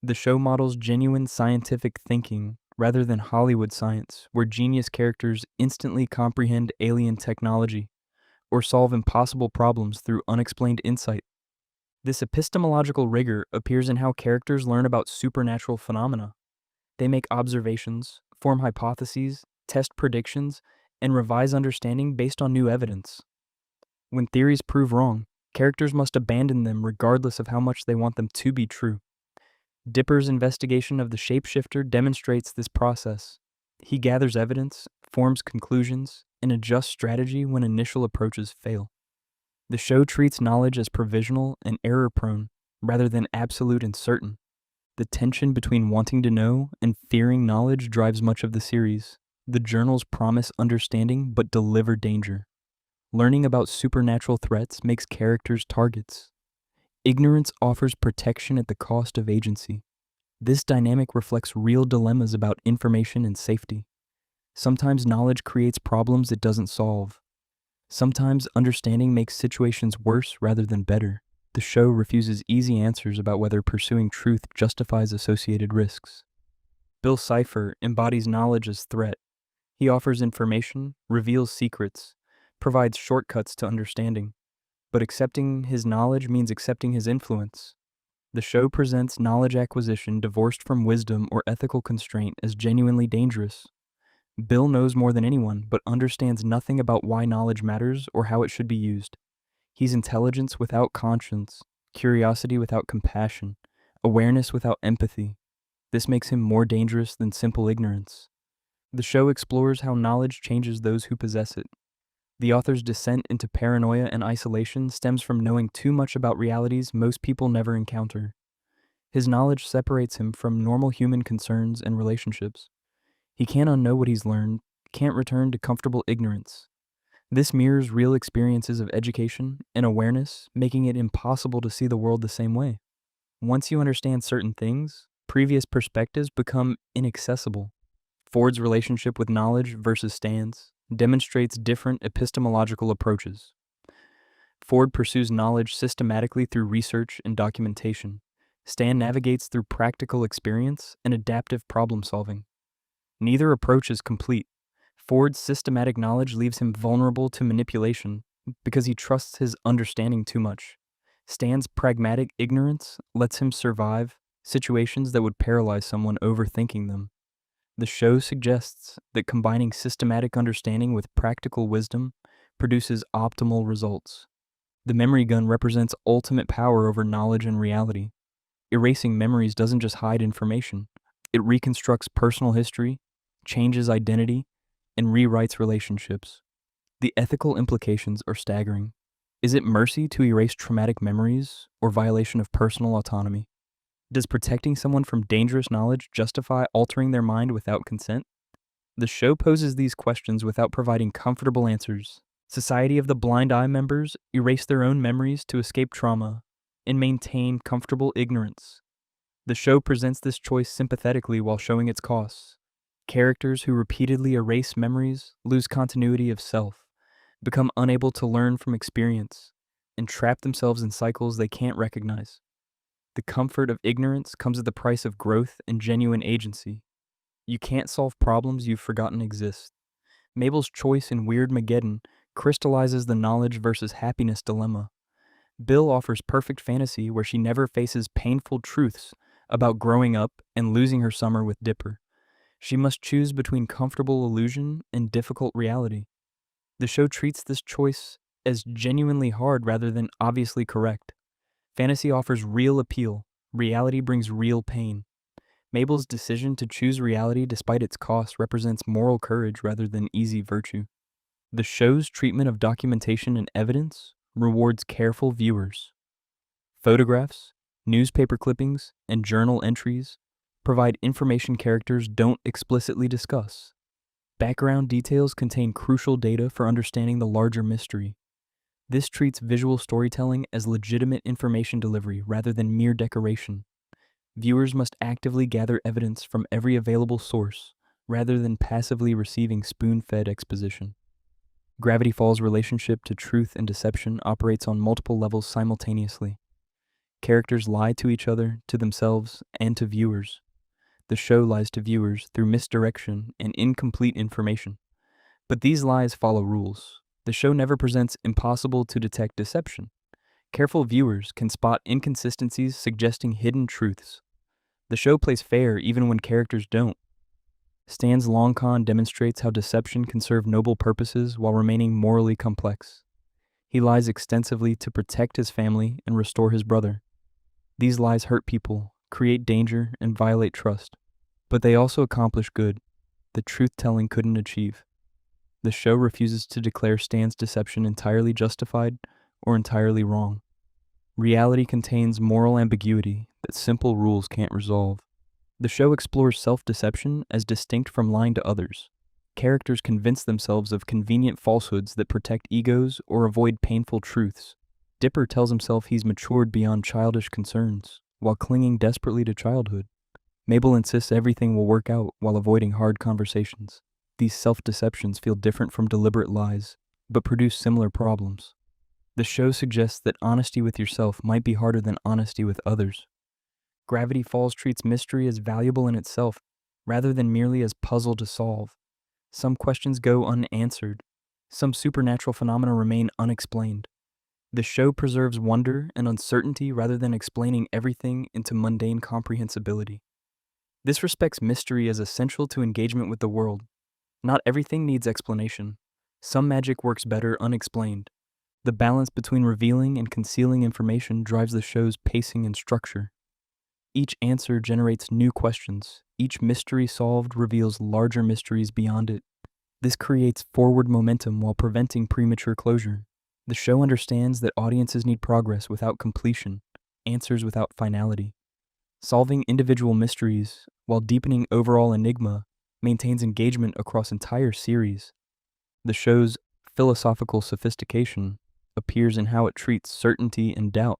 Speaker 1: The show models genuine scientific thinking rather than Hollywood science, where genius characters instantly comprehend alien technology or solve impossible problems through unexplained insight. This epistemological rigor appears in how characters learn about supernatural phenomena. They make observations, form hypotheses, test predictions, and revise understanding based on new evidence. When theories prove wrong, characters must abandon them regardless of how much they want them to be true. Dipper's investigation of the shapeshifter demonstrates this process. He gathers evidence, forms conclusions, and adjusts strategy when initial approaches fail. The show treats knowledge as provisional and error-prone, rather than absolute and certain. The tension between wanting to know and fearing knowledge drives much of the series. The journals promise understanding but deliver danger. Learning about supernatural threats makes characters targets. Ignorance offers protection at the cost of agency. This dynamic reflects real dilemmas about information and safety. Sometimes knowledge creates problems it doesn't solve. Sometimes understanding makes situations worse rather than better. The show refuses easy answers about whether pursuing truth justifies associated risks. Bill Cipher embodies knowledge as threat. He offers information, reveals secrets, provides shortcuts to understanding. But accepting his knowledge means accepting his influence. The show presents knowledge acquisition divorced from wisdom or ethical constraint as genuinely dangerous. Bill knows more than anyone, but understands nothing about why knowledge matters or how it should be used. He's intelligence without conscience, curiosity without compassion, awareness without empathy. This makes him more dangerous than simple ignorance. The show explores how knowledge changes those who possess it. The author's descent into paranoia and isolation stems from knowing too much about realities most people never encounter. His knowledge separates him from normal human concerns and relationships. He can't unknow what he's learned, can't return to comfortable ignorance. This mirrors real experiences of education and awareness, making it impossible to see the world the same way. Once you understand certain things, previous perspectives become inaccessible. Ford's relationship with knowledge versus Stan's demonstrates different epistemological approaches. Ford pursues knowledge systematically through research and documentation. Stan navigates through practical experience and adaptive problem solving. Neither approach is complete. Ford's systematic knowledge leaves him vulnerable to manipulation because he trusts his understanding too much. Stan's pragmatic ignorance lets him survive situations that would paralyze someone overthinking them. The show suggests that combining systematic understanding with practical wisdom produces optimal results. The memory gun represents ultimate power over knowledge and reality. Erasing memories doesn't just hide information, it reconstructs personal history, changes identity, and rewrites relationships. The ethical implications are staggering. Is it mercy to erase traumatic memories or violation of personal autonomy? Does protecting someone from dangerous knowledge justify altering their mind without consent? The show poses these questions without providing comfortable answers. Society of the Blind Eye members erase their own memories to escape trauma and maintain comfortable ignorance. The show presents this choice sympathetically while showing its costs. Characters who repeatedly erase memories lose continuity of self, become unable to learn from experience, and trap themselves in cycles they can't recognize. The comfort of ignorance comes at the price of growth and genuine agency. You can't solve problems you've forgotten exist. Mabel's choice in Weirdmageddon crystallizes the knowledge versus happiness dilemma. Bill offers perfect fantasy where she never faces painful truths about growing up and losing her summer with Dipper. She must choose between comfortable illusion and difficult reality. The show treats this choice as genuinely hard rather than obviously correct. Fantasy offers real appeal. Reality brings real pain. Mabel's decision to choose reality despite its cost represents moral courage rather than easy virtue. The show's treatment of documentation and evidence rewards careful viewers. Photographs, newspaper clippings, and journal entries provide information characters don't explicitly discuss. Background details contain crucial data for understanding the larger mystery. This treats visual storytelling as legitimate information delivery rather than mere decoration. Viewers must actively gather evidence from every available source rather than passively receiving spoon-fed exposition. Gravity Falls' relationship to truth and deception operates on multiple levels simultaneously. Characters lie to each other, to themselves, and to viewers. The show lies to viewers through misdirection and incomplete information. But these lies follow rules. The show never presents impossible to detect deception. Careful viewers can spot inconsistencies suggesting hidden truths. The show plays fair even when characters don't. Stan's long con demonstrates how deception can serve noble purposes while remaining morally complex. He lies extensively to protect his family and restore his brother. These lies hurt people, create danger, and violate trust. But they also accomplish good the truth-telling couldn't achieve. The show refuses to declare Stan's deception entirely justified or entirely wrong. Reality contains moral ambiguity that simple rules can't resolve. The show explores self-deception as distinct from lying to others. Characters convince themselves of convenient falsehoods that protect egos or avoid painful truths. Dipper tells himself he's matured beyond childish concerns, while clinging desperately to childhood. Mabel insists everything will work out while avoiding hard conversations. These self-deceptions feel different from deliberate lies, but produce similar problems. The show suggests that honesty with yourself might be harder than honesty with others. Gravity Falls treats mystery as valuable in itself, rather than merely as puzzle to solve. Some questions go unanswered. Some supernatural phenomena remain unexplained. The show preserves wonder and uncertainty rather than explaining everything into mundane comprehensibility. This respects mystery as essential to engagement with the world. Not everything needs explanation. Some magic works better unexplained. The balance between revealing and concealing information drives the show's pacing and structure. Each answer generates new questions. Each mystery solved reveals larger mysteries beyond it. This creates forward momentum while preventing premature closure. The show understands that audiences need progress without completion, answers without finality. Solving individual mysteries while deepening overall enigma maintains engagement across entire series. The show's philosophical sophistication appears in how it treats certainty and doubt.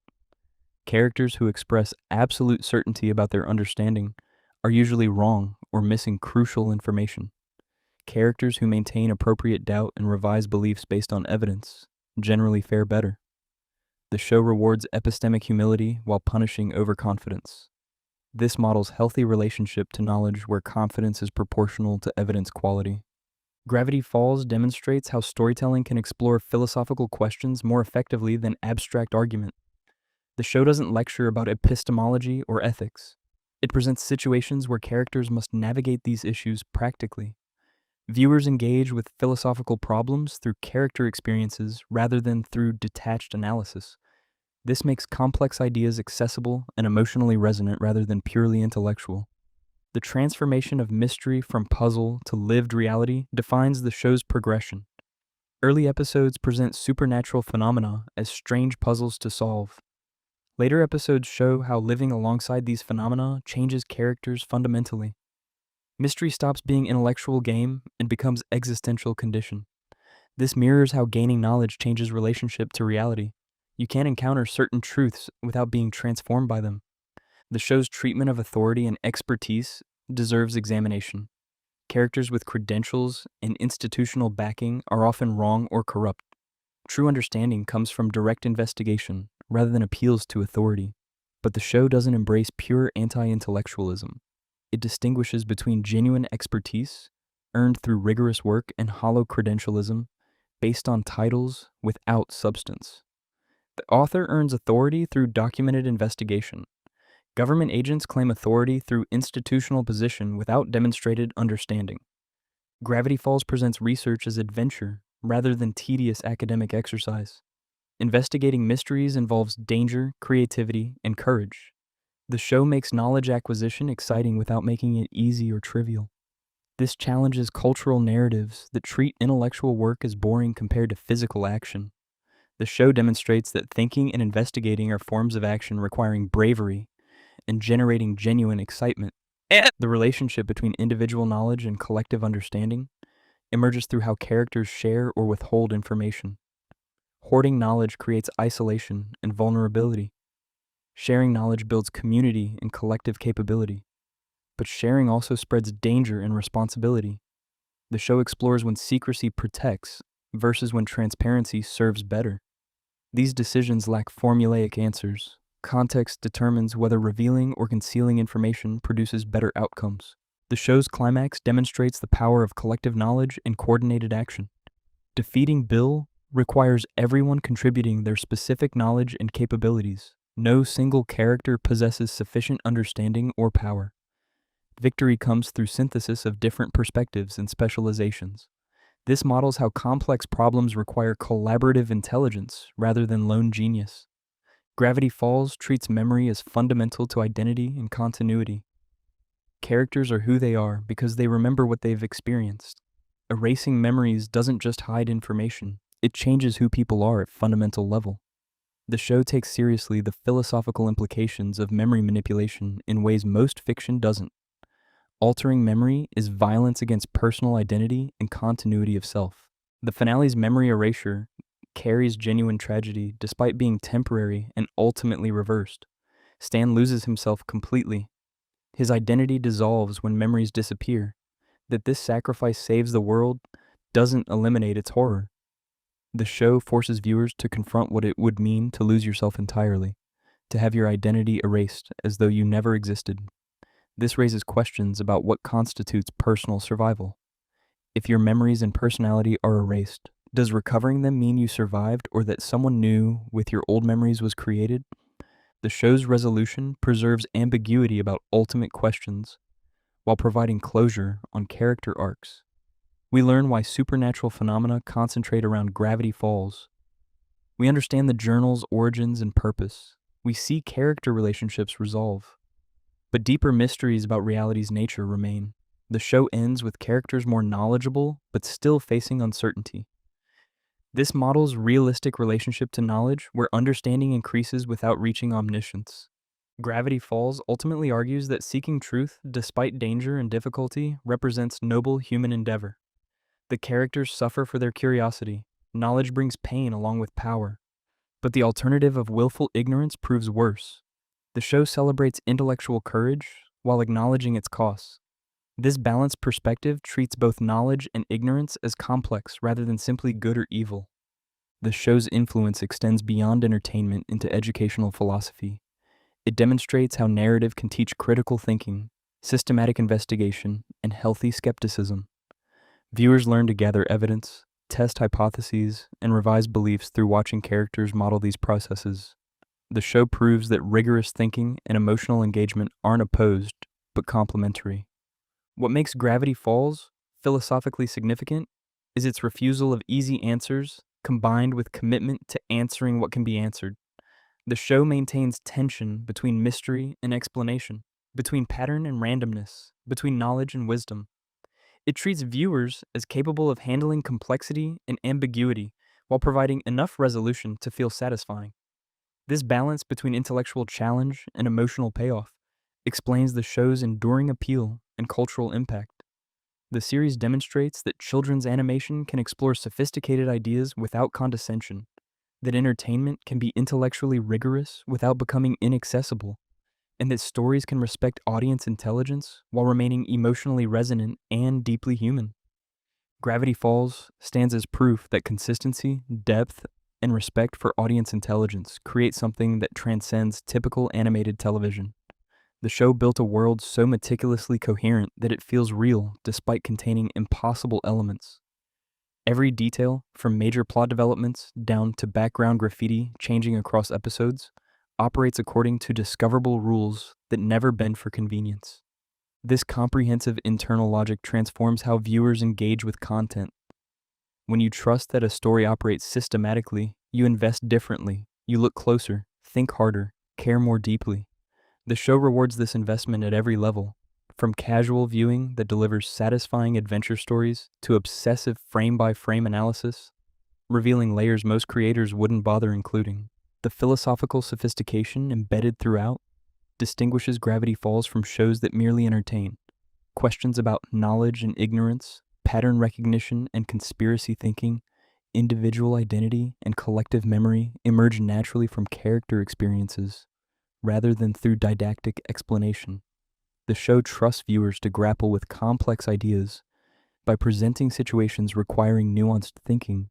Speaker 1: Characters who express absolute certainty about their understanding are usually wrong or missing crucial information. Characters who maintain appropriate doubt and revise beliefs based on evidence generally fare better. The show rewards epistemic humility while punishing overconfidence. This models healthy relationship to knowledge where confidence is proportional to evidence quality. Gravity Falls demonstrates how storytelling can explore philosophical questions more effectively than abstract argument. The show doesn't lecture about epistemology or ethics. It presents situations where characters must navigate these issues practically. Viewers engage with philosophical problems through character experiences rather than through detached analysis. This makes complex ideas accessible and emotionally resonant rather than purely intellectual. The transformation of mystery from puzzle to lived reality defines the show's progression. Early episodes present supernatural phenomena as strange puzzles to solve. Later episodes show how living alongside these phenomena changes characters fundamentally. Mystery stops being intellectual game and becomes existential condition. This mirrors how gaining knowledge changes relationship to reality. You can't encounter certain truths without being transformed by them. The show's treatment of authority and expertise deserves examination. Characters with credentials and institutional backing are often wrong or corrupt. True understanding comes from direct investigation rather than appeals to authority. But the show doesn't embrace pure anti-intellectualism. It distinguishes between genuine expertise, earned through rigorous work, and hollow credentialism, based on titles without substance. The author earns authority through documented investigation. Government agents claim authority through institutional position without demonstrated understanding. Gravity Falls presents research as adventure rather than tedious academic exercise. Investigating mysteries involves danger, creativity, and courage. The show makes knowledge acquisition exciting without making it easy or trivial. This challenges cultural narratives that treat intellectual work as boring compared to physical action. The show demonstrates that thinking and investigating are forms of action requiring bravery and generating genuine excitement. The relationship between individual knowledge and collective understanding emerges through how characters share or withhold information. Hoarding knowledge creates isolation and vulnerability. Sharing knowledge builds community and collective capability. But sharing also spreads danger and responsibility. The show explores when secrecy protects versus when transparency serves better. These decisions lack formulaic answers. Context determines whether revealing or concealing information produces better outcomes. The show's climax demonstrates the power of collective knowledge and coordinated action. Defeating Bill requires everyone contributing their specific knowledge and capabilities. No single character possesses sufficient understanding or power. Victory comes through synthesis of different perspectives and specializations. This models how complex problems require collaborative intelligence rather than lone genius. Gravity Falls treats memory as fundamental to identity and continuity. Characters are who they are because they remember what they've experienced. Erasing memories doesn't just hide information, it changes who people are at fundamental level. The show takes seriously the philosophical implications of memory manipulation in ways most fiction doesn't. Altering memory is violence against personal identity and continuity of self. The finale's memory erasure carries genuine tragedy despite being temporary and ultimately reversed. Stan loses himself completely. His identity dissolves when memories disappear. That this sacrifice saves the world doesn't eliminate its horror. The show forces viewers to confront what it would mean to lose yourself entirely, to have your identity erased as though you never existed. This raises questions about what constitutes personal survival. If your memories and personality are erased, does recovering them mean you survived or that someone new with your old memories was created? The show's resolution preserves ambiguity about ultimate questions while providing closure on character arcs. We learn why supernatural phenomena concentrate around Gravity Falls. We understand the journal's origins and purpose. We see character relationships resolve. But deeper mysteries about reality's nature remain. The show ends with characters more knowledgeable, but still facing uncertainty. This models realistic relationship to knowledge, where understanding increases without reaching omniscience. Gravity Falls ultimately argues that seeking truth, despite danger and difficulty, represents noble human endeavor. The characters suffer for their curiosity. Knowledge brings pain along with power. But the alternative of willful ignorance proves worse. The show celebrates intellectual courage while acknowledging its costs. This balanced perspective treats both knowledge and ignorance as complex rather than simply good or evil. The show's influence extends beyond entertainment into educational philosophy. It demonstrates how narrative can teach critical thinking, systematic investigation, and healthy skepticism. Viewers learn to gather evidence, test hypotheses, and revise beliefs through watching characters model these processes. The show proves that rigorous thinking and emotional engagement aren't opposed, but complementary. What makes Gravity Falls philosophically significant is its refusal of easy answers combined with commitment to answering what can be answered. The show maintains tension between mystery and explanation, between pattern and randomness, between knowledge and wisdom. It treats viewers as capable of handling complexity and ambiguity while providing enough resolution to feel satisfying. This balance between intellectual challenge and emotional payoff explains the show's enduring appeal and cultural impact. The series demonstrates that children's animation can explore sophisticated ideas without condescension, that entertainment can be intellectually rigorous without becoming inaccessible, and that stories can respect audience intelligence while remaining emotionally resonant and deeply human. Gravity Falls stands as proof that consistency, depth, and respect for audience intelligence create something that transcends typical animated television. The show built a world so meticulously coherent that it feels real despite containing impossible elements. Every detail, from major plot developments down to background graffiti changing across episodes, operates according to discoverable rules that never bend for convenience. This comprehensive internal logic transforms how viewers engage with content. When you trust that a story operates systematically, you invest differently, you look closer, think harder, care more deeply. The show rewards this investment at every level, from casual viewing that delivers satisfying adventure stories to obsessive frame-by-frame analysis, revealing layers most creators wouldn't bother including. The philosophical sophistication embedded throughout distinguishes Gravity Falls from shows that merely entertain. Questions about knowledge and ignorance, pattern recognition and conspiracy thinking, individual identity and collective memory emerge naturally from character experiences, rather than through didactic explanation. The show trusts viewers to grapple with complex ideas by presenting situations requiring nuanced thinking.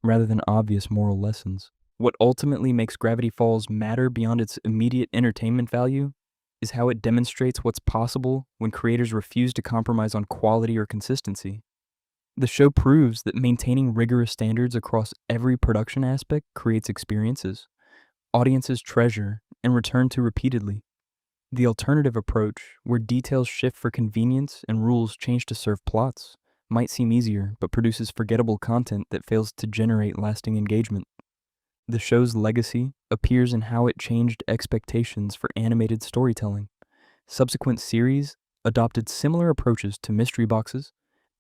Speaker 1: rather than obvious moral lessons. What ultimately makes Gravity Falls matter beyond its immediate entertainment value is how it demonstrates what's possible when creators refuse to compromise on quality or consistency. The show proves that maintaining rigorous standards across every production aspect creates experiences audiences treasure and return to repeatedly. The alternative approach, where details shift for convenience and rules change to serve plots, might seem easier but produces forgettable content that fails to generate lasting engagement. The show's legacy appears in how it changed expectations for animated storytelling. Subsequent series adopted similar approaches to mystery boxes,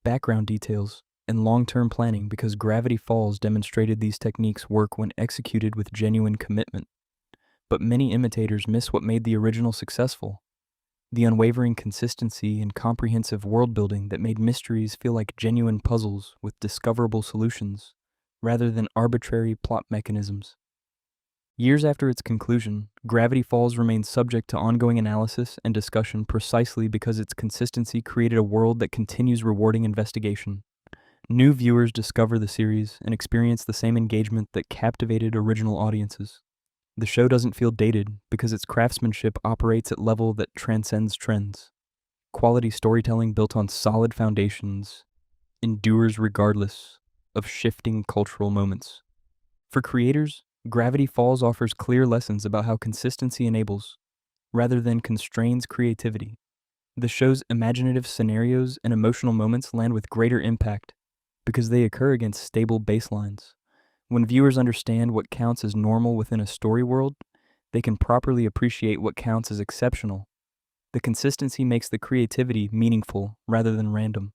Speaker 1: background details, and long-term planning because Gravity Falls demonstrated these techniques work when executed with genuine commitment. But many imitators miss what made the original successful: the unwavering consistency and comprehensive world building that made mysteries feel like genuine puzzles with discoverable solutions, rather than arbitrary plot mechanisms. Years after its conclusion, Gravity Falls remains subject to ongoing analysis and discussion precisely because its consistency created a world that continues rewarding investigation. New viewers discover the series and experience the same engagement that captivated original audiences. The show doesn't feel dated because its craftsmanship operates at a level that transcends trends. Quality storytelling built on solid foundations endures regardless of shifting cultural moments. For creators, Gravity Falls offers clear lessons about how consistency enables, rather than constrains, creativity. The show's imaginative scenarios and emotional moments land with greater impact because they occur against stable baselines. When viewers understand what counts as normal within a story world, they can properly appreciate what counts as exceptional. The consistency makes the creativity meaningful rather than random.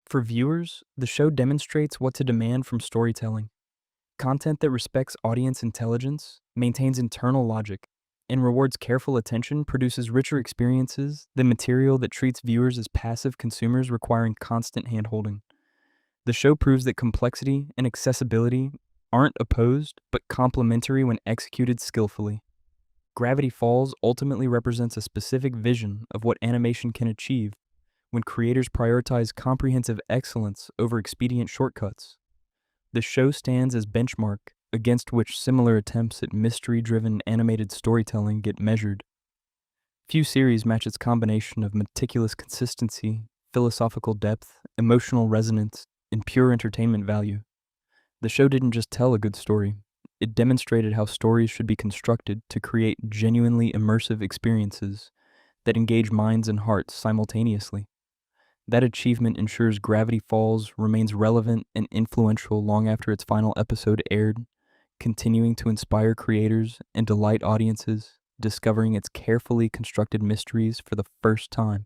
Speaker 1: For viewers, the show demonstrates what to demand from storytelling: content that respects audience intelligence, maintains internal logic, and rewards careful attention produces richer experiences than material that treats viewers as passive consumers requiring constant handholding. The show proves that complexity and accessibility aren't opposed, but complementary when executed skillfully. Gravity Falls ultimately represents a specific vision of what animation can achieve when creators prioritize comprehensive excellence over expedient shortcuts. The show stands as benchmark against which similar attempts at mystery-driven animated storytelling get measured. Few series match its combination of meticulous consistency, philosophical depth, emotional resonance, and pure entertainment value. The show didn't just tell a good story, it demonstrated how stories should be constructed to create genuinely immersive experiences that engage minds and hearts simultaneously. That achievement ensures Gravity Falls remains relevant and influential long after its final episode aired, continuing to inspire creators and delight audiences, discovering its carefully constructed mysteries for the first time.